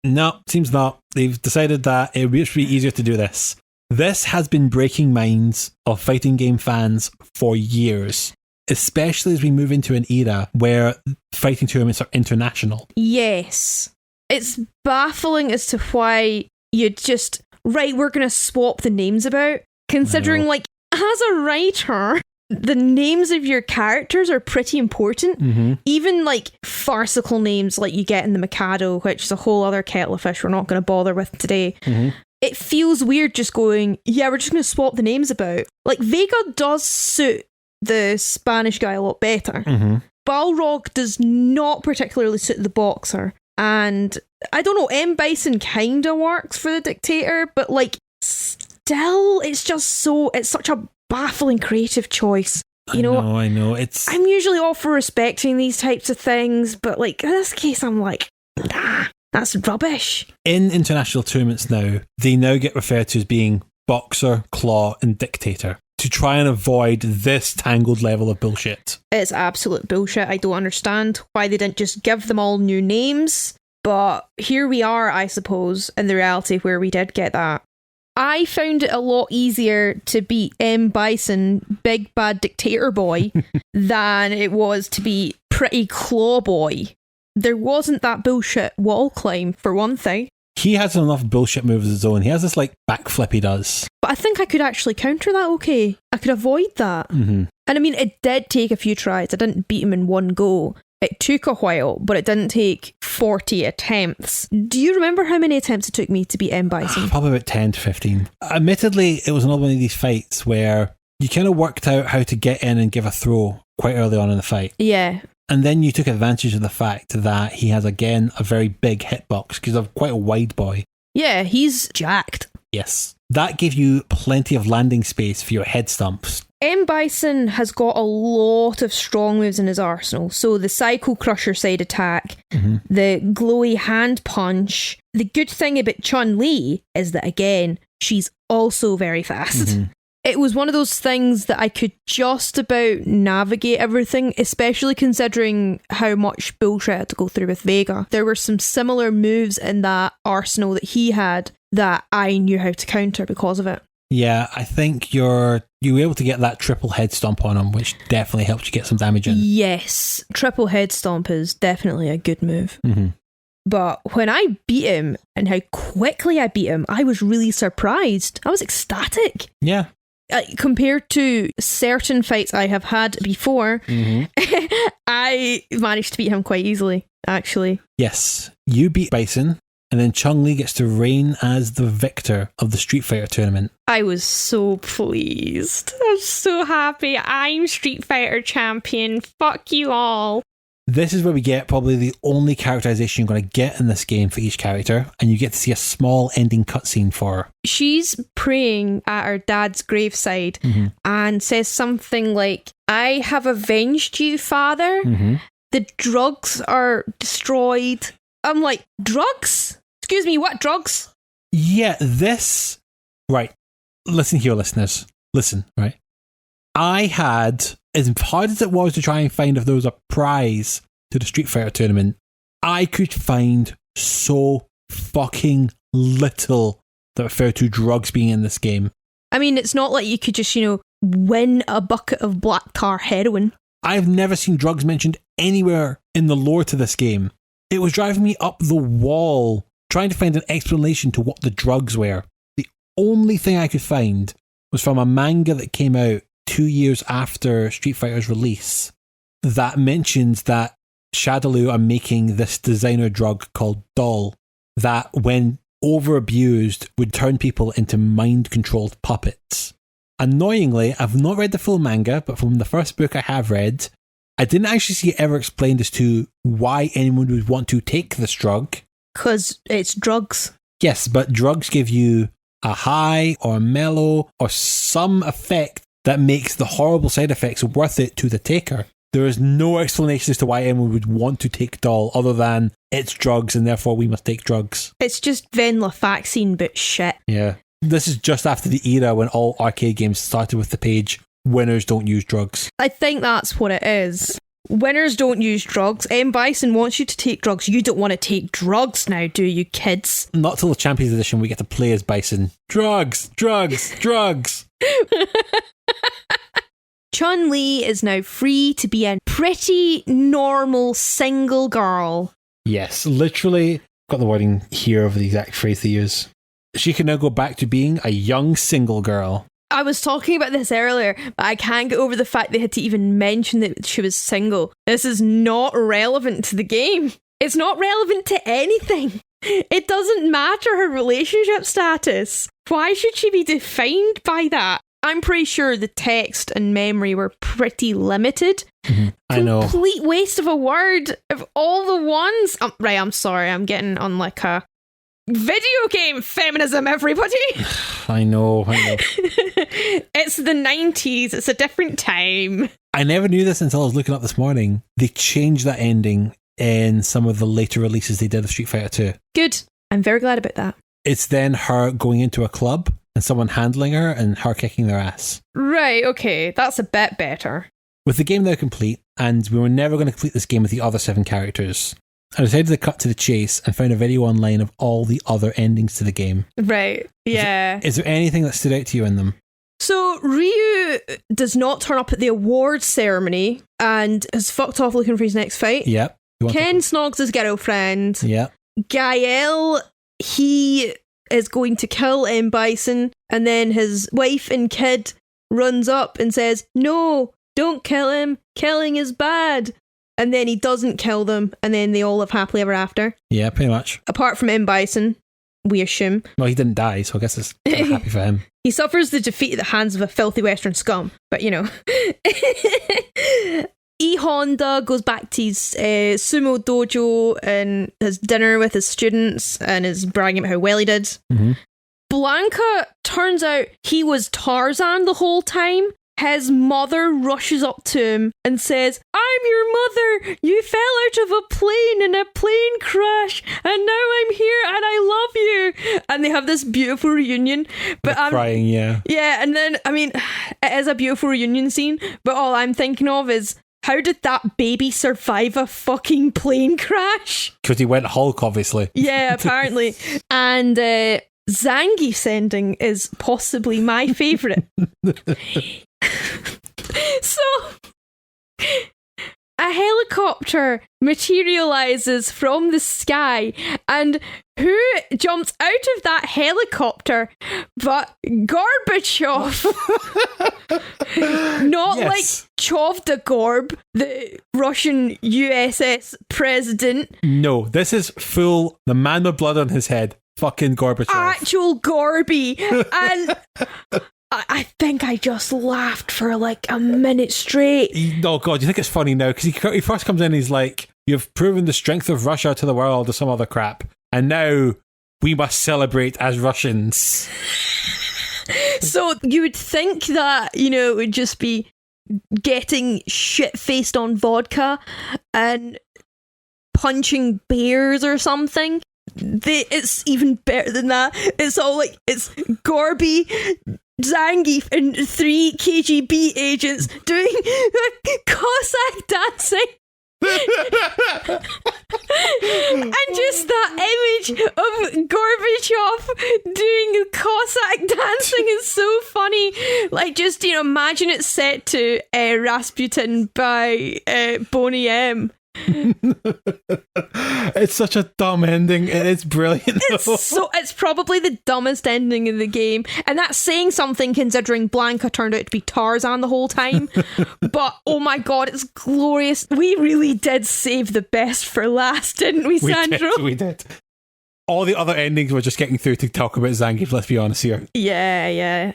No, seems not. They've decided that it would be easier to do this. This has been breaking minds of fighting game fans for years, especially as we move into an era where fighting tournaments are international. Yes. It's baffling as to why you'd just, right, we're going to swap the names about, considering, like, as a writer, the names of your characters are pretty important. Mm-hmm. Even, like, farcical names like you get in the Mikado, which is a whole other kettle of fish we're not going to bother with today. Mm-hmm. It feels weird just going, yeah, we're just going to swap the names about. Like, Vega does suit the Spanish guy a lot better. Mm-hmm. Balrog does not particularly suit the boxer. And I don't know, M.Bison kind of works for the dictator, but, like, still, it's such a baffling creative choice. You know, I know. I'm usually all for respecting these types of things, but, like, in this case, I'm like, nah, that's rubbish. In international tournaments now, they now get referred to as being boxer, claw, and dictator to try and avoid this tangled level of bullshit. It's absolute bullshit. I don't understand why they didn't just give them all new names, but here we are, I suppose, in the reality where we did get that. I found it a lot easier to beat M.Bison, Big Bad Dictator Boy, than it was to beat Pretty Claw Boy. There wasn't that bullshit wall climb, for one thing. He has enough bullshit moves of his own. He has this, like, backflip he does. But I think I could actually counter that okay. I could avoid that. Mm-hmm. And I mean, it did take a few tries. I didn't beat him in one go. It took a while, but it didn't take 40 attempts. Do you remember how many attempts it took me to beat M.Bison? Probably about 10 to 15. Admittedly, it was another one of these fights where you kind of worked out how to get in and give a throw quite early on in the fight. Yeah. And then you took advantage of the fact that he has, again, a very big hitbox because he's quite a wide boy. Yeah, he's jacked. Yes. That gave you plenty of landing space for your head stumps. M.Bison has got a lot of strong moves in his arsenal. So the Psycho Crusher side attack, the glowy hand punch. The good thing about Chun-Li is that, again, she's also very fast. Mm-hmm. It was one of those things that I could just about navigate everything, especially considering how much bullshit I had to go through with Vega. There were some similar moves in that arsenal that he had that I knew how to counter because of it. Yeah, I think you were able to get that triple head stomp on him, which definitely helped you get some damage in. Yes, triple head stomp is definitely a good move. Mm-hmm. But when I beat him and how quickly I beat him, I was really surprised. I was ecstatic. Yeah. Compared to certain fights I have had before, I managed to beat him quite easily, actually. Yes, you beat Bison, and then Chun-Li gets to reign as the victor of the Street Fighter tournament. I was so pleased. I was so happy. I'm Street Fighter champion. Fuck you all. This is where we get probably the only characterization you're going to get in this game for each character, and you get to see a small ending cutscene for her. She's praying at her dad's graveside and says something like, I have avenged you, father. The drugs are destroyed. I'm like, drugs? Excuse me, what drugs? Yeah, this... Right. Listen here, listeners. Listen, right? I had, as hard as it was to try and find if there was a prize to the Street Fighter tournament, I could find so fucking little that referred to drugs being in this game. I mean, it's not like you could just, win a bucket of black tar heroin. I've never seen drugs mentioned anywhere in the lore to this game. It was driving me up the wall trying to find an explanation to what the drugs were. The only thing I could find was from a manga that came out 2 years after Street Fighter's release that mentions that Shadaloo are making this designer drug called Doll that, when over-abused, would turn people into mind-controlled puppets. Annoyingly, I've not read the full manga, but from the first book I have read, I didn't actually see it ever explained as to why anyone would want to take this drug. Because it's drugs. Yes, but drugs give you a high or mellow or some effect that makes the horrible side effects worth it to the taker. There is no explanation as to why anyone would want to take Dhaal other than it's drugs and therefore we must take drugs. It's just venlafaxine, but shit. Yeah. This is just after the era when all arcade games started with the page, winners don't use drugs. I think that's what it is. Winners don't use drugs. M.Bison wants you to take drugs. You don't want to take drugs now, do you, kids? Not till the Champions Edition we get to play as Bison. Drugs, drugs, drugs. Chun-Li is now free to be a pretty normal single girl. Yes, literally, got the wording here of the exact phrase they use. She can now go back to being a young single girl. I was talking about this earlier, but I can't get over the fact they had to even mention that she was single. This is not relevant to the game. It's not relevant to anything. It doesn't matter her relationship status. Why should she be defined by that? I'm pretty sure the text and memory were pretty limited. Mm-hmm. I know. Complete waste of a word of all the ones. Right, I'm sorry. I'm getting on like a video game feminism, everybody. I know. It's the 90s. It's a different time. I never knew this until I was looking up this morning. They changed that ending in some of the later releases they did of Street Fighter 2. Good. I'm very glad about that. It's then her going into a club and someone handling her and her kicking their ass. Right, okay. That's a bit better. With the game now complete, and we were never going to complete this game with the other 7 characters, I decided to cut to the chase and found a video online of all the other endings to the game. Right, yeah. Is there anything that stood out to you in them? So Ryu does not turn up at the awards ceremony and has fucked off looking for his next fight. Yep. Ken snogs his girlfriend. Yep. Guile, he is going to kill M.Bison, and then his wife and kid runs up and says, "No, don't kill him. Killing is bad." And then he doesn't kill them, and then they all live happily ever after. Yeah, pretty much. Apart from M.Bison, we assume. Well, he didn't die, so I guess it's kind of happy for him. He suffers the defeat at the hands of a filthy Western scum, but you know. E. Honda goes back to his sumo dojo and has dinner with his students and is bragging about how well he did. Mm-hmm. Blanka, turns out he was Tarzan the whole time. His mother rushes up to him and says, "I'm your mother. You fell out of a plane in a plane crash, and now I'm here and I love you." And they have this beautiful reunion. But I'm crying, yeah. Yeah, and then, I mean, it is a beautiful reunion scene, but all I'm thinking of is, how did that baby survive a fucking plane crash? Because he went Hulk, obviously. Yeah, apparently. And Zangief's ending is possibly my favourite. So, a helicopter materialises from the sky, and who jumps out of that helicopter but Gorbachev? Not yes. like Chovdagorb, the Russian USS president. No, this is full, the man with blood on his head, fucking Gorbachev. Actual Gorby. And I think I just laughed for like a minute straight. Oh God, you think it's funny now? Because he first comes in and he's like, "You've proven the strength of Russia to the world," or some other crap. And now we must celebrate as Russians. So you would think that, you know, it would just be getting shit-faced on vodka and punching bears or something. It's even better than that. It's all like, it's Gorby, Zangief, and 3 KGB agents doing Cossack dancing. And just that image of Gorbachev doing Cossack dancing is so funny. Like, just, you know, imagine it set to Rasputin by Boney M. It's such a dumb ending. It's brilliant. It's probably the dumbest ending in the game, and that's saying something considering Blanka turned out to be Tarzan the whole time. But oh my God, it's glorious. We really did save the best for last, didn't we, Sandro? We did. All the other endings were just getting through to talk about Zangief, let's be honest here. Yeah.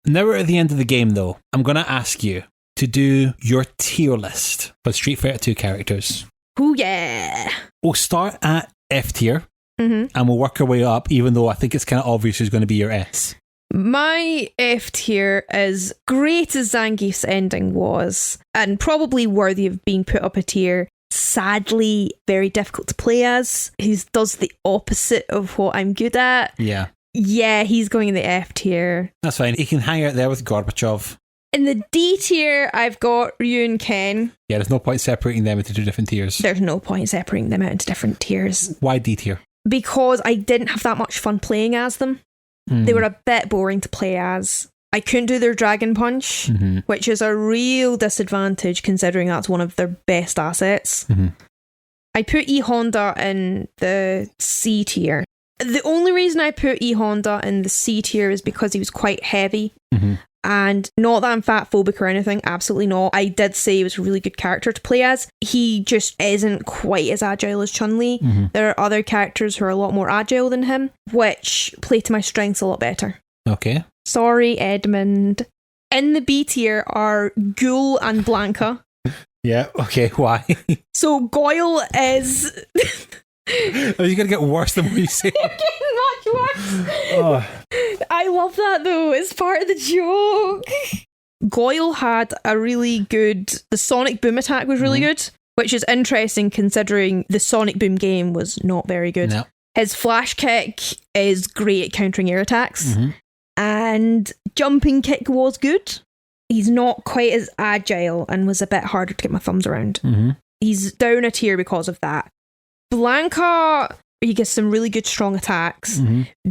Now we're at the end of the game though. I'm going to ask you to do your tier list for Street Fighter 2 characters. Ooh, yeah. We'll start at F tier, Mm-hmm. and we'll work our way up, even though I think it's kind of obvious who's going to be your S. My F tier, as great as Zangief's ending was, and probably worthy of being put up a tier, sadly very difficult to play as. He does the opposite of what I'm good at. Yeah. Yeah, he's going in the F tier. That's fine. He can hang out there with Gorbachev. In the D tier, I've got Ryu and Ken. Yeah, there's no point separating them into two different tiers. There's no point separating them out into different tiers. Why D tier? Because I didn't have that much fun playing as them. They were a bit boring to play as. I couldn't do their Dragon Punch, which is a real disadvantage considering that's one of their best assets. I put E Honda in the C tier. The only reason I put E Honda in the C tier is because he was quite heavy. And not that I'm fat phobic or anything, absolutely not. I did say he was a really good character to play as. He just isn't quite as agile as Chun-Li. There are other characters who are a lot more agile than him, which play to my strengths a lot better. Okay. Sorry, Edmund. In the B tier are Guile and Blanka. Yeah, okay, why? So Guile is... Are you going to get worse the more you say You're getting much worse. I love that though. It's part of the joke. Guile had a really good... The Sonic Boom attack was really good, which is interesting considering the Sonic Boom game was not very good. No. His flash kick is great at countering air attacks. And jumping kick was good. He's not quite as agile and was a bit harder to get my thumbs around. He's down a tier because of that. Blanka, he gets some really good strong attacks,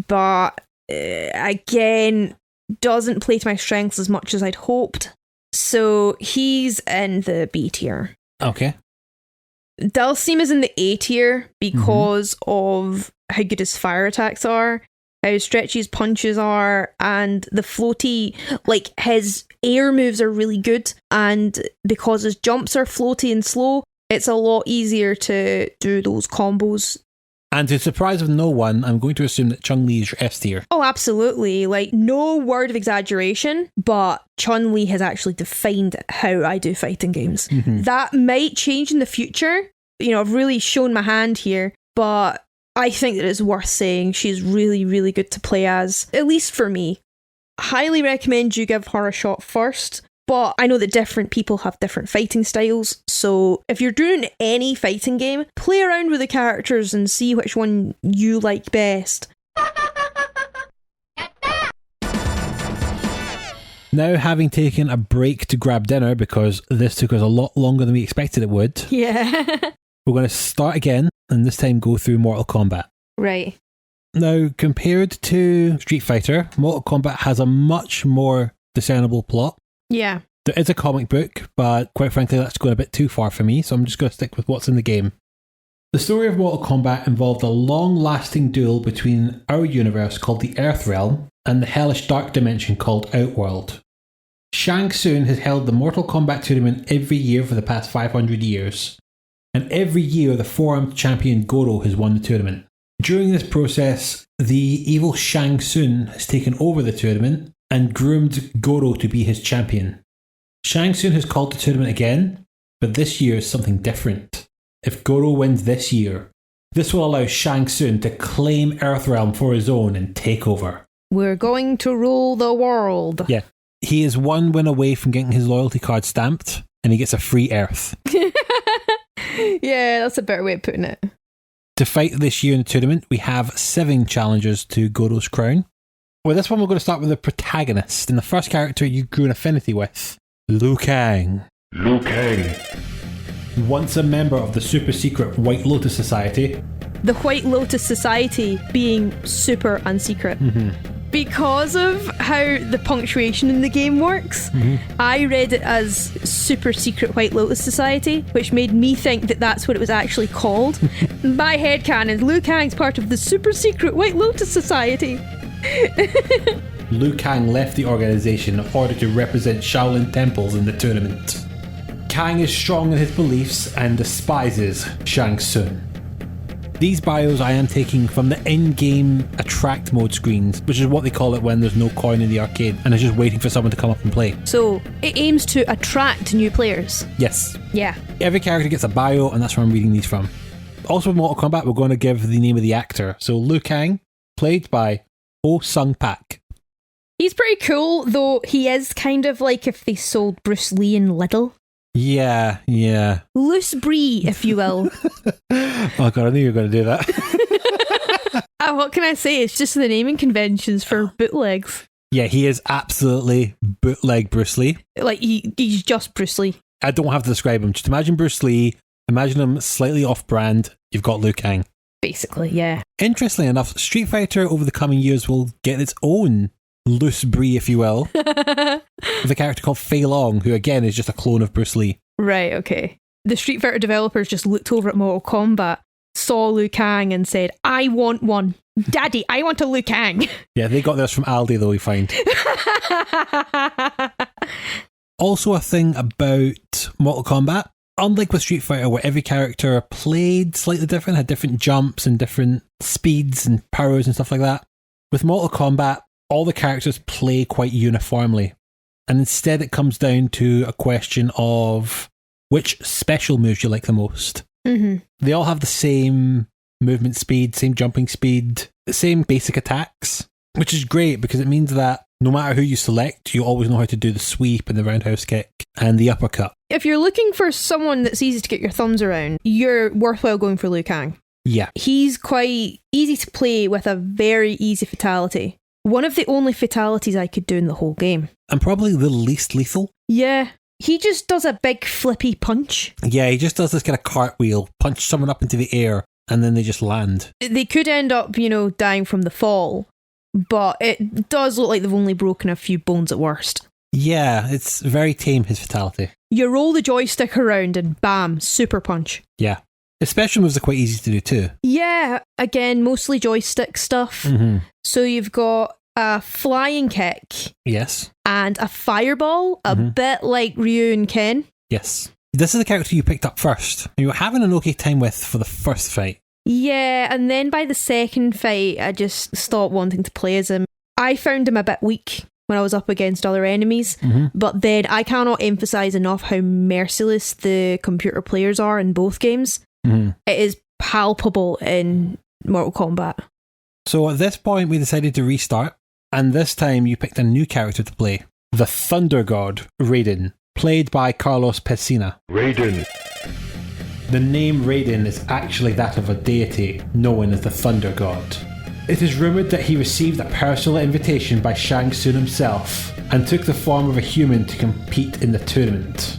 but again, doesn't play to my strengths as much as I'd hoped. So he's in the B tier. Okay. Dhalsim is in the A tier because of how good his fire attacks are, how stretchy his punches are, and the floaty, like his air moves are really good, and because his jumps are floaty and slow, it's a lot easier to do those combos. And to the surprise of no one, I'm going to assume that Chun-Li is your S tier. Oh, absolutely. Like, no word of exaggeration, but Chun-Li has actually defined how I do fighting games. That might change in the future. You know, I've really shown my hand here, but I think that it's worth saying she's really, really good to play as, at least for me. Highly recommend you give her a shot first. But I know that different people have different fighting styles, so if you're doing any fighting game, play around with the characters and see which one you like best. Now, having taken a break to grab dinner, because this took us a lot longer than we expected it would, Yeah. we're going to start again, and this time go through Mortal Kombat. Right. Now, compared to Street Fighter, Mortal Kombat has a much more discernible plot. Yeah. There is a comic book, but quite frankly, that's going a bit too far for me, so I'm just going to stick with what's in the game. The story of Mortal Kombat involved a long-lasting duel between our universe called the Earth Realm and the hellish dark dimension called Outworld. Shang has held the Mortal Kombat tournament every year for the past 500 years, and every year the four-armed champion Goro has won the tournament. During this process, the evil Shang Tsung has taken over the tournament and groomed Goro to be his champion. Shang Tsung has called the tournament again, but this year is something different. If Goro wins this year, this will allow Shang Tsung to claim Earthrealm for his own and take over. We're going to rule the world. Yeah. He is one win away from getting his loyalty card stamped, and he gets a free Earth. Yeah, that's a better way of putting it. To fight this year in the tournament, we have 7 challengers to Goro's crown. With this one, we're going to start with the protagonist, and the first character you grew an affinity with, Liu Kang. Liu Kang. Once a member of the super secret White Lotus Society. The White Lotus Society being super unsecret. Because of how the punctuation in the game works, I read it as Super Secret White Lotus Society, which made me think that that's what it was actually called. My headcanon, Liu Kang's part of the Super Secret White Lotus Society. Liu Kang left the organisation in order to represent Shaolin temples in the tournament. Kang is strong in his beliefs and despises Shang Tsung. These bios I am taking from the in-game attract mode screens, which is what they call it when there's no coin in the arcade and it's just waiting for someone to come up and play. So it aims to attract new players. Yes. Yeah. Every character gets a bio, and that's where I'm reading these from. Also with Mortal Kombat, we're going to give the name of the actor. So Liu Kang, played by Oh Sung-pak. He's pretty cool, though he is kind of like if they sold Bruce Lee in Lidl. Yeah. Loose brie, if you will. Oh god, I knew you were going to do that. What can I say? It's just the naming conventions for bootlegs. Yeah, he is absolutely bootleg Bruce Lee. Like, he's just Bruce Lee. I don't have to describe him. Just imagine Bruce Lee, imagine him slightly off-brand, you've got Liu Kang. Basically, yeah. Interestingly enough, Street Fighter over the coming years will get its own loose brie, if you will, with a character called Fei Long, who again is just a clone of Bruce Lee. Right, okay. The Street Fighter developers just looked over at Mortal Kombat, saw Liu Kang and said, I want one. Daddy, I want a Liu Kang. Yeah, they got this from Aldi though, we find. Also a thing about Mortal Kombat, unlike with Street Fighter where every character played slightly different, had different jumps and different speeds and powers and stuff like that, with Mortal Kombat, all the characters play quite uniformly. And instead it comes down to a question of which special moves you like the most. Mm-hmm. They all have the same movement speed, same jumping speed, same basic attacks, which is great because it means that no matter who you select, you always know how to do the sweep and the roundhouse kick and the uppercut. If you're looking for someone that's easy to get your thumbs around, you're worthwhile going for Liu Kang. Yeah. He's quite easy to play with a very easy fatality. One of the only fatalities I could do in the whole game. And probably the least lethal. Yeah. He just does a big flippy punch. Yeah, he just does this kind of cartwheel, punch someone up into the air, and then they just land. They could end up, dying from the fall, but it does look like they've only broken a few bones at worst. Yeah, it's very tame, his fatality. You roll the joystick around and bam, super punch. Yeah. His special moves are quite easy to do too. Yeah, again, mostly joystick stuff. Mm-hmm. So you've got a flying kick. Yes. And a fireball, a bit like Ryu and Ken. Yes. This is the character you picked up first. You were having an okay time with for the first fight. Yeah, and then by the second fight, I just stopped wanting to play as him. I found him a bit weak when I was up against other enemies, but then I cannot emphasise enough how merciless the computer players are in both games. It is palpable in Mortal Kombat. So at this point, we decided to restart, and this time you picked a new character to play. The Thunder God, Raiden, played by Carlos Pesina. Raiden. The name Raiden is actually that of a deity known as the Thunder God. It is rumoured that he received a personal invitation by Shang himself and took the form of a human to compete in the tournament.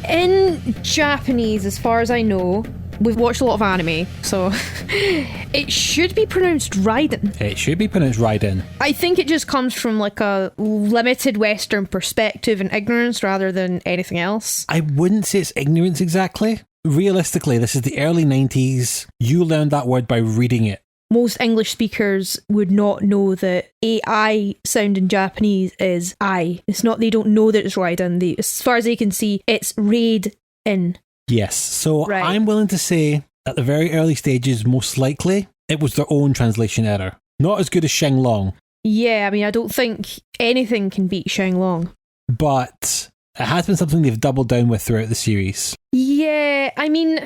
In Japanese, as far as I know, we've watched a lot of anime, so it should be pronounced Raiden. It should be pronounced Raiden. I think it just comes from like a limited Western perspective and ignorance rather than anything else. I wouldn't say it's ignorance exactly. Realistically, this is the early 90s. You learned that word by reading it. Most English speakers would not know that AI sound in Japanese is I. It's not, they don't know that it's Raiden. As far as they can see, it's Raid-in. Yes, so right. I'm willing to say at the very early stages, most likely, it was their own translation error. Not as good as Shang Long. Yeah, I mean, I don't think anything can beat Shang Long. But it has been something they've doubled down with throughout the series. Yeah, I mean,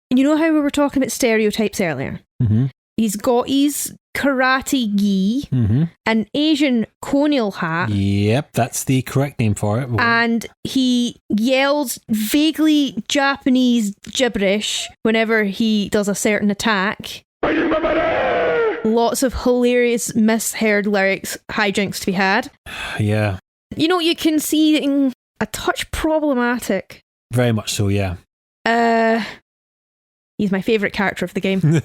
you know how we were talking about stereotypes earlier? He's got his karate gi, an Asian conil hat. Yep, that's the correct name for it. And he yells vaguely Japanese gibberish whenever he does a certain attack. Lots of hilarious misheard lyrics, hijinks to be had. Yeah. You can see it a touch problematic. Very much so, yeah. He's my favourite character of the game.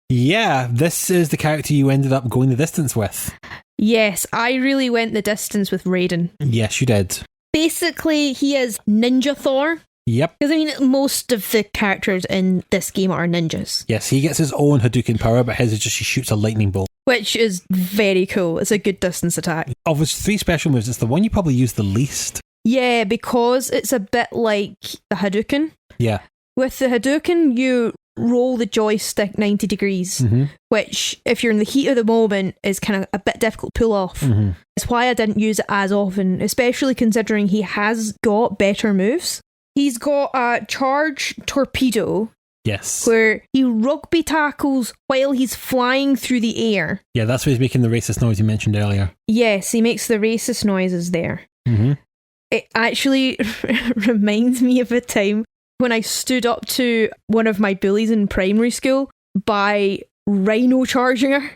Yeah, this is the character you ended up going the distance with. Yes, I really went the distance with Raiden. Yes, you did. Basically, he is Ninja Thor. Yep. Because, I mean, most of the characters in this game are ninjas. Yes, he gets his own Hadouken power, but his is just he shoots a lightning bolt. Which is very cool. It's a good distance attack. Of his 3 special moves, it's the one you probably use the least. Yeah, because it's a bit like the Hadouken. Yeah. With the Hadouken, you roll the joystick 90 degrees, which, if you're in the heat of the moment, is kind of a bit difficult to pull off. It's why I didn't use it as often, especially considering he has got better moves. He's got a charge torpedo Yes. where he rugby tackles while he's flying through the air. Yeah, that's why he's making the racist noise you mentioned earlier. Yes, he makes the racist noises there. Mm-hmm. It actually reminds me of a time when I stood up to one of my bullies in primary school by rhino charging her.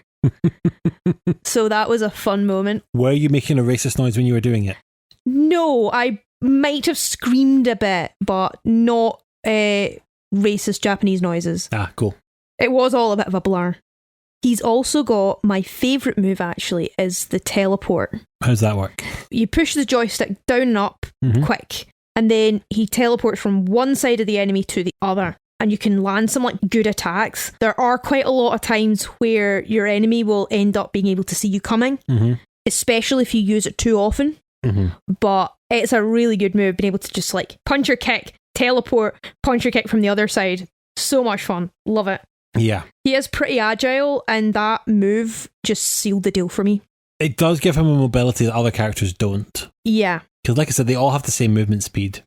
So that was a fun moment. Were you making a racist noise when you were doing it? No, I might have screamed a bit, but not racist Japanese noises. Ah, cool. It was all a bit of a blur. He's also got my favourite move, actually, is the teleport. How's that work? You push the joystick down and up quick, and then he teleports from one side of the enemy to the other. And you can land some like good attacks. There are quite a lot of times where your enemy will end up being able to see you coming, especially if you use it too often. But it's a really good move, being able to just like punch or kick, teleport, punch or kick from the other side. So much fun. Love it. Yeah. He is pretty agile, and that move just sealed the deal for me. It does give him a mobility that other characters don't. Yeah. Because like I said, they all have the same movement speed.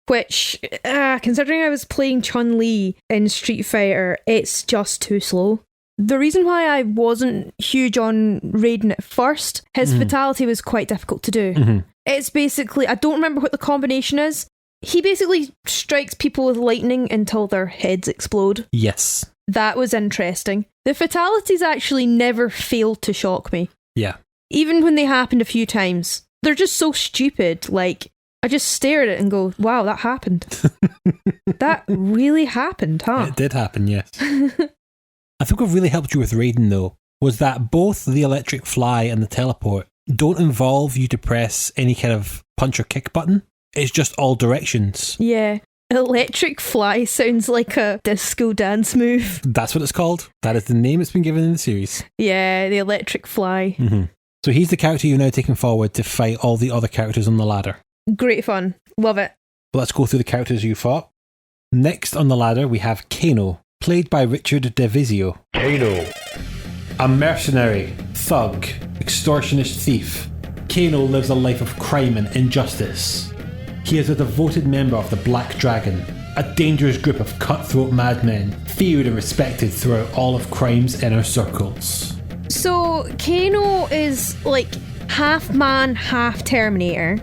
Which, considering I was playing Chun-Li in Street Fighter, it's just too slow. The reason why I wasn't huge on Raiden at first, his fatality was quite difficult to do. It's basically, I don't remember what the combination is. He basically strikes people with lightning until their heads explode. Yes. That was interesting. The fatalities actually never failed to shock me. Yeah. Even when they happened a few times. They're just so stupid. Like, I just stare at it and go, wow, that happened. That really happened, huh? It did happen, yes. I think what really helped you with Raiden, though, was that both the electric fly and the teleport don't involve you to press any kind of punch or kick button. It's just all directions. Yeah. Electric fly sounds like a disco dance move. That's what it's called. That is the name it's been given in the series. Yeah, the electric fly. So he's the character you're now taking forward to fight all the other characters on the ladder. Great fun. Love it. Let's go through the characters you fought. Next on the ladder, we have Kano, played by Richard DeVizio. Kano. A mercenary, thug, extortionist thief, Kano lives a life of crime and injustice. He is a devoted member of the Black Dragon, a dangerous group of cutthroat madmen, feared and respected throughout all of crime's inner circles. So, Kano is like half man, half Terminator,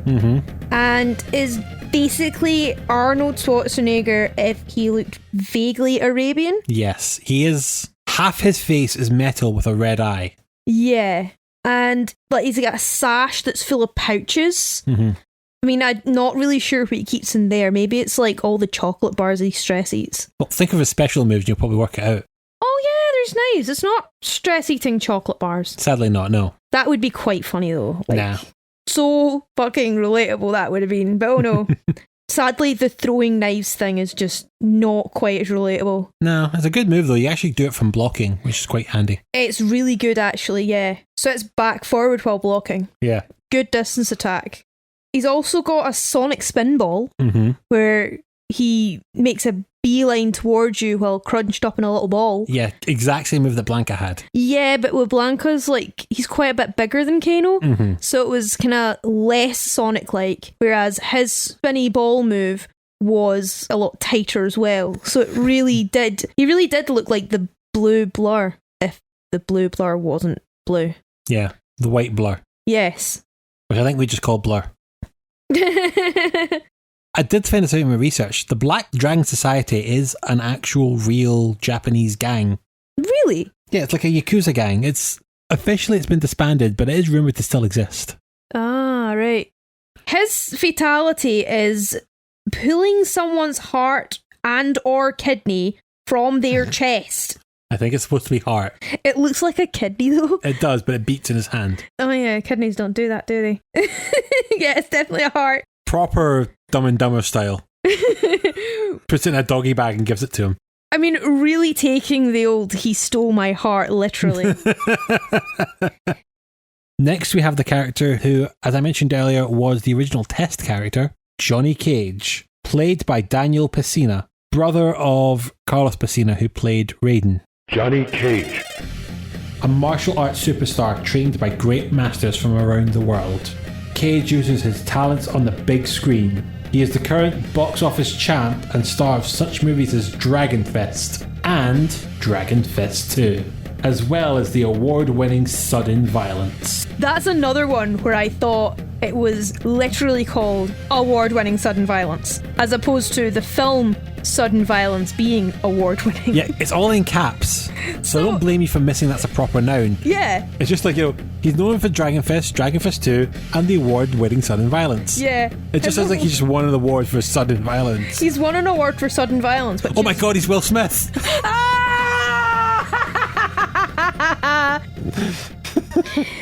and is basically Arnold Schwarzenegger if he looked vaguely Arabian. Yes, he is. Half his face is metal with a red eye. Yeah, and like he's got a sash that's full of pouches. I mean, I'm not really sure what he keeps in there. Maybe it's like all the chocolate bars he stress eats. Well, think of his special moves and you'll probably work it out. Oh yeah, there's knives. It's not stress eating chocolate bars. Sadly not, no. That would be quite funny though. Like, Nah. So fucking relatable that would have been. But oh no. Sadly, the throwing knives thing is just not quite as relatable. No, it's a good move though. You actually do it from blocking, which is quite handy. It's really good actually, yeah. So it's back forward while blocking. Yeah. Good distance attack. He's also got a sonic spin ball where he makes a beeline towards you while crunched up in a little ball. Yeah, exact same move that Blanka had. Yeah, but with Blanka's, like, he's quite a bit bigger than Kano, so it was kind of less Sonic-like, whereas his spinny ball move was a lot tighter as well. So he really did look like the blue blur, if the blue blur wasn't blue. Yeah, the white blur. Yes. Which I think we just call blur. I did find this out in my research. The Black Dragon Society is an actual real Japanese gang. Really? Yeah, it's like a Yakuza gang. It's been disbanded, but it is rumoured to still exist. Ah, right. His fatality is pulling someone's heart and or kidney from their chest. I think it's supposed to be heart. It looks like a kidney though. It does, but it beats in his hand. Oh yeah, kidneys don't do that, do they? Yeah, it's definitely a heart. Proper Dumb and Dumber style. Puts it in a doggy bag and gives it to him. I mean, really taking the old "he stole my heart" literally. Next, we have the character who, as I mentioned earlier, was the original test character, Johnny Cage, played by Daniel Pesina, brother of Carlos Pesina, who played Raiden. Johnny Cage. A martial arts superstar trained by great masters from around the world. Cage uses his talents on the big screen He is the current box office champ and star of such movies as Dragon Fest and Dragon Fest 2, as well as the award-winning Sudden Violence. That's another one where I thought it was literally called award-winning Sudden Violence, as opposed to the film Sudden Violence being award-winning. Yeah, it's all in caps. So don't blame me for missing that's a proper noun. Yeah. It's just like, he's known for Dragon Fest 2, and the award-winning Sudden Violence. Yeah. It just sounds like he just won an award for Sudden Violence. He's won an award for Sudden Violence. Oh my god, he's Will Smith!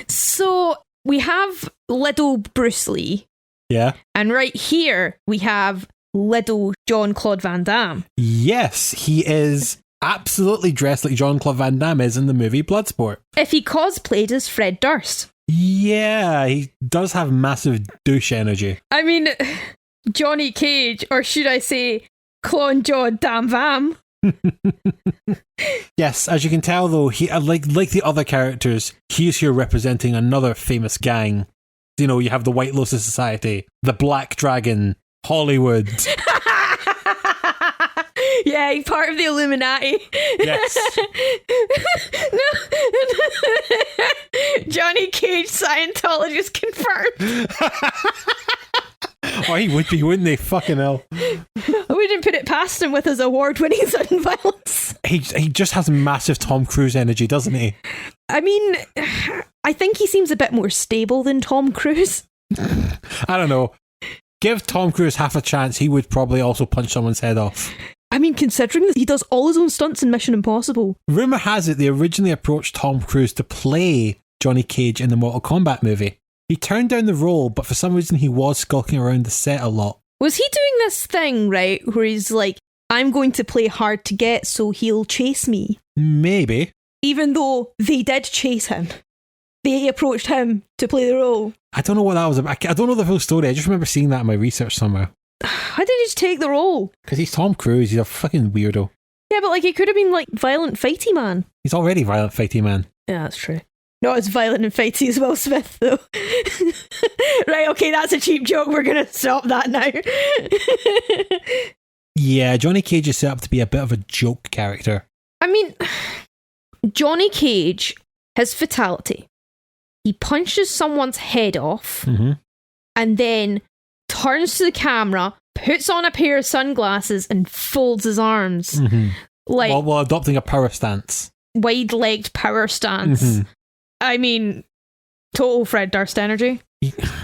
So we have little Bruce Lee. Yeah. And right here we have little Jean-Claude Van Damme. Yes, he is absolutely dressed like Jean-Claude Van Damme is in the movie Bloodsport. If he cosplayed as Fred Durst. Yeah, he does have massive douche energy. I mean, Johnny Cage, or should I say, Clone Jaw Dam Vam. Yes, as you can tell though, he like the other characters, he's here representing another famous gang. You have the White Lotus Society, the Black Dragon, Hollywood. Yeah, he's part of the Illuminati. Yes. No. Johnny Cage, Scientologist confirmed. Oh, he would be, wouldn't they? Fucking hell. I wouldn't put it past him with his award-winning Sudden Violence. He just has massive Tom Cruise energy, doesn't he? I mean, I think he seems a bit more stable than Tom Cruise. I don't know. Give Tom Cruise half a chance, he would probably also punch someone's head off. I mean, considering that he does all his own stunts in Mission Impossible. Rumour has it they originally approached Tom Cruise to play Johnny Cage in the Mortal Kombat movie. He turned down the role, but for some reason he was skulking around the set a lot. Was he doing this thing, right, where he's like, I'm going to play hard to get so he'll chase me? Maybe. Even though they did chase him. They approached him to play the role. I don't know what that was about. I don't know the full story. I just remember seeing that in my research somewhere. Why did he just take the role? Because he's Tom Cruise. He's a fucking weirdo. Yeah, but he could have been Violent Fighty Man. He's already Violent Fighty Man. Yeah, that's true. Not as violent and fighty as Will Smith, though. Right, okay, that's a cheap joke. We're going to stop that now. Yeah, Johnny Cage is set up to be a bit of a joke character. I mean, Johnny Cage, his fatality. He punches someone's head off and then turns to the camera, puts on a pair of sunglasses and folds his arms. While adopting a power stance. Wide-legged power stance. I mean, total Fred Durst energy.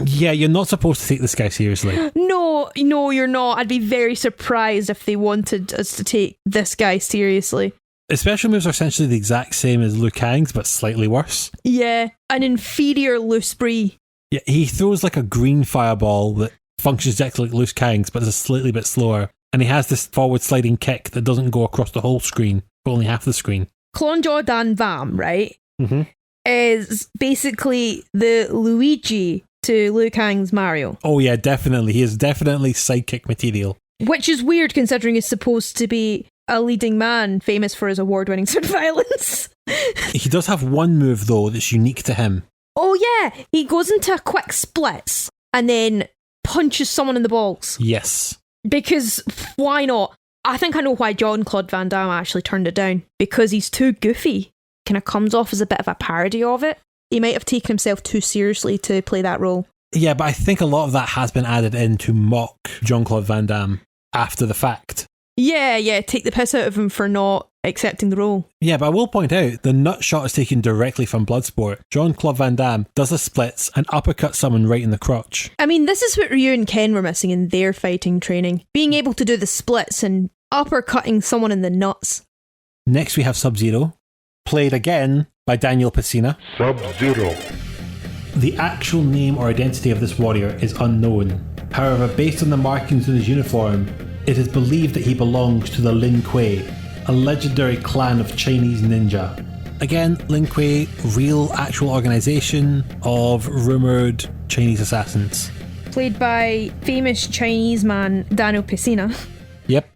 Yeah, you're not supposed to take this guy seriously. No, you're not. I'd be very surprised if they wanted us to take this guy seriously. His special moves are essentially the exact same as Liu Kang's, but slightly worse. Yeah, an inferior loose brie. Yeah, he throws like a green fireball that functions exactly like Liu Kang's, but is a slightly bit slower. And he has this forward sliding kick that doesn't go across the whole screen, but only half the screen. Clone Jaw Dan Vam, right? Is basically the Luigi to Liu Kang's Mario. Oh yeah, definitely. He is definitely sidekick material. Which is weird considering he's supposed to be a leading man famous for his award-winning sword violence. He does have one move though that's unique to him. Oh yeah, he goes into quick splits and then punches someone in the balls. Yes. Because why not? I think I know why Jean-Claude Van Damme actually turned it down. Because he's too goofy. Kind of comes off as a bit of a parody of it. He might have taken himself too seriously to play that role. Yeah, but I think a lot of that has been added in to mock Jean-Claude Van Damme after the fact. Yeah, take the piss out of him for not accepting the role. Yeah, but I will point out, the nut shot is taken directly from Bloodsport. Jean-Claude Van Damme does the splits and uppercuts someone right in the crotch. I mean, this is what Ryu and Ken were missing in their fighting training. Being able to do the splits and uppercutting someone in the nuts. Next we have Sub-Zero, played again by Daniel Pesina. Sub-Zero. The actual name or identity of this warrior is unknown. However, based on the markings on his uniform, it is believed that he belongs to the Lin Kuei, a legendary clan of Chinese ninja. Again, Lin Kuei, real actual organisation of rumoured Chinese assassins. Played by famous Chinese man Daniel Pesina. Yep.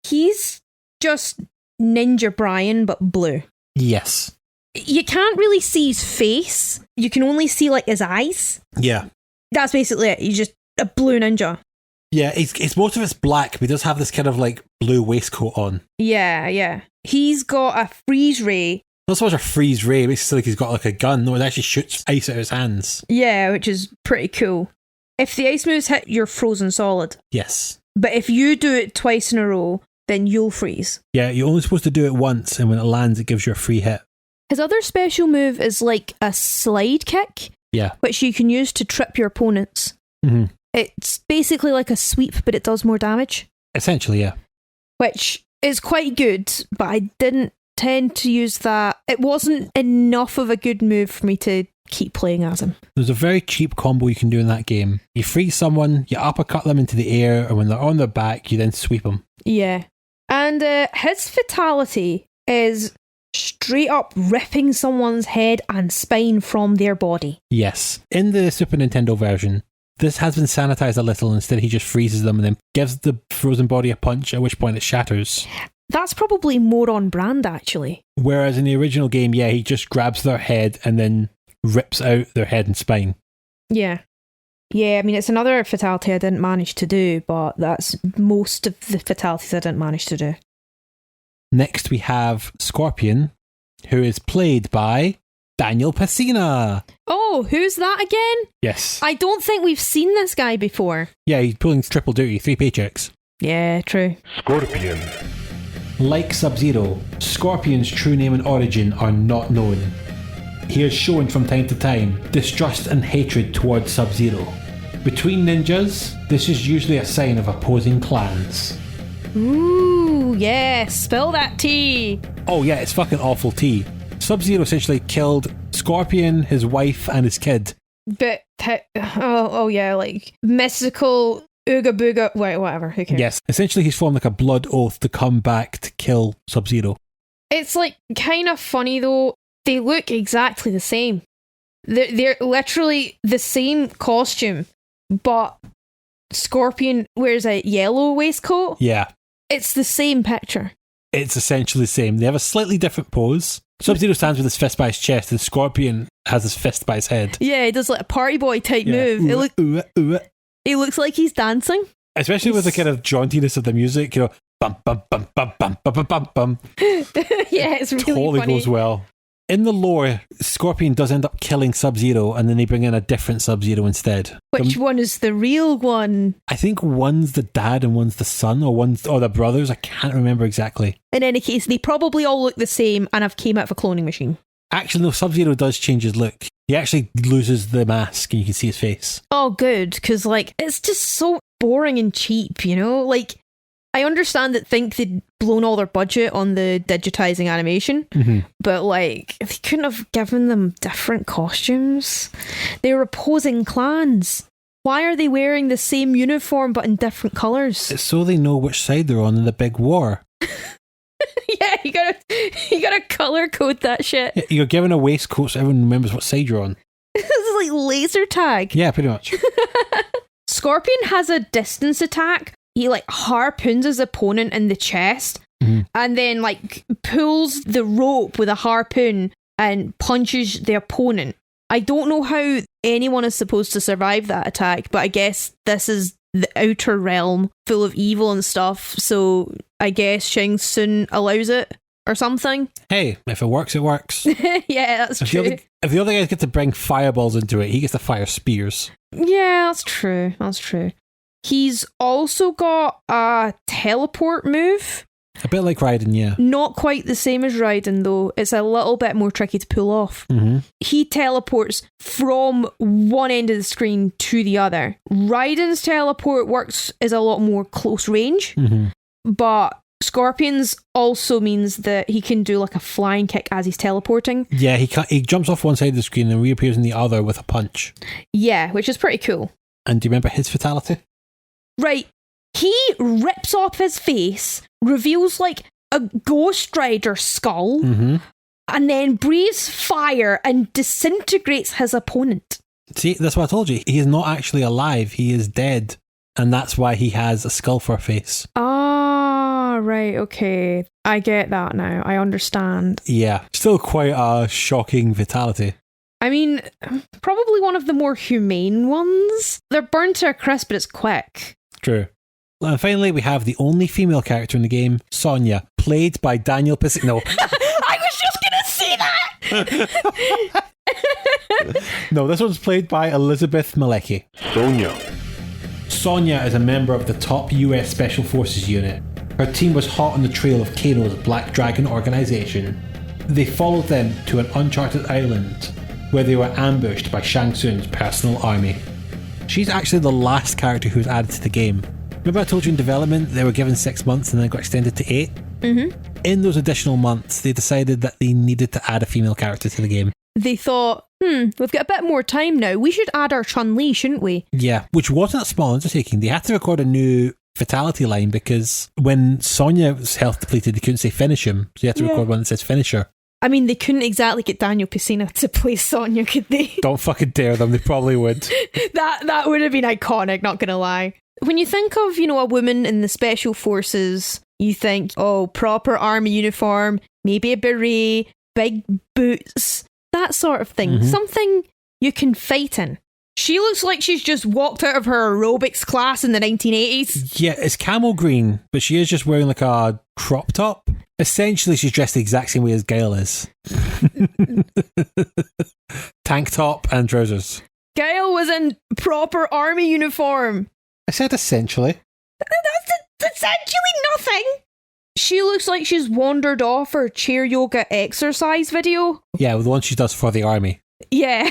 He's just Ninja Brian, but blue. Yes. You can't really see his face. You can only see his eyes. Yeah. That's basically it. He's just a blue ninja. Yeah, it's most of it's black, but he does have this kind of like blue waistcoat on. Yeah. He's got a freeze ray. Not so much a freeze ray, it makes it like he's got like a gun. No, it actually shoots ice out of his hands. Yeah, which is pretty cool. If the ice moves hit, you're frozen solid. Yes. But if you do it twice in a row, then you'll freeze. Yeah, you're only supposed to do it once, and when it lands, it gives you a free hit. His other special move is like a slide kick, which you can use to trip your opponents. Mm-hmm. It's basically like a sweep, but it does more damage. Essentially, yeah. Which is quite good, but I didn't tend to use that. It wasn't enough of a good move for me to keep playing as him. There's a very cheap combo you can do in that game. You freeze someone, you uppercut them into the air, and when they're on their back, you then sweep them. Yeah. And his fatality is straight up ripping someone's head and spine from their body. Yes. In the Super Nintendo version, this has been sanitized a little. Instead, he just freezes them and then gives the frozen body a punch, at which point it shatters. That's probably more on brand, actually. Whereas in the original game, yeah, he just grabs their head and then rips out their head and spine. Yeah. Yeah, I mean, it's another fatality I didn't manage to do, but that's most of the fatalities I didn't manage to do. Next, we have Scorpion, who is played by Daniel Pacina. Oh, who's that again? Yes. I don't think we've seen this guy before. Yeah, he's pulling triple duty, 3 paychecks. Yeah, true. Scorpion. Like Sub-Zero, Scorpion's true name and origin are not known. He is shown from time to time distrust and hatred towards Sub-Zero. Between ninjas, this is usually a sign of opposing clans. Ooh, yeah, spill that tea. Oh yeah, it's fucking awful tea. Sub-Zero essentially killed Scorpion, his wife, and his kid. But, oh yeah, like mystical ooga booga, whatever, who cares? Yes, essentially he's formed like a blood oath to come back to kill Sub-Zero. It's like kind of funny though, they look exactly the same. They're literally the same costume, but Scorpion wears a yellow waistcoat. Yeah. It's the same picture. It's essentially the same. They have a slightly different pose. Sub-Zero stands with his fist by his chest, and Scorpion has his fist by his head. Yeah, he does like a party boy type move. He looks like he's dancing. Especially with the kind of jauntiness of the music, you know, bum bum bum bum bum bum bum bum bum. Yeah, it's really totally funny. Goes well. In the lore, Scorpion does end up killing Sub-Zero, and then they bring in a different Sub-Zero instead. Which one is the real one? I think one's the dad and one's the son, or the brothers. I can't remember exactly. In any case, they probably all look the same and have came out of a cloning machine. Actually, no, Sub-Zero does change his look. He actually loses the mask and you can see his face. Oh, good, because like it's just so boring and cheap, you know? Like, I understand that think they'd blown all their budget on the digitizing animation, but like they couldn't have given them different costumes. They were opposing clans. Why are they wearing the same uniform but in different colours? It's so they know which side they're on in the big war. Yeah, you gotta color code that shit. You're given a waistcoat so everyone remembers what side you're on. This is like laser tag. Yeah, pretty much. Scorpion has a distance attack. He like harpoons his opponent in the chest and then like pulls the rope with a harpoon and punches the opponent. I don't know how anyone is supposed to survive that attack, but I guess this is the outer realm full of evil and stuff, so I guess Shang Tsung allows it or something. Hey, if it works, it works. Yeah, that's true. If the other guys get to bring fireballs into it, he gets to fire spears. Yeah, that's true. That's true. He's also got a teleport move. A bit like Raiden, yeah. Not quite the same as Raiden, though. It's a little bit more tricky to pull off. He teleports from one end of the screen to the other. Raiden's teleport is a lot more close range, but Scorpion's also means that he can do like a flying kick as he's teleporting. Yeah, he jumps off one side of the screen and reappears in the other with a punch. Yeah, which is pretty cool. And do you remember his fatality? Right. He rips off his face, reveals like a Ghost Rider skull, and then breathes fire and disintegrates his opponent. See, that's what I told you. He is not actually alive. He is dead. And that's why he has a skull for a face. Ah, right, okay. I get that now. I understand. Yeah. Still quite a shocking fatality. I mean, probably one of the more humane ones. They're burned to a crisp, but it's quick. True. And finally, we have the only female character in the game, Sonya, played by Daniel Piscino. I was just going to say that! No, this one's played by Elizabeth Malecki. Sonya is a member of the top US Special Forces unit. Her team was hot on the trail of Kano's Black Dragon organization. They followed them to an uncharted island where they were ambushed by Shang Tsung's personal army. She's actually the last character who was added to the game. Remember I told you in development they were given 6 months and then got extended to 8? Mm-hmm. In those additional months, they decided that they needed to add a female character to the game. They thought, we've got a bit more time now. We should add our Chun-Li, shouldn't we? Yeah, which wasn't a small undertaking. They had to record a new fatality line because when Sonya was health depleted, they couldn't say finish him. So you had to record one that says finish her. I mean, they couldn't exactly get Daniel Piscina to play Sonya, could they? Don't fucking dare them. They probably would. That would have been iconic, not going to lie. When you think of, a woman in the Special Forces, you think, proper army uniform, maybe a beret, big boots, that sort of thing. Mm-hmm. Something you can fight in. She looks like she's just walked out of her aerobics class in the 1980s. Yeah, it's camel green, but she is just wearing like a crop top. Essentially, she's dressed the exact same way as Guile is. Tank top and trousers. Guile was in proper army uniform. I said essentially. That's essentially nothing. She looks like she's wandered off her chair yoga exercise video. Yeah, the one she does for the army. Yeah.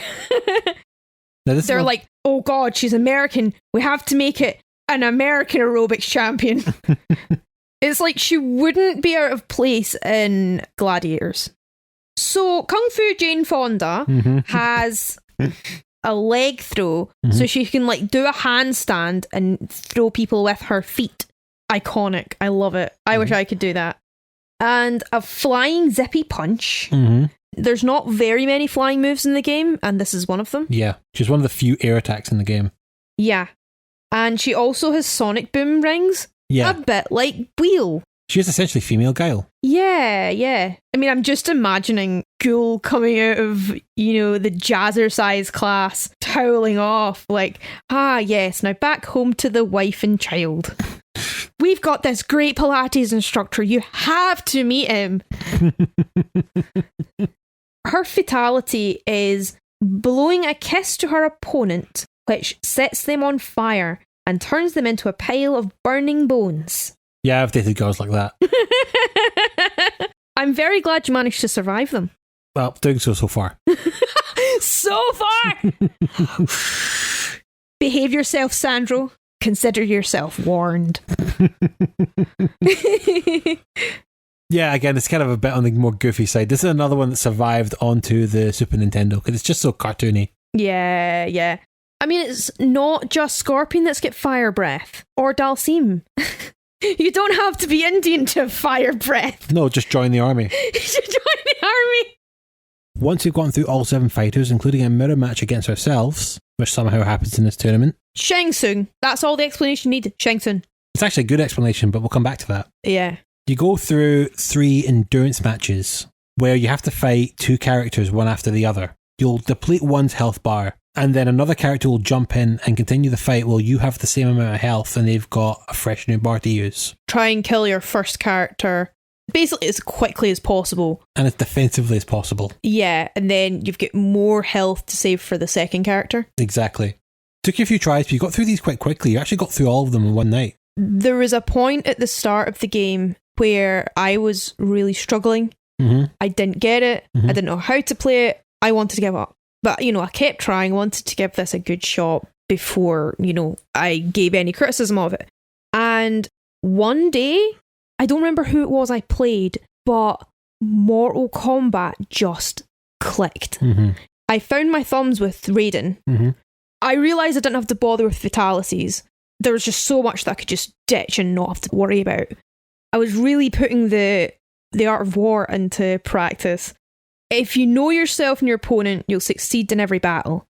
Now, They're like, oh God, she's American. We have to make it an American aerobics champion. It's like she wouldn't be out of place in Gladiators. So Kung Fu Jane Fonda has a leg throw, so she can do a handstand and throw people with her feet. Iconic. I love it. I wish I could do that. And a flying zippy punch. There's not very many flying moves in the game, and this is one of them. Yeah, she's one of the few air attacks in the game. Yeah. And she also has sonic boom rings. Yeah. A bit like Guile. She is essentially female Guile. Yeah. I mean, I'm just imagining Guile coming out of, the jazzercise class, toweling off, yes, now back home to the wife and child. We've got this great Pilates instructor. You have to meet him. Her fatality is blowing a kiss to her opponent, which sets them on fire and turns them into a pile of burning bones. Yeah, I've dated girls like that. I'm very glad you managed to survive them. Well, doing so far. So far! Behave yourself, Sandro. Consider yourself warned. Yeah, again, it's kind of a bit on the more goofy side. This is another one that survived onto the Super Nintendo because it's just so cartoony. Yeah. I mean, it's not just Scorpion that's got fire breath or Dhalsim. You don't have to be Indian to have fire breath. No, just join the army. You should join the army. Once we've gone through all 7 fighters, including a mirror match against ourselves, which somehow happens in this tournament. Shang Tsung. That's all the explanation needed. Shang Tsung. It's actually a good explanation, but we'll come back to that. Yeah. You go through 3 endurance matches where you have to fight 2 characters one after the other. You'll deplete one's health bar, and then another character will jump in and continue the fight while you have the same amount of health and they've got a fresh new bar to use. Try and kill your first character basically as quickly as possible. And as defensively as possible. Yeah, and then you've got more health to save for the second character. Exactly. Took you a few tries, but you got through these quite quickly. You actually got through all of them in one night. There was a point at the start of the game where I was really struggling. I didn't get it. I didn't know how to play it. I wanted to give up. But, I kept trying, wanted to give this a good shot before, I gave any criticism of it. And one day, I don't remember who it was I played, but Mortal Kombat just clicked. I found my thumbs with Raiden. I realised I didn't have to bother with fatalities. There was just so much that I could just ditch and not have to worry about. I was really putting the art of war into practice. If you know yourself and your opponent, you'll succeed in every battle.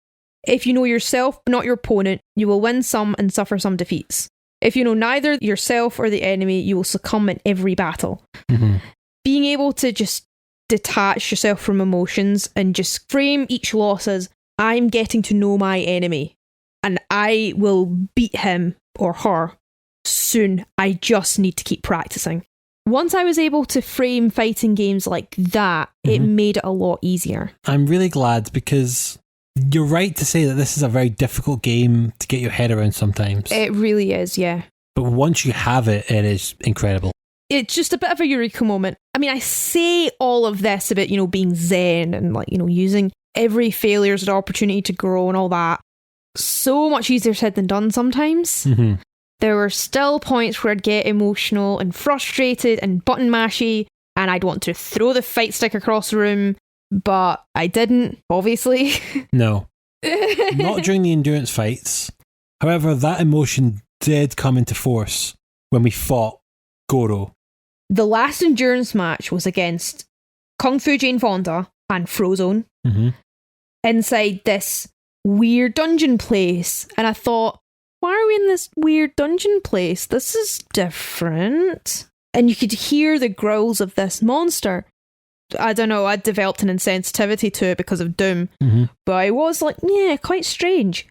If you know yourself but not your opponent, you will win some and suffer some defeats. If you know neither yourself or the enemy, you will succumb in every battle. Being able to just detach yourself from emotions and just frame each loss as, I'm getting to know my enemy and I will beat him or her soon. I just need to keep practicing. Once I was able to frame fighting games like that, it made it a lot easier. I'm really glad, because you're right to say that this is a very difficult game to get your head around sometimes. It really is, yeah. But once you have it, it is incredible. It's just a bit of a eureka moment. I mean, I say all of this about, being zen and like, using every failure as an opportunity to grow and all that. So much easier said than done sometimes. There were still points where I'd get emotional and frustrated and button mashy, and I'd want to throw the fight stick across the room, but I didn't, obviously. No. Not during the endurance fights. However, that emotion did come into force when we fought Goro. The last endurance match was against Kung Fu Jane Fonda and Frozone inside this weird dungeon place, and I thought, why are we in this weird dungeon place? This is different. And you could hear the growls of this monster. I don't know, I'd developed an insensitivity to it because of Doom. But I was like, yeah, quite strange.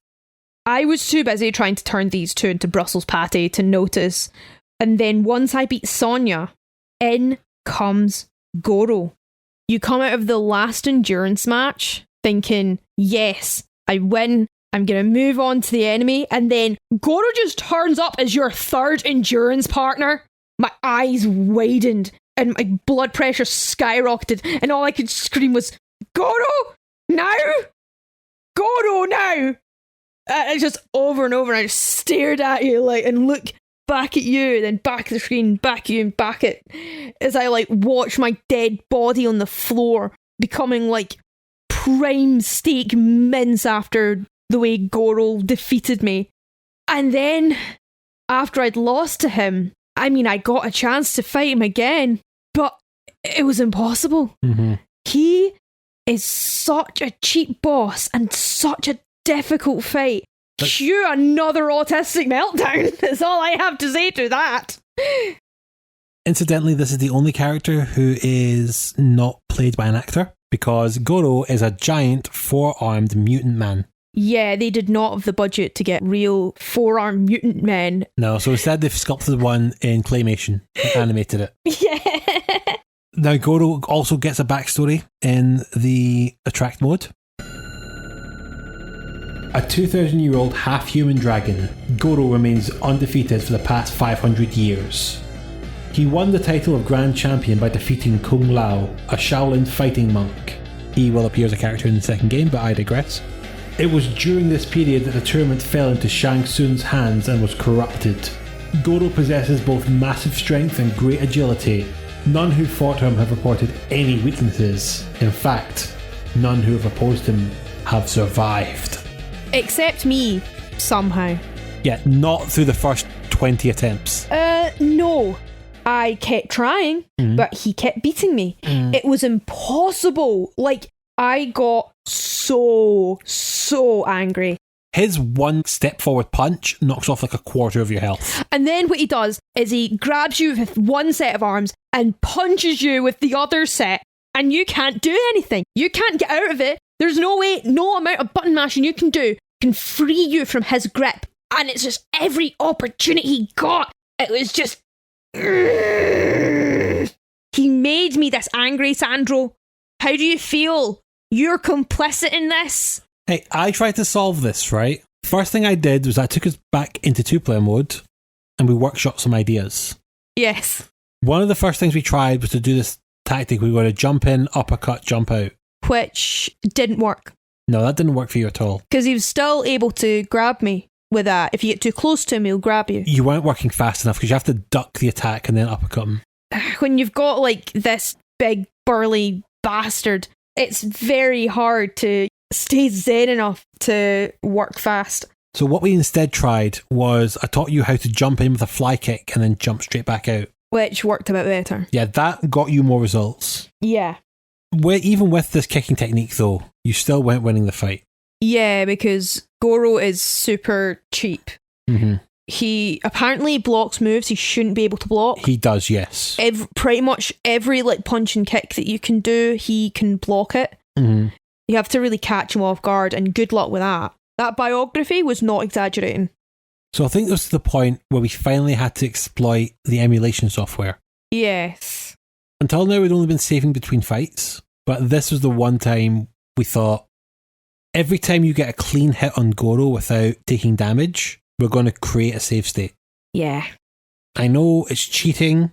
I was too busy trying to turn these two into Brussels patty to notice. And then once I beat Sonya, in comes Goro. You come out of the last endurance match thinking, yes, I win. I'm going to move on to the enemy, and then Goro just turns up as your third endurance partner. My eyes widened, and my blood pressure skyrocketed, and all I could scream was, Goro, now! Goro, now! And just over and over, and I just stared at you, and look back at you, then back at the screen, back at you, and back at, as I, watch my dead body on the floor, becoming, prime steak mince after the way Goro defeated me. And then, after I'd lost to him, I got a chance to fight him again, but it was impossible. He is such a cheap boss and such a difficult fight. Cue another autistic meltdown. That's all I have to say to that. Incidentally, this is the only character who is not played by an actor, because Goro is a giant four-armed mutant man. Yeah, they did not have the budget to get real four-armed mutant men. No, so instead they've sculpted one in claymation and animated it. Yeah. Now, Goro also gets a backstory in the attract mode. A 2,000-year-old half-human dragon, Goro remains undefeated for the past 500 years. He won the title of Grand Champion by defeating Kung Lao, a Shaolin fighting monk. He will appear as a character in the second game, but I digress. It was during this period that the tournament fell into Shang Tsung's hands and was corrupted. Goro possesses both massive strength and great agility. None who fought him have reported any weaknesses. In fact, none who have opposed him have survived. Except me, somehow. Yeah, not through the first 20 attempts. No. I kept trying, but he kept beating me. It was impossible. I got so angry. His one step forward punch knocks off a quarter of your health. And then what he does is he grabs you with one set of arms and punches you with the other set, and you can't do anything. You can't get out of it. There's no way, no amount of button mashing you can do can free you from his grip. And it's just every opportunity he got, it was just... He made me this angry, Sandro. How do you feel? You're complicit in this? Hey, I tried to solve this, right? First thing I did was I took us back into two-player mode and we workshopped some ideas. Yes. One of the first things we tried was to do this tactic. We were going to jump in, uppercut, jump out. Which didn't work. No, that didn't work for you at all. Because he was still able to grab me with that. If you get too close to him, he'll grab you. You weren't working fast enough because you have to duck the attack and then uppercut him. When you've got this big burly bastard, it's very hard to stay zen enough to work fast. So what we instead tried was I taught you how to jump in with a fly kick and then jump straight back out. Which worked a bit better. Yeah, that got you more results. Yeah. Even with this kicking technique though, you still weren't winning the fight. Yeah, because Goro is super cheap. Mm-hmm. He apparently blocks moves he shouldn't be able to block. He does, yes. Pretty much every punch and kick that you can do, he can block it. Mm-hmm. You have to really catch him off guard, and good luck with that. That biography was not exaggerating. So I think this is the point where we finally had to exploit the emulation software. Yes. Until now, we'd only been saving between fights, but this was the one time we thought, every time you get a clean hit on Goro without taking damage, we're going to create a save state. Yeah. I know it's cheating,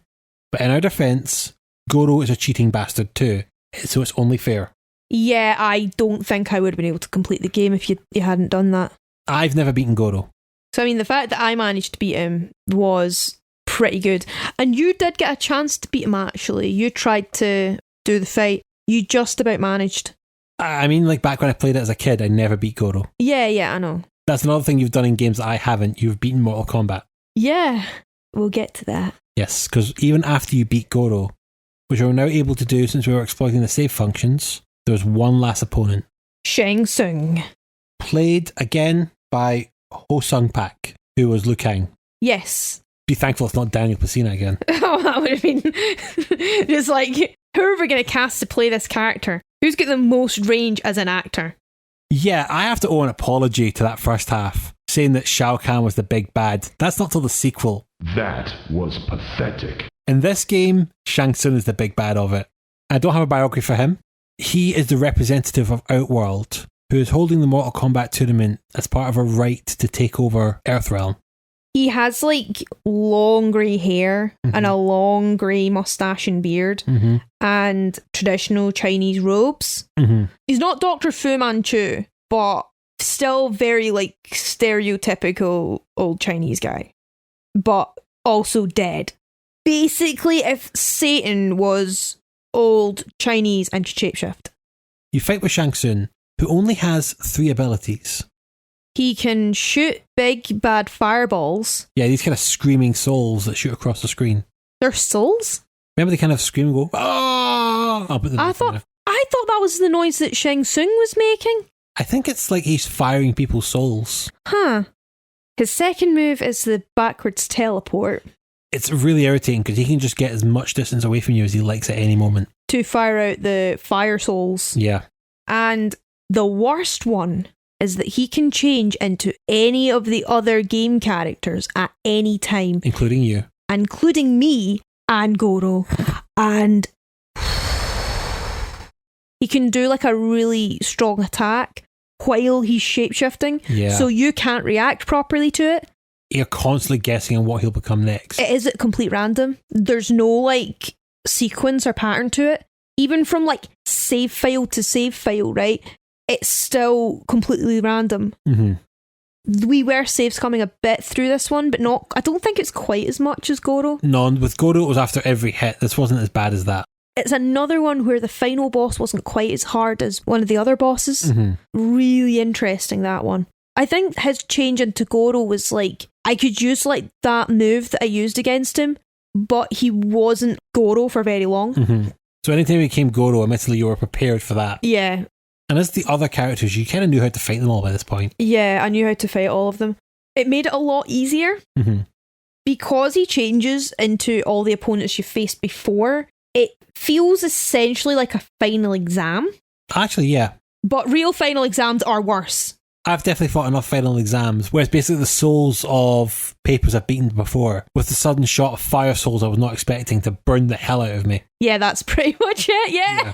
but in our defense, Goro is a cheating bastard too, so it's only fair. Yeah, I don't think I would have been able to complete the game if you hadn't done that. I've never beaten Goro. So, I mean, the fact that I managed to beat him was pretty good. And you did get a chance to beat him, actually. You tried to do the fight. You just about managed. I mean, like back when I played it as a kid, I never beat Goro. Yeah, I know. That's another thing you've done in games that I haven't. You've beaten Mortal Kombat. Yeah, we'll get to that. Yes, because even after you beat Goro, which we're now able to do since we were exploiting the save functions, there was one last opponent. Tsung. Played again by Ho-Sung Pak, who was Liu Kang. Yes. Be thankful it's not Daniel Pacina again. Oh, that would have been just like, who are we going to cast to play this character? Who's got the most range as an actor? Yeah, I have to owe an apology to that first half, saying that Shao Kahn was the big bad. That's not till the sequel. That was pathetic. In this game, Shang Tsung is the big bad of it. I don't have a biography for him. He is the representative of Outworld, who is holding the Mortal Kombat tournament as part of a right to take over Earthrealm. He has like long grey hair and a long grey moustache and beard and traditional Chinese robes. He's not Dr. Fu Manchu, but still very like stereotypical old Chinese guy, but also dead. Basically, if Satan was old Chinese and could shapeshift. You fight with Shang Tsung, who only has 3 abilities. He can shoot big bad fireballs. Yeah, these kind of screaming souls that shoot across the screen. They're souls? Remember they kind of scream and go, oh! I thought that was the noise that Shang Tsung was making. I think it's like he's firing people's souls. Huh. His second move is the backwards teleport. It's really irritating because he can just get as much distance away from you as he likes at any moment. To fire out the fire souls. Yeah. And the worst one is that he can change into any of the other game characters at any time. Including you. Including me and Goro. And he can do like a really strong attack while he's shapeshifting. Yeah. So you can't react properly to it. You're constantly guessing on what he'll become next. It is at complete random. There's no like sequence or pattern to it. Even from like save file to save file, right? It's still completely random. We were saves coming a bit through this one, but not. I don't think it's quite as much as Goro. No, with Goro it was after every hit. This wasn't as bad as that. It's another one where the final boss wasn't quite as hard as one of the other bosses. Really interesting, that one. I think his change into Goro was like, I could use like that move that I used against him, but he wasn't Goro for very long. So anytime he became Goro, admittedly you were prepared for that. Yeah. And as the other characters, you kind of knew how to fight them all by this point. Yeah, I knew how to fight all of them. It made it a lot easier. Because he changes into all the opponents you faced before, it feels essentially like a final exam. Actually, yeah. But real final exams are worse. I've definitely fought enough final exams where it's basically the souls of papers I've beaten before with the sudden shot of fire souls I was not expecting to burn the hell out of me. Yeah, that's pretty much it, yeah.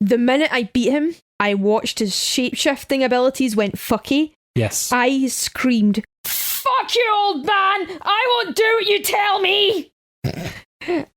The minute I beat him, I watched his shape-shifting abilities went fucky. Yes. I screamed, "Fuck you, old man! I won't do what you tell me!"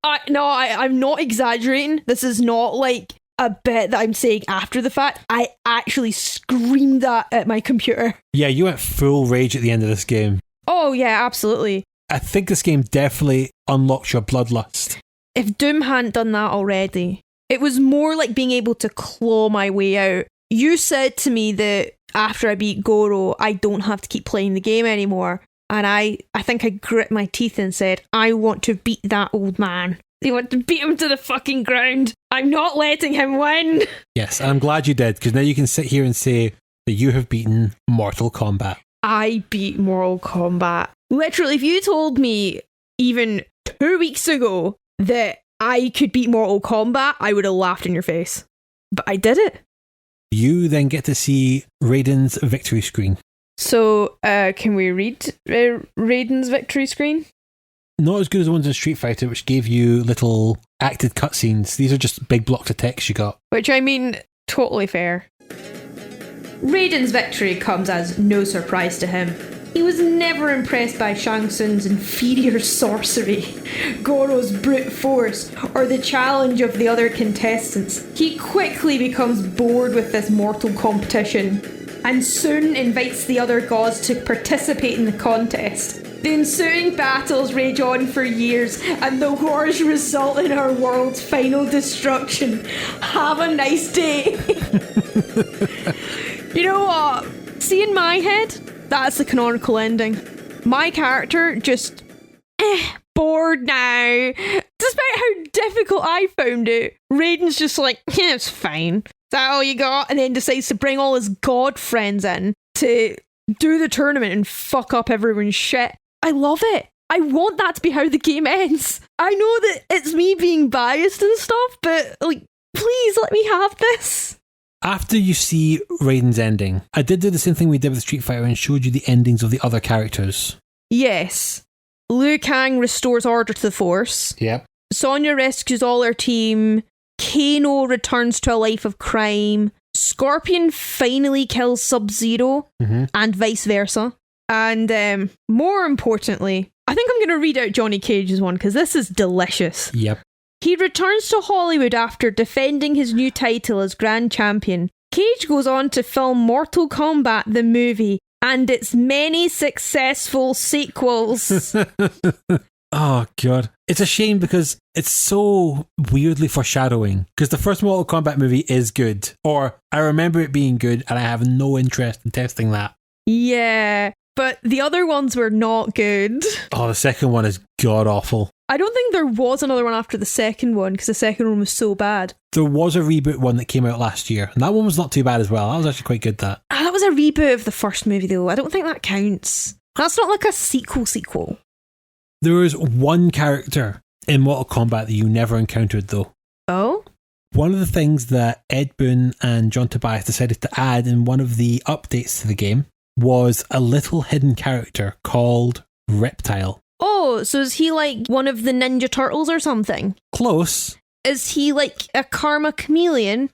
I'm not exaggerating. This is not like a bit that I'm saying after the fact. I actually screamed that at my computer. Yeah, you went full rage at the end of this game. Oh yeah, absolutely. I think this game definitely unlocks your bloodlust. If Doom hadn't done that already, it was more like being able to claw my way out. You said to me that after I beat Goro, I don't have to keep playing the game anymore. And I think I grit my teeth and said, I want to beat that old man. I want to beat him to the fucking ground. I'm not letting him win. Yes, and I'm glad you did, because now you can sit here and say that you have beaten Mortal Kombat. I beat Mortal Kombat. Literally, if you told me even 2 weeks ago that I could beat Mortal Kombat, I would have laughed in your face. But I did it. You then get to see Raiden's victory screen. So, can we read Raiden's victory screen? Not as good as the ones in Street Fighter, which gave you little acted cutscenes. These are just big blocks of text you got. Which, I mean, totally fair. Raiden's victory comes as no surprise to him. He was never impressed by Shang Tsung's inferior sorcery, Goro's brute force, or the challenge of the other contestants. He quickly becomes bored with this mortal competition, and soon invites the other gods to participate in the contest. The ensuing battles rage on for years, and the wars result in our world's final destruction. Have a nice day. You know what? See, in my head, that's the canonical ending. My character just bored now. Despite how difficult I found it, Raiden's just like, yeah, it's fine. Is that all you got? And then decides to bring all his god friends in to do the tournament and fuck up everyone's shit. I love it. I want that to be how the game ends. I know that it's me being biased and stuff, but like, please let me have this. After you see Raiden's ending, I did do the same thing we did with Street Fighter and showed you the endings of the other characters. Yes. Liu Kang restores order to the Force. Yep. Sonya rescues all her team. Kano returns to a life of crime. Scorpion finally kills Sub-Zero, and vice versa. And more importantly, I think I'm going to read out Johnny Cage's one because this is delicious. Yep. He returns to Hollywood after defending his new title as Grand Champion. Cage goes on to film Mortal Kombat the movie and its many successful sequels. Oh, God. It's a shame because it's so weirdly foreshadowing. Because the first Mortal Kombat movie is good. Or I remember it being good and I have no interest in testing that. Yeah, but the other ones were not good. Oh, the second one is god-awful. I don't think there was another one after the second one because the second one was so bad. There was a reboot one that came out last year, and that one was not too bad as well. That was actually quite good, that. That was a reboot of the first movie, though. I don't think that counts. That's not like a sequel. There was one character in Mortal Kombat that you never encountered, though. Oh? One of the things that Ed Boon and John Tobias decided to add in one of the updates to the game was a little hidden character called Reptile. Oh, so is he like one of the Ninja Turtles or something? Close. Is he like a karma chameleon?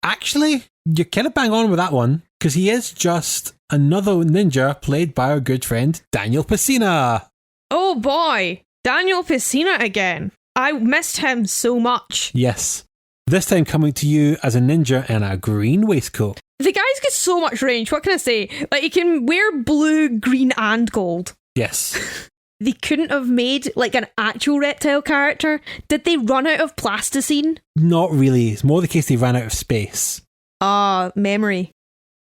Actually, you're kind of bang on with that one, because he is just another ninja played by our good friend Daniel Pesina. Oh boy, Daniel Pesina again. I missed him so much. Yes. This time coming to you as a ninja in a green waistcoat. The guy's got so much range, what can I say? Like, he can wear blue, green and gold. Yes. They couldn't have made like an actual Reptile character. Did they run out of plasticine? Not really. It's more the case they ran out of space. Memory.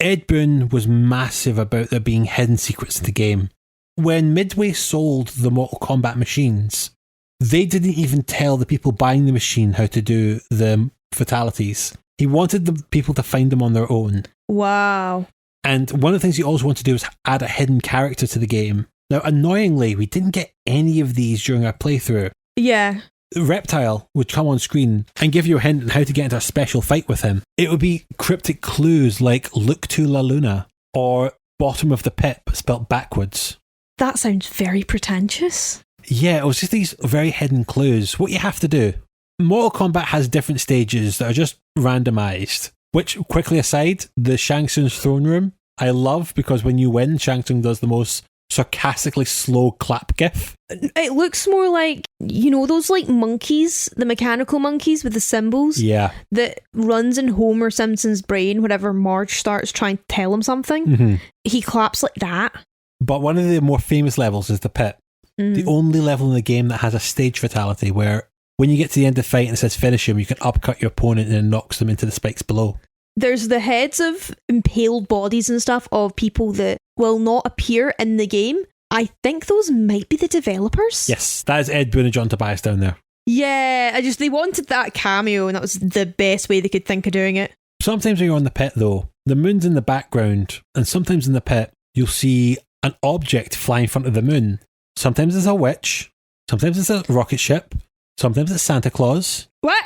Ed Boon was massive about there being hidden secrets in the game. When Midway sold the Mortal Kombat machines, they didn't even tell the people buying the machine how to do the fatalities. He wanted the people to find them on their own. Wow. And one of the things he also wanted to do was add a hidden character to the game. Now, annoyingly, we didn't get any of these during our playthrough. Yeah. Reptile would come on screen and give you a hint on how to get into a special fight with him. It would be cryptic clues like look to La Luna or bottom of the pit but spelt backwards. That sounds very pretentious. Yeah, it was just these very hidden clues. What you have to do. Mortal Kombat has different stages that are just randomized. Which, quickly aside, the Shang Tsung's throne room, I love because when you win, Shang Tsung does the most sarcastically slow clap gif. It looks more like, you know, those like monkeys, the mechanical monkeys with the symbols. Yeah. That runs in Homer Simpson's brain whenever Marge starts trying to tell him something. Mm-hmm. He claps like that. But one of the more famous levels is the pit. The only level in the game that has a stage fatality where when you get to the end of the fight and it says finish him, you can upcut your opponent and it knocks them into the spikes below. There's the heads of impaled bodies and stuff of people that will not appear in the game. I think those might be the developers. Yes, that is Ed Boon and John Tobias down there. Yeah, they wanted that cameo and that was the best way they could think of doing it. Sometimes when you're on the pit though, the moon's in the background and sometimes in the pit you'll see an object fly in front of the moon. Sometimes it's a witch, sometimes it's a rocket ship, sometimes it's Santa Claus. What?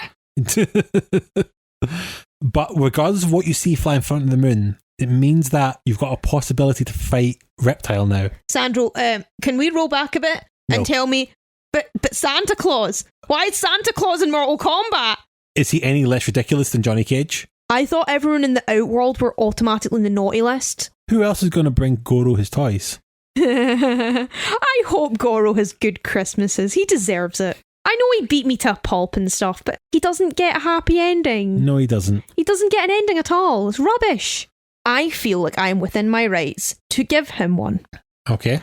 But regardless of what you see fly in front of the moon, It means that you've got a possibility to fight Reptile now. Sandro, can we roll back a bit and tell me, but Santa Claus? Why is Santa Claus in Mortal Kombat? Is he any less ridiculous than Johnny Cage? I thought everyone in the Outworld were automatically in the naughty list. Who else is going to bring Goro his toys? I hope Goro has good Christmases. He deserves it. I know he beat me to a pulp and stuff, but he doesn't get a happy ending. No, he doesn't. He doesn't get an ending at all. It's rubbish. I feel like I am within my rights to give him one. Okay.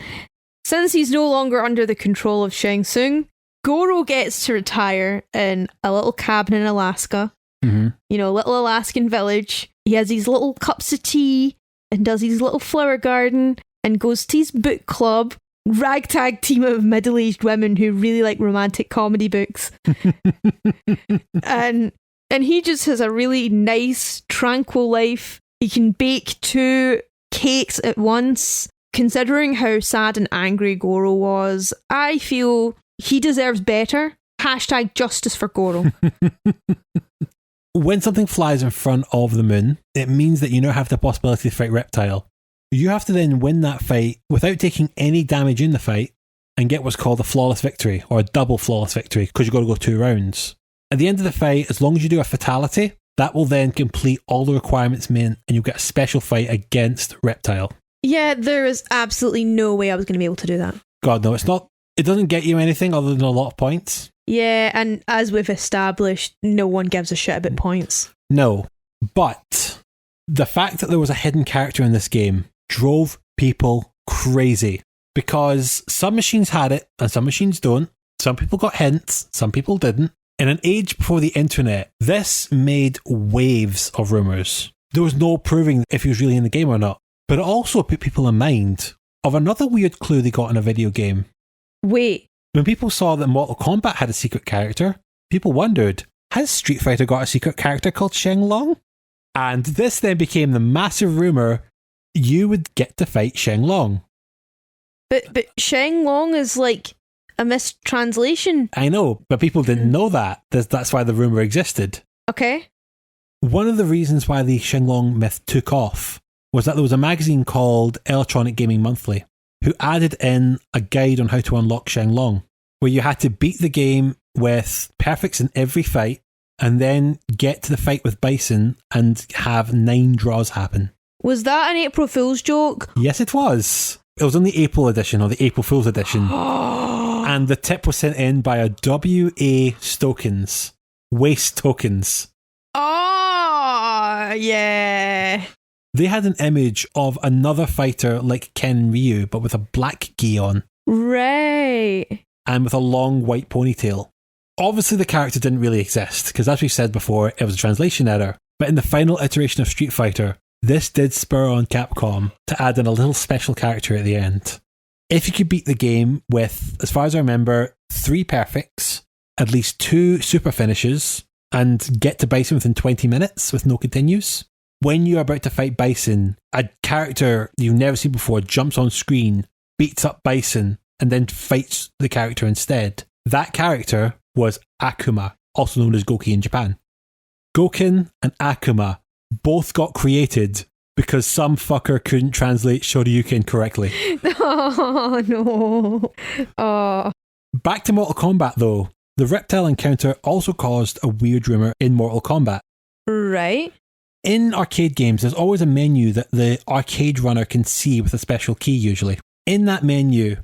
Since he's no longer under the control of Shang Tsung, Goro gets to retire in a little cabin in Alaska. Mm-hmm. You know, a little Alaskan village. He has these little cups of tea and does his little flower garden and goes to his book club. Ragtag team of middle-aged women who really like romantic comedy books. and he just has a really nice, tranquil life. He can bake 2 cakes at once. Considering how sad and angry Goro was, I feel he deserves better. Hashtag justice for Goro. When something flies in front of the moon, it means that you now have the possibility to fight Reptile. You have to then win that fight without taking any damage in the fight and get what's called a flawless victory, or a double flawless victory, because you've got to go 2 rounds. At the end of the fight, as long as you do a fatality, that will then complete all the requirements meant, and you'll get a special fight against Reptile. Yeah, there is absolutely no way I was going to be able to do that. God, no, it's not. It doesn't get you anything other than a lot of points. Yeah, and as we've established, no one gives a shit about points. No, but the fact that there was a hidden character in this game drove people crazy, because some machines had it and some machines don't. Some people got hints, some people didn't. In an age before the internet, this made waves of rumours. There was no proving if he was really in the game or not, but it also put people in mind of another weird clue they got in a video game. Wait. When people saw that Mortal Kombat had a secret character, people wondered, has Street Fighter got a secret character called Shenlong? And this then became the massive rumour you would get to fight Shenlong. But Shenlong is like a mistranslation. I know, but people didn't know that. That's why the rumour existed. Okay. One of the reasons why the Shenlong myth took off was that there was a magazine called Electronic Gaming Monthly who added in a guide on how to unlock Shenlong, where you had to beat the game with perfects in every fight and then get to the fight with Bison and have 9 draws happen. Was that an April Fool's joke? Yes, it was. It was on the April edition, or the April Fool's edition. And the tip was sent in by a W.A. Stokens. Waste Tokens. Oh, yeah. They had an image of another fighter like Ken Ryu, but with a black gi on. Right. And with a long white ponytail. Obviously, the character didn't really exist, because as we said before, it was a translation error. But in the final iteration of Street Fighter, this did spur on Capcom to add in a little special character at the end. If you could beat the game with, as far as I remember, 3 perfects, at least 2 super finishes, and get to Bison within 20 minutes with no continues, when you're about to fight Bison, a character you've never seen before jumps on screen, beats up Bison, and then fights the character instead. That character was Akuma, also known as Goki in Japan. Goken and Akuma both got created because some fucker couldn't translate Shoryuken correctly. Oh, no. Oh. Back to Mortal Kombat, though. The Reptile encounter also caused a weird rumour in Mortal Kombat. Right. In arcade games, there's always a menu that the arcade runner can see with a special key, usually. In that menu,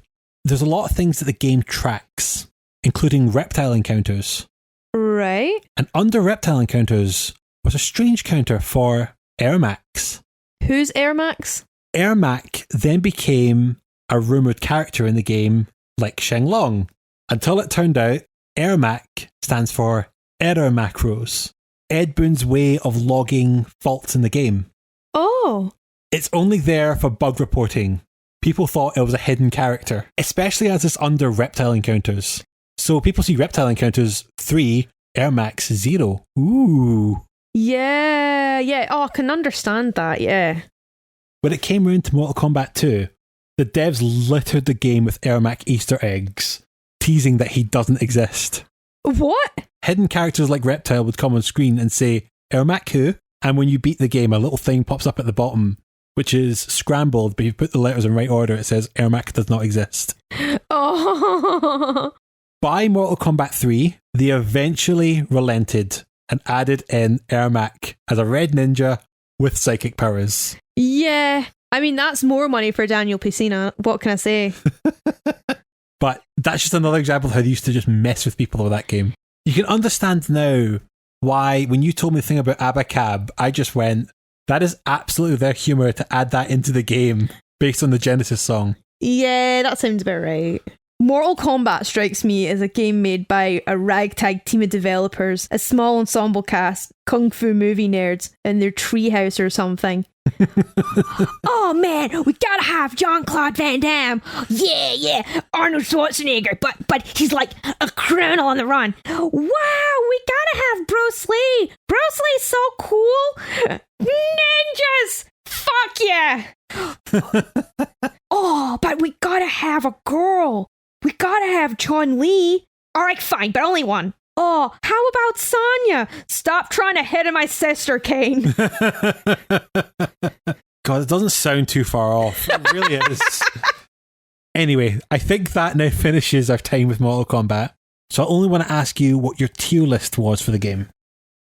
there's a lot of things that the game tracks, including Reptile encounters. Right. And under Reptile encounters was a strange counter for Ermac. Who's Ermac? Ermac then became a rumoured character in the game like Shenlong, until it turned out Ermac stands for Error Macros, Ed Boon's way of logging faults in the game. Oh. It's only there for bug reporting. People thought it was a hidden character, especially as it's under Reptile encounters. So people see Reptile encounters 3, Ermac 0. Ooh. Yeah. Oh, I can understand that, yeah. When it came round to Mortal Kombat 2, the devs littered the game with Ermac Easter eggs, teasing that he doesn't exist. What? Hidden characters like Reptile would come on screen and say, Ermac who? And when you beat the game, a little thing pops up at the bottom, which is scrambled, but you put the letters in right order. It says Ermac does not exist. Oh. By Mortal Kombat 3, they eventually relented and added in Ermac as a red ninja with psychic powers. Yeah. I mean, that's more money for Daniel Piscina. What can I say? But that's just another example of how they used to just mess with people with that game. You can understand now why, when you told me the thing about Abacab, I just went, that is absolutely their humour to add that into the game based on the Genesis song. Yeah, that sounds about right. Mortal Kombat strikes me as a game made by a ragtag team of developers, a small ensemble cast, kung fu movie nerds, in their treehouse or something. Oh man, we gotta have Jean-Claude Van Damme. Yeah, Arnold Schwarzenegger, but he's like a criminal on the run. Wow, we gotta have Bruce Lee. Bruce Lee's so cool. Ninjas, fuck yeah. Oh, but we gotta have a girl. We gotta have Chun-Li. Alright, fine, but only one. Oh, how about Sonya? Stop trying to hit on my sister, Kane. God, it doesn't sound too far off. It really is. Anyway, I think that now finishes our time with Mortal Kombat. So I only want to ask you what your tier list was for the game.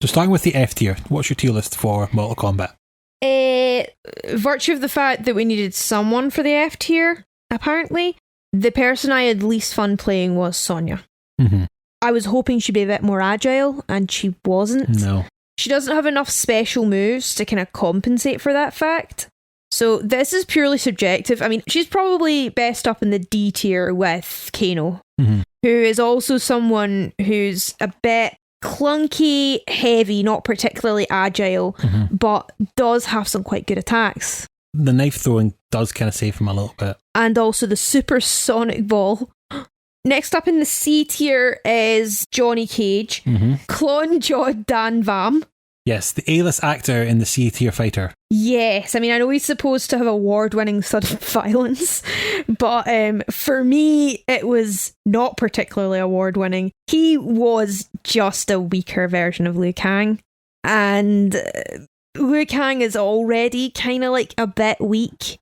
So starting with the F tier, what's your tier list for Mortal Kombat? Virtue of the fact that we needed someone for the F tier, apparently, the person I had least fun playing was Sonya. Mm-hmm. I was hoping she'd be a bit more agile, and she wasn't. No. She doesn't have enough special moves to kind of compensate for that fact. So this is purely subjective. I mean, she's probably best up in the D tier with Kano, who is also someone who's a bit clunky, heavy, not particularly agile, but does have some quite good attacks. The knife throwing does kind of save him a little bit. And also the supersonic ball. Next up in the C tier is Johnny Cage, Klon Jod Dan Vam. Yes, the A-list actor in the C tier fighter. Yes, I mean, I know he's supposed to have award-winning sudden violence, but for me, it was not particularly award-winning. He was just a weaker version of Liu Kang, and Liu Kang is already kind of like a bit weak.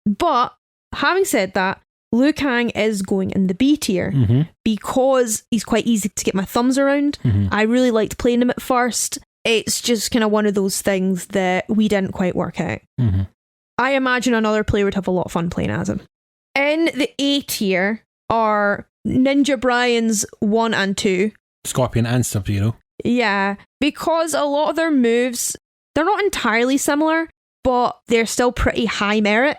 But having said that, Liu Kang is going in the B tier because he's quite easy to get my thumbs around. I really liked playing him at first. It's just kind of one of those things that we didn't quite work out. I imagine another player would have a lot of fun playing as him. In the A tier are Ninja Brian's 1 and 2. Scorpion and Sub-Zero. Yeah, because a lot of their moves, they're not entirely similar, but they're still pretty high merit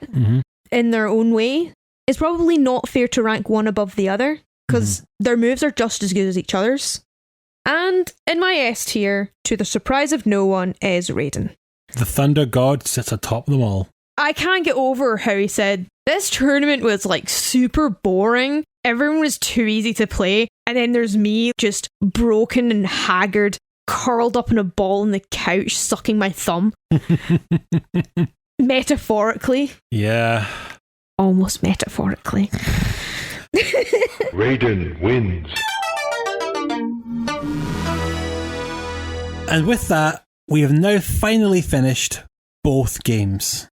in their own way. It's probably not fair to rank one above the other, because their moves are just as good as each other's. And in my S tier, to the surprise of no one, is Raiden. The Thunder God sits atop them all. I can't get over how he said, this tournament was like super boring, everyone was too easy to play, and then there's me just broken and haggard, curled up in a ball on the couch, sucking my thumb. Metaphorically. Yeah. Almost metaphorically. Raiden wins. And with that, we have now finally finished both games.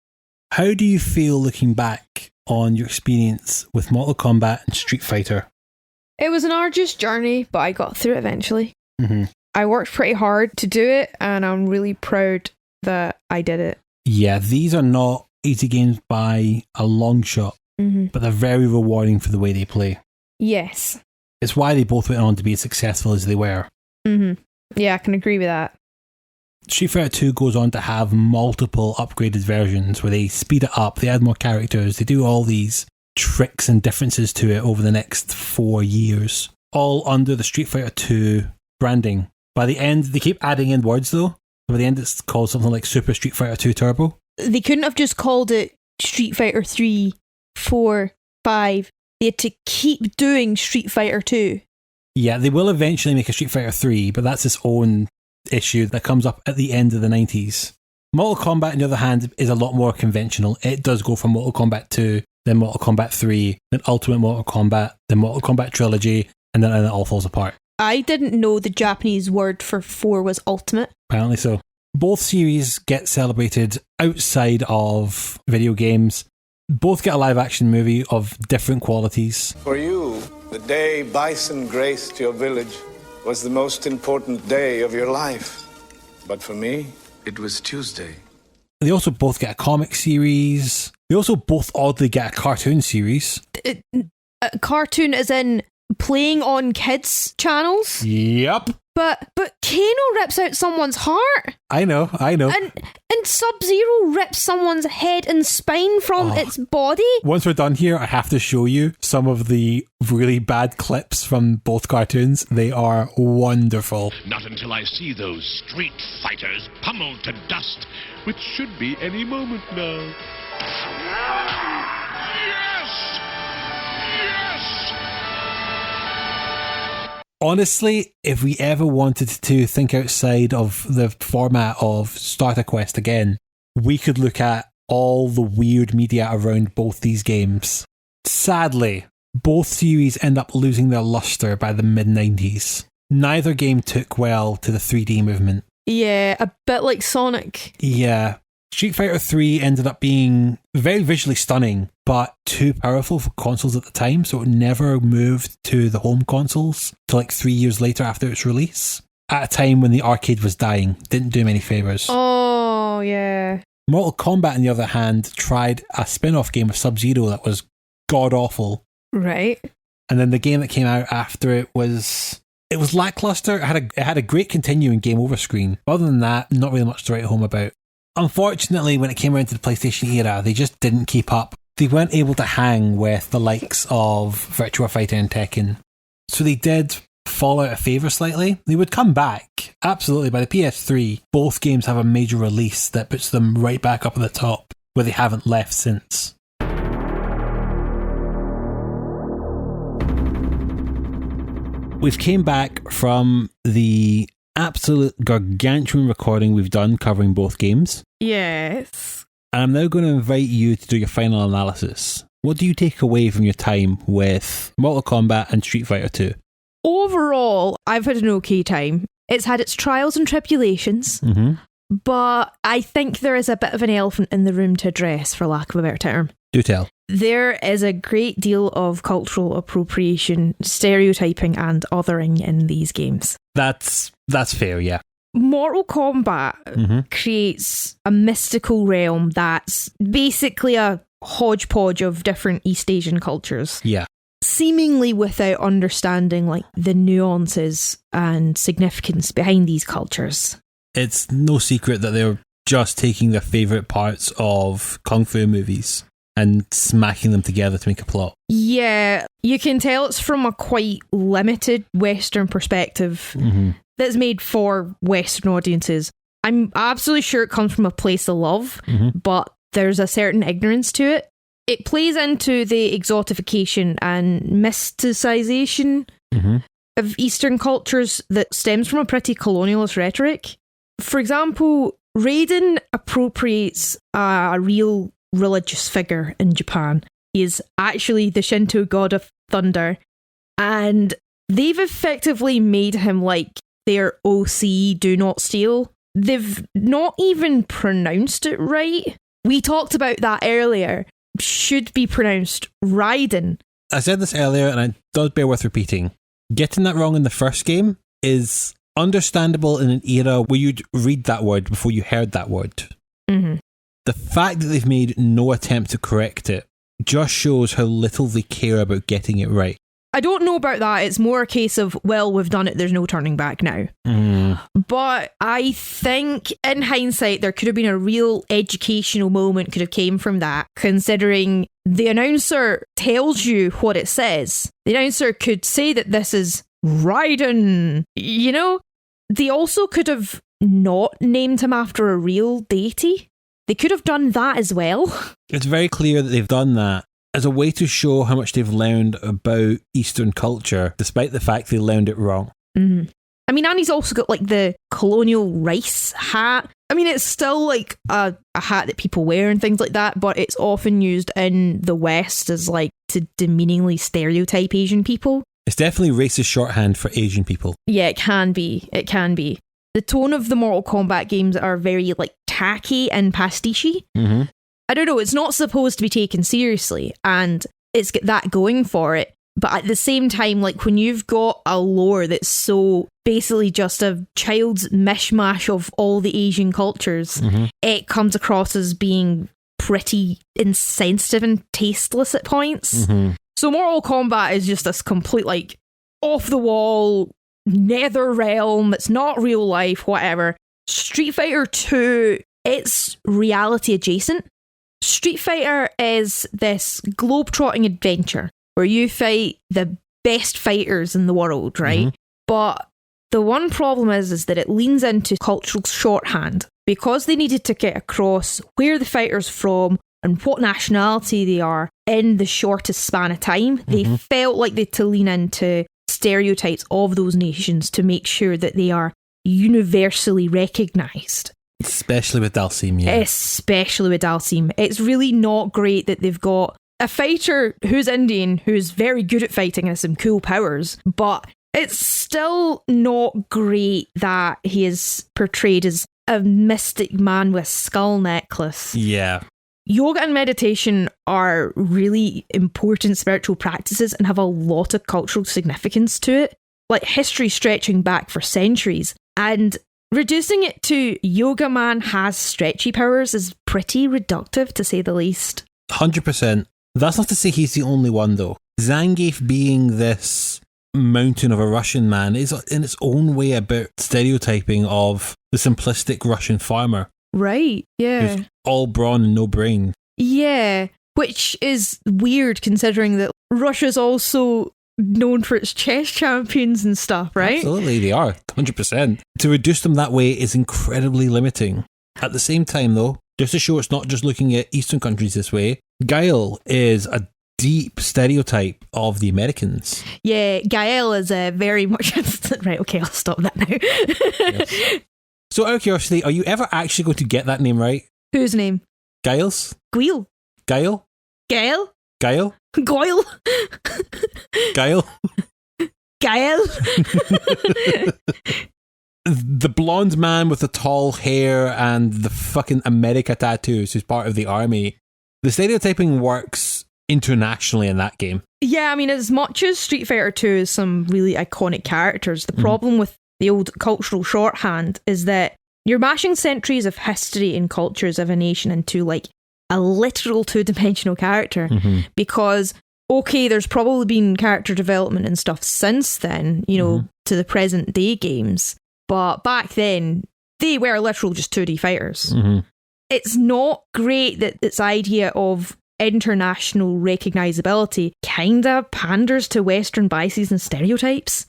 How do you feel looking back on your experience with Mortal Kombat and Street Fighter? It was an arduous journey, but I got through it eventually. I worked pretty hard to do it, and I'm really proud that I did it. Yeah, these are not easy games by a long shot, but they're very rewarding for the way they play. Yes. It's why they both went on to be as successful as they were. Yeah, I can agree with that. Street Fighter 2 goes on to have multiple upgraded versions where they speed it up, they add more characters, they do all these tricks and differences to it over the next 4 years, all under the Street Fighter 2 branding. By the end, they keep adding in words though. By the end, it's called something like Super Street Fighter 2 Turbo. They couldn't have just called it Street Fighter 3, 4, 5. They had to keep doing Street Fighter 2. Yeah, they will eventually make a Street Fighter 3, but that's its own issue that comes up at the end of the 90s. Mortal Kombat, on the other hand, is a lot more conventional. It does go from Mortal Kombat 2, then Mortal Kombat 3, then Ultimate Mortal Kombat, then Mortal Kombat Trilogy, and then it all falls apart. I didn't know the Japanese word for 4 was ultimate. Apparently so. Both series get celebrated outside of video games. Both get a live-action movie of different qualities. For you, the day Bison graced your village was the most important day of your life. But for me, it was Tuesday. They also both get a comic series. They also both oddly get a cartoon series. A cartoon as in playing on kids' channels? Yep. But Kano rips out someone's heart. I know. And Sub-Zero rips someone's head and spine from its body. Once we're done here, I have to show you some of the really bad clips from both cartoons. They are wonderful. Not until I see those street fighters pummeled to dust, which should be any moment now. Yes! Yes! Honestly, if we ever wanted to think outside of the format of Starter Quest again, we could look at all the weird media around both these games. Sadly, both series end up losing their luster by the mid-90s. Neither game took well to the 3D movement. Yeah, a bit like Sonic. Yeah. Street Fighter 3 ended up being very visually stunning, but too powerful for consoles at the time, so it never moved to the home consoles till like 3 years later after its release. At a time when the arcade was dying. Didn't do him any favours. Oh, yeah. Mortal Kombat, on the other hand, tried a spin-off game of Sub-Zero that was god-awful. Right. And then the game that came out after it was lackluster. It had a great continuing game over screen. Other than that, not really much to write home about. Unfortunately, when it came around to the PlayStation era, they just didn't keep up. They weren't able to hang with the likes of Virtua Fighter and Tekken. So they did fall out of favour slightly. They would come back. Absolutely. By the PS3, both games have a major release that puts them right back up at the top, where they haven't left since. We've came back from the absolute gargantuan recording we've done covering both games. Yes. And I'm now going to invite you to do your final analysis. What do you take away from your time with Mortal Kombat and Street Fighter 2? Overall, I've had an okay time. It's had its trials and tribulations, but I think there is a bit of an elephant in the room to address, for lack of a better term. Do tell. There is a great deal of cultural appropriation, stereotyping and othering in these games. That's fair, yeah. Mortal Kombat creates a mystical realm that's basically a hodgepodge of different East Asian cultures. Yeah. Seemingly without understanding like the nuances and significance behind these cultures. It's no secret that they're just taking their favourite parts of Kung Fu movies and smacking them together to make a plot. Yeah, you can tell it's from a quite limited Western perspective that's made for Western audiences. I'm absolutely sure it comes from a place of love, but there's a certain ignorance to it. It plays into the exotification and mysticization of Eastern cultures that stems from a pretty colonialist rhetoric. For example, Raiden appropriates a real religious figure in Japan. He is actually the Shinto god of thunder, and they've effectively made him like their OC, do not steal. They've not even pronounced it right. We talked about that earlier. Should be pronounced Raiden. I said this earlier, and it does bear worth repeating. Getting that wrong in the first game is understandable in an era where you'd read that word before you heard that word. The fact that they've made no attempt to correct it just shows how little they care about getting it right. I don't know about that. It's more a case of, well, we've done it, there's no turning back now. But I think in hindsight, there could have been a real educational moment could have came from that, considering the announcer tells you what it says. The announcer could say that this is Raiden. You know, they also could have not named him after a real deity. They could have done that as well. It's very clear that they've done that as a way to show how much they've learned about Eastern culture, despite the fact they learned it wrong. I mean, and he's also got like the colonial rice hat. I mean, it's still like a hat that people wear and things like that, but it's often used in the West as like to demeaningly stereotype Asian people. It's definitely racist shorthand for Asian people. Yeah, it can be. It can be. the tone of the Mortal Kombat games are very like tacky and pastiche. Mm-hmm. I don't know, it's not supposed to be taken seriously, and it's got that going for it. But at the same time, like when you've got a lore that's so basically just a child's mishmash of all the Asian cultures, it comes across as being pretty insensitive and tasteless at points. So Mortal Kombat is just this complete like off the wall nether realm. It's not real life, whatever. Street Fighter 2, it's reality adjacent. Street Fighter is this globe-trotting adventure where you fight the best fighters in the world, right? But the one problem is that it leans into cultural shorthand. Because they needed to get across where the fighter's from and what nationality they are in the shortest span of time, they felt like they had to lean into stereotypes of those nations to make sure that they are universally recognised. Especially with Dhalsim, yeah. Especially with Dhalsim. It's really not great that they've got a fighter who's Indian, who's very good at fighting and has some cool powers, but it's still not great that he is portrayed as a mystic man with skull necklace. Yeah. Yoga and meditation are really important spiritual practices and have a lot of cultural significance to it, like history stretching back for centuries. And reducing it to Yoga Man has stretchy powers is pretty reductive, to say the least. 100%. That's not to say he's the only one, though. Zangief being this mountain of a Russian man is in its own way about stereotyping of the simplistic Russian farmer. Right, yeah. Who's all brawn and no brain. Yeah, which is weird considering that Russia's also known for its chess champions and stuff, right? Absolutely, they are, 100%. To reduce them that way is incredibly limiting. At the same time, though, just to show it's not just looking at Eastern countries this way, Guile is a deep stereotype of the Americans. Yeah, Guile is very much... Right, okay, I'll stop that now. Yes. So out of curiosity, are you ever actually going to get that name right? Whose name? Guile's? Guile. Guile? Guile? Guile? Goyle. Guile? Guile. The blonde man with the tall hair and the fucking America tattoos who's part of the army. The stereotyping works internationally in that game. Yeah, I mean, as much as Street Fighter 2 is some really iconic characters, the problem with the old cultural shorthand is that you're mashing centuries of history and cultures of a nation into like a literal two-dimensional character because, okay, there's probably been character development and stuff since then, you know, to the present day games, but back then they were literal just 2D fighters. It's not great that this idea of international recognisability kinda panders to Western biases and stereotypes.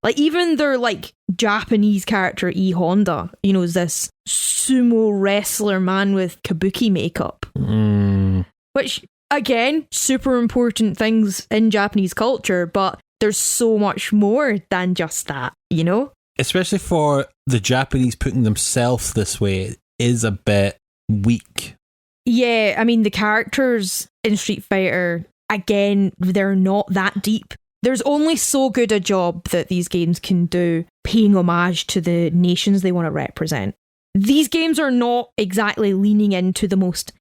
Like even their like Japanese character E Honda, you know, is this sumo wrestler man with kabuki makeup, which again, super important things in Japanese culture, but there's so much more than just that, you know? Especially for the Japanese putting themselves this way is a bit weak. Yeah, I mean, the characters in Street Fighter, again, they're not that deep. There's only so good a job that these games can do paying homage to the nations they want to represent. These games are not exactly leaning into the most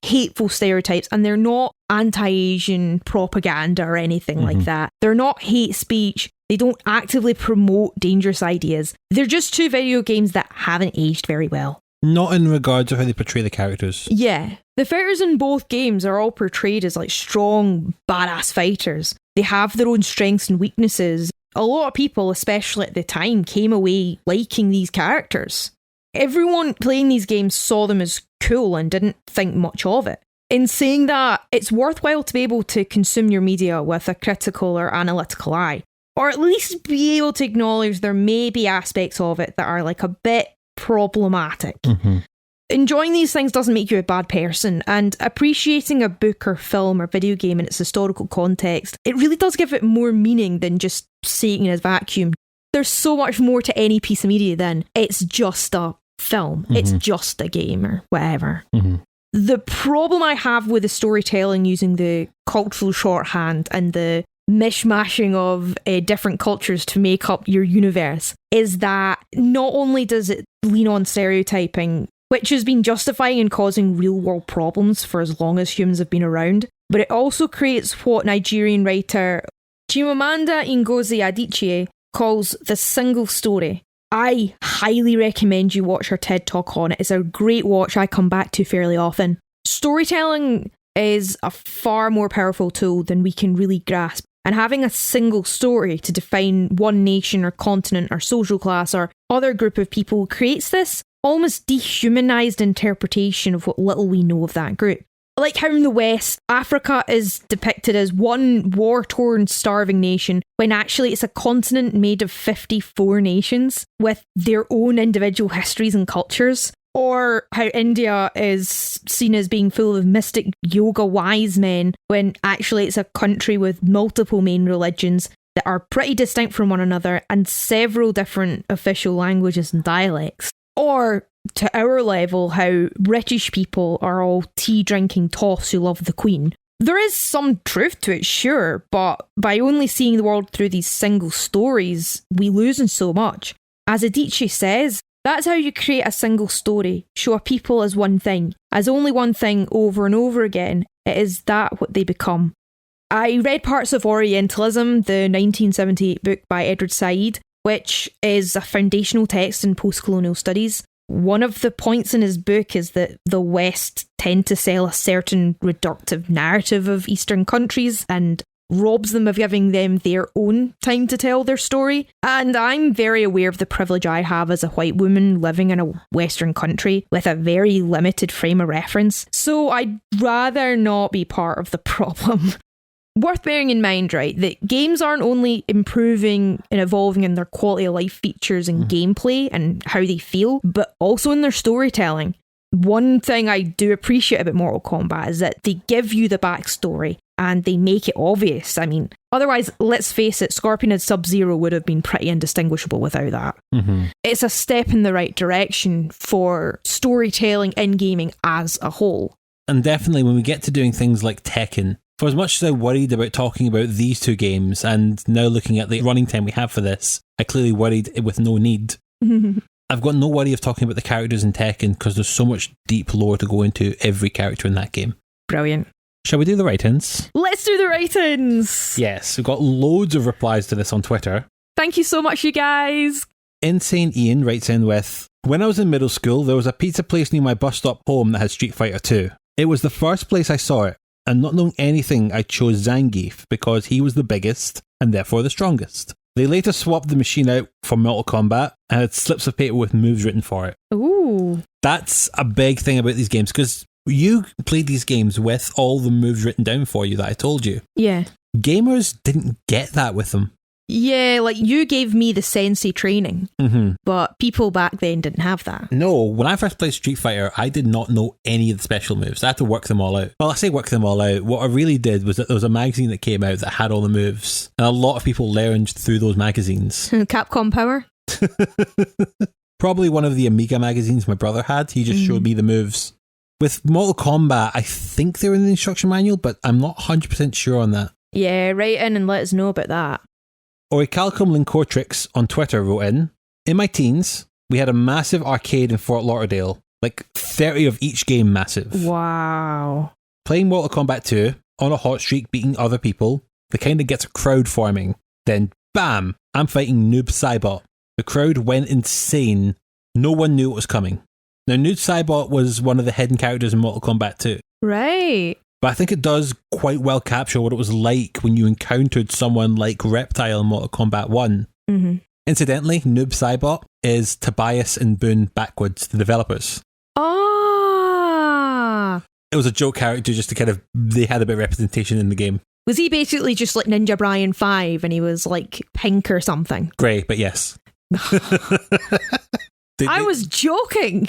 hateful stereotypes, and they're not anti-Asian propaganda or anything like that. They're not hate speech. They don't actively promote dangerous ideas. They're just two video games that haven't aged very well. Not in regards of how they portray the characters. Yeah. The fighters in both games are all portrayed as like strong, badass fighters. They have their own strengths and weaknesses. A lot of people, especially at the time, came away liking these characters. Everyone playing these games saw them as cool and didn't think much of it. In saying that, it's worthwhile to be able to consume your media with a critical or analytical eye, or at least be able to acknowledge there may be aspects of it that are like a bit problematic. Enjoying these things doesn't make you a bad person, and appreciating a book or film or video game in its historical context, it really does give it more meaning than just seeing it as vacuum. There's so much more to any piece of media than it's just a film, it's just a game or whatever. The problem I have with the storytelling using the cultural shorthand and the mishmashing of different cultures to make up your universe is that not only does it lean on stereotyping, which has been justifying and causing real world problems for as long as humans have been around, but it also creates what Nigerian writer Chimamanda Ngozi Adichie calls the single story. I highly recommend you watch her TED Talk on it. It's a great watch I come back to fairly often. Storytelling is a far more powerful tool than we can really grasp. And having a single story to define one nation or continent or social class or other group of people creates this almost dehumanized interpretation of what little we know of that group. Like how in the West, Africa is depicted as one war-torn, starving nation, when actually it's a continent made of 54 nations with their own individual histories and cultures. Or how India is seen as being full of mystic yoga wise men, when actually it's a country with multiple main religions that are pretty distinct from one another and several different official languages and dialects. Or, to our level, how British people are all tea-drinking toffs who love the Queen. There is some truth to it, sure, but by only seeing the world through these single stories, we lose in so much. As Adichie says, that's how you create a single story. Show a people as one thing, as only one thing over and over again. It is that what they become. I read parts of Orientalism, the 1978 book by Edward Said, which is a foundational text in post-colonial studies. One of the points in his book is that the West tend to sell a certain reductive narrative of Eastern countries and robs them of giving them their own time to tell their story. And I'm very aware of the privilege I have as a white woman living in a Western country with a very limited frame of reference. So I'd rather not be part of the problem. Worth bearing in mind, right, that games aren't only improving and evolving in their quality of life features and gameplay and how they feel, but also in their storytelling. One thing I do appreciate about Mortal Kombat is that they give you the backstory and they make it obvious. I mean, otherwise, let's face it, Scorpion and Sub-Zero would have been pretty indistinguishable without that. It's a step in the right direction for storytelling in gaming as a whole. And definitely when we get to doing things like Tekken, for as much as I worried about talking about these two games and now looking at the running time we have for this, I clearly worried with no need. I've got no worry of talking about the characters in Tekken because there's so much deep lore to go into every character in that game. Brilliant. Shall we do the write-ins? Let's do the write-ins! Yes, we've got loads of replies to this on Twitter. Thank you so much, you guys! Insane Ian writes in with, when I was in middle school, there was a pizza place near my bus stop home that had Street Fighter 2. It was the first place I saw it, and not knowing anything, I chose Zangief because he was the biggest and therefore the strongest. They later swapped the machine out for Mortal Kombat and had slips of paper with moves written for it. Ooh. That's a big thing about these games because you played these games with all the moves written down for you that I told you. Yeah. Gamers didn't get that with them. Yeah, like you gave me the sensei training, but people back then didn't have that. No, when I first played Street Fighter, I did not know any of the special moves. I had to work them all out. Well, I say work them all out. What I really did was that there was a magazine that came out that had all the moves, and a lot of people learned through those magazines. Capcom Power? Probably one of the Amiga magazines my brother had. He just showed me the moves. With Mortal Kombat, I think they're in the instruction manual, but I'm not 100% sure on that. Yeah, write in and let us know about that. Oricalcum Lincortrix on Twitter wrote in my teens, we had a massive arcade in Fort Lauderdale, like 30 of each game massive. Wow. Playing Mortal Kombat 2, on a hot streak beating other people, the kind that gets a crowd forming. Then, bam, I'm fighting Noob Saibot. The crowd went insane. No one knew what was coming. Now, Noob Saibot was one of the hidden characters in Mortal Kombat 2. Right. But I think it does quite well capture what it was like when you encountered someone like Reptile in Mortal Kombat 1. Incidentally, Noob Saibot is Tobias and Boone backwards, the developers. Ah! It was a joke character just to kind of, they had a bit of representation in the game. Was he basically just like Ninja Brian 5 and he was like pink or something? Grey, but yes. I was joking!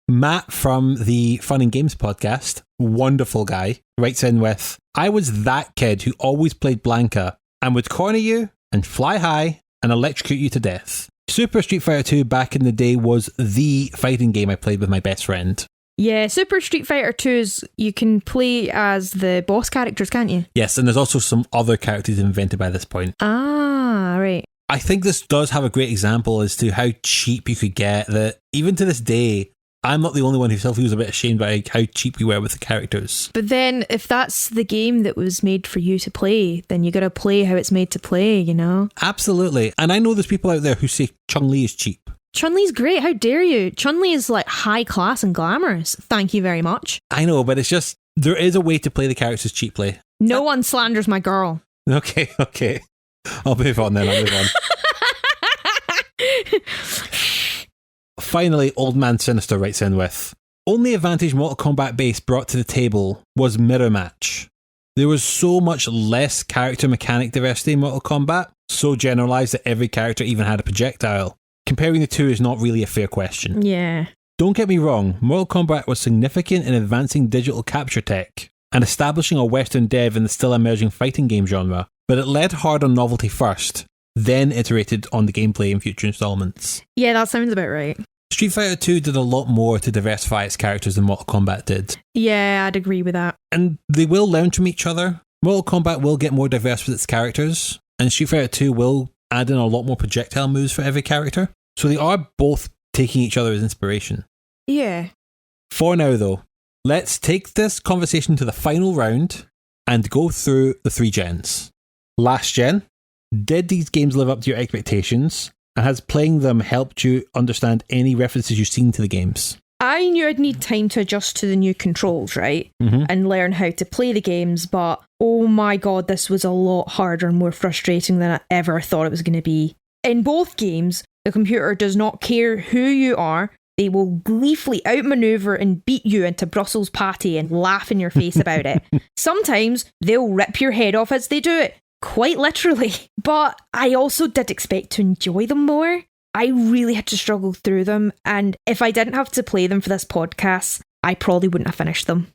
Matt from the Fun and Games podcast, wonderful guy, writes in with, I was that kid who always played Blanka and would corner you and fly high and electrocute you to death. Super Street Fighter 2 back in the day was the fighting game I played with my best friend. Yeah, Super Street Fighter 2's you can play as the boss characters, can't you? Yes, and there's also some other characters invented by this point. Ah, right. I think this does have a great example as to how cheap you could get, that even to this day, I'm not the only one who still feels a bit ashamed by how cheap we were with the characters. But then, if that's the game that was made for you to play, then you gotta play how it's made to play, you know? Absolutely. And I know there's people out there who say Chun-Li is cheap. Chun-Li's great, how dare you? Chun-Li is like high class and glamorous. Thank you very much. I know, but it's just, there is a way to play the characters cheaply. No one slanders my girl. Okay. I'll move on then, Finally, Old Man Sinister writes in with, only advantage Mortal Kombat base brought to the table was mirror match. There was so much less character mechanic diversity in Mortal Kombat, so generalised that every character even had a projectile. Comparing the two is not really a fair question. Yeah. Don't get me wrong, Mortal Kombat was significant in advancing digital capture tech and establishing a Western dev in the still emerging fighting game genre, but it led hard on novelty first, then iterated on the gameplay in future installments. Yeah, that sounds about right. Street Fighter 2 did a lot more to diversify its characters than Mortal Kombat did. Yeah, I'd agree with that. And they will learn from each other. Mortal Kombat will get more diverse with its characters, and Street Fighter 2 will add in a lot more projectile moves for every character. So they are both taking each other as inspiration. Yeah. For now, though, let's take this conversation to the final round and go through the 3 gens. Last gen, did these games live up to your expectations? And has playing them helped you understand any references you've seen to the games? I knew I'd need time to adjust to the new controls, right? Mm-hmm. And learn how to play the games, but oh my god, this was a lot harder and more frustrating than I ever thought it was going to be. In both games, the computer does not care who you are. They will gleefully outmaneuver and beat you into Brussels patty and laugh in your face about it. Sometimes they'll rip your head off as they do it. Quite literally. But I also did expect to enjoy them more. I really had to struggle through them, and if I didn't have to play them for this podcast, I probably wouldn't have finished them.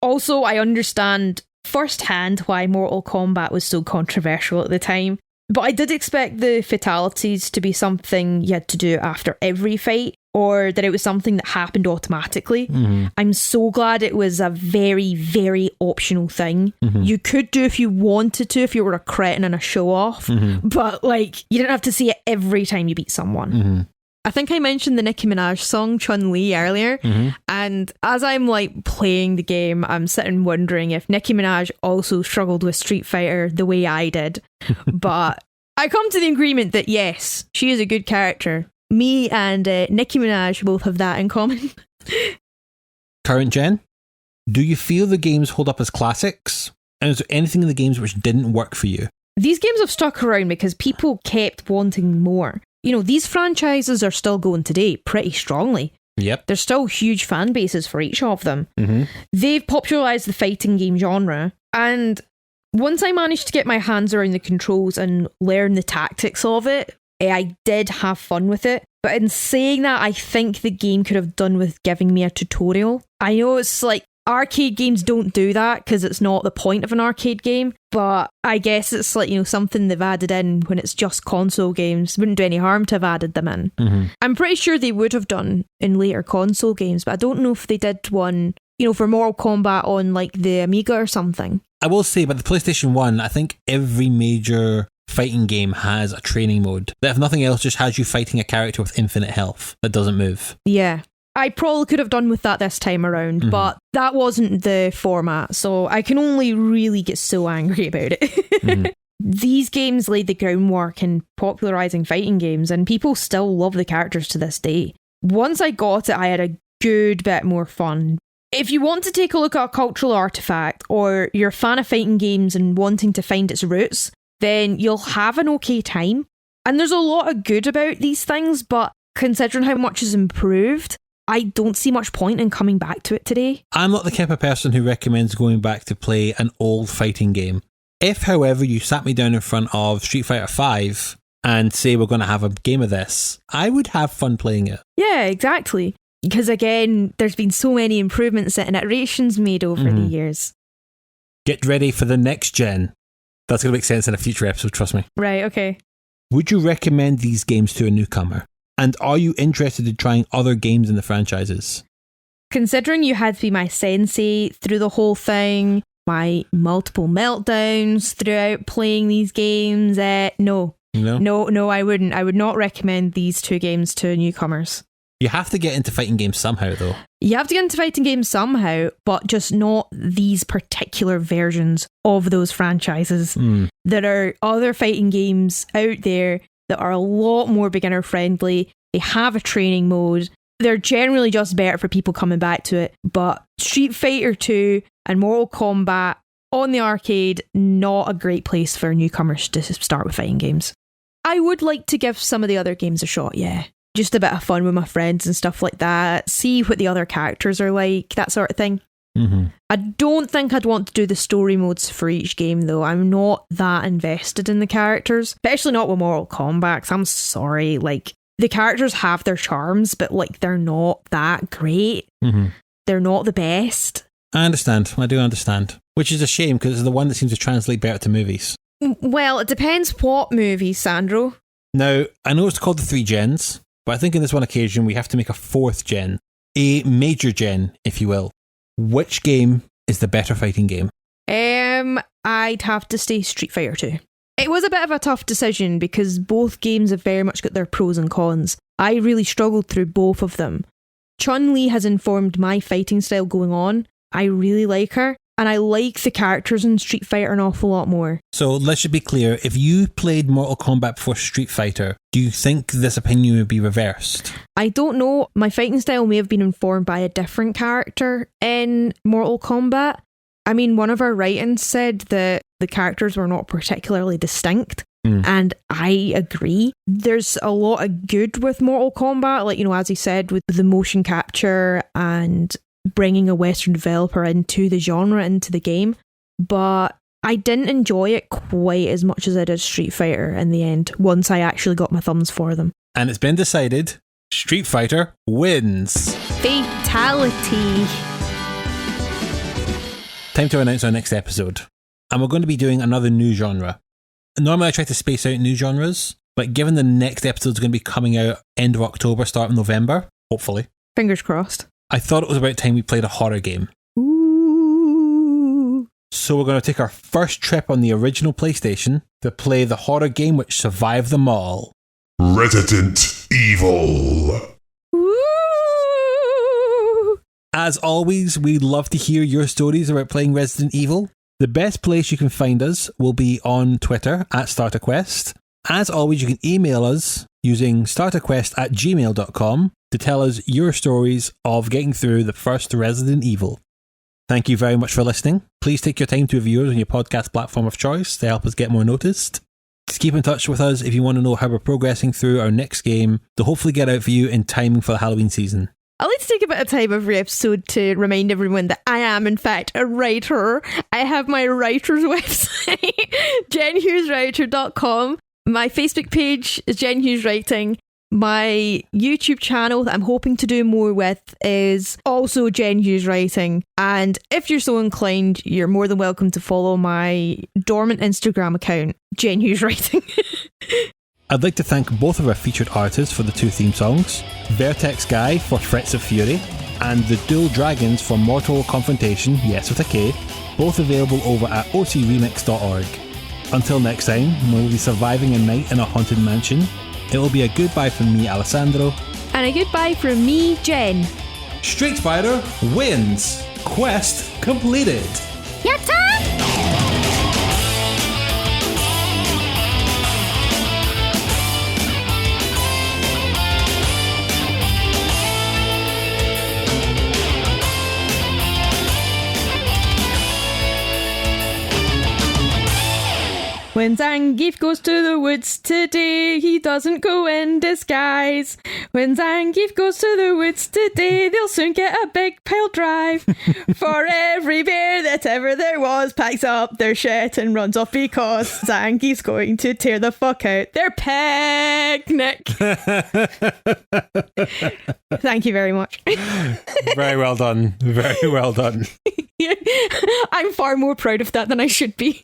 Also, I understand firsthand why Mortal Kombat was so controversial at the time, but I did expect the fatalities to be something you had to do after every fight, or that it was something that happened automatically. I'm so glad it was a very, very optional thing. You could do if you wanted to, if you were a cretin and a show-off, but like, you didn't have to see it every time you beat someone. I think I mentioned the Nicki Minaj song Chun-Li earlier, and as I'm like playing the game, I'm sitting wondering if Nicki Minaj also struggled with Street Fighter the way I did. But I come to the agreement that yes, she is a good character. Me and Nicki Minaj both have that in common. Current gen, do you feel the games hold up as classics? And is there anything in the games which didn't work for you? These games have stuck around because people kept wanting more. You know, these franchises are still going today pretty strongly. Yep. There's still huge fan bases for each of them. They've popularised the fighting game genre, and once I managed to get my hands around the controls and learn the tactics of it, I did have fun with it. But in saying that, I think the game could have done with giving me a tutorial. I know it's like arcade games don't do that because it's not the point of an arcade game, but I guess it's like, you know, something they've added in when it's just console games. Wouldn't do any harm to have added them in. I'm pretty sure they would have done in later console games, but I don't know if they did one, you know, for Mortal Kombat on like the Amiga or something. I will say, but the PlayStation 1, I think every major fighting game has a training mode that, if nothing else, just has you fighting a character with infinite health that doesn't move. Yeah. I probably could have done with that this time around, but that wasn't the format, so I can only really get so angry about it. These games laid the groundwork in popularising fighting games, and people still love the characters to this day. Once I got it, I had a good bit more fun. If you want to take a look at a cultural artefact, or you're a fan of fighting games and wanting to find its roots, then you'll have an okay time. And there's a lot of good about these things, but considering how much has improved, I don't see much point in coming back to it today. I'm not the type of person who recommends going back to play an old fighting game. If, however, you sat me down in front of Street Fighter 5 and say we're going to have a game of this, I would have fun playing it. Yeah, exactly. Because again, there's been so many improvements and iterations made over the years. Get ready for the next gen. That's going to make sense in a future episode, trust me. Right, okay. Would you recommend these games to a newcomer? And are you interested in trying other games in the franchises? Considering you had to be my sensei through the whole thing, my multiple meltdowns throughout playing these games, no, I wouldn't. I would not recommend these two games to newcomers. You have to get into fighting games somehow, though. You have to get into fighting games somehow, but just not these particular versions of those franchises. There are other fighting games out there that are a lot more beginner friendly. They have a training mode. They're generally just better for people coming back to it. But Street Fighter 2 and Mortal Kombat on the arcade, not a great place for newcomers to start with fighting games. I would like to give some of the other games a shot, yeah. Just a bit of fun with my friends and stuff like that. See what the other characters are like, that sort of thing. I don't think I'd want to do the story modes for each game, though. I'm not that invested in the characters, especially not with Mortal Kombat, 'cause I'm sorry, like, the characters have their charms, but, like, they're not that great. They're not the best. I understand. I do understand. Which is a shame, because it's the one that seems to translate better to movies. Well, it depends what movies, Sandro. Now, I know it's called the 3 gens, but I think in this one occasion we have to make a 4th gen. A major gen, if you will. Which game is the better fighting game? I'd have to say Street Fighter 2. It was a bit of a tough decision because both games have very much got their pros and cons. I really struggled through both of them. Chun-Li has informed my fighting style going on. I really like her, and I like the characters in Street Fighter an awful lot more. So let's just be clear, if you played Mortal Kombat before Street Fighter, do you think this opinion would be reversed? I don't know. My fighting style may have been informed by a different character in Mortal Kombat. I mean, one of our write-ins said that the characters were not particularly distinct. And I agree. There's a lot of good with Mortal Kombat, like, you know, as he said, with the motion capture and bringing a Western developer into the genre, into the game. But I didn't enjoy it quite as much as I did Street Fighter in the end, once I actually got my thumbs for them. And it's been decided, Street Fighter wins. Fatality. Time to announce our next episode. And we're going to be doing another new genre. Normally I try to space out new genres, but given the next episode is going to be coming out end of October, start of November, hopefully. Fingers crossed. I thought it was about time we played a horror game. Ooh. So we're going to take our first trip on the original PlayStation to play the horror game which survived them all. Resident Evil. Ooh. As always, we'd love to hear your stories about playing Resident Evil. The best place you can find us will be on Twitter @StarterQuest. As always, you can email us using starterquest@gmail.com to tell us your stories of getting through the first Resident Evil. Thank you very much for listening. Please take your time to review us on your podcast platform of choice to help us get more noticed. Just keep in touch with us if you want to know how we're progressing through our next game to hopefully get out for you in timing for the Halloween season. I like to take a bit of time every episode to remind everyone that I am, in fact, a writer. I have my writer's website, jenhugheswriter.com. My Facebook page is Jen Hughes Writing. My YouTube channel that I'm hoping to do more with is also Jen Hughes Writing. And if you're so inclined, you're more than welcome to follow my dormant Instagram account, Jen Hughes Writing. I'd like to thank both of our featured artists for the 2 theme songs, Vertex Guy for Threats of Fury, and the Dual Dragons for Mortal Confrontation, yes with a K, both available over at ocremix.org. Until next time, when we'll be surviving a night in a haunted mansion, it will be a goodbye from me, Alessandro. And a goodbye from me, Jen. Street Fighter wins! Quest completed! Yatta! When Zangief goes to the woods today, he doesn't go in disguise. When Zangief goes to the woods today, they'll soon get a big pile drive. For every bear that ever there was packs up their shit and runs off because Zangief's going to tear the fuck out their picnic. Thank you very much. Very well done. Very well done. I'm far more proud of that than I should be.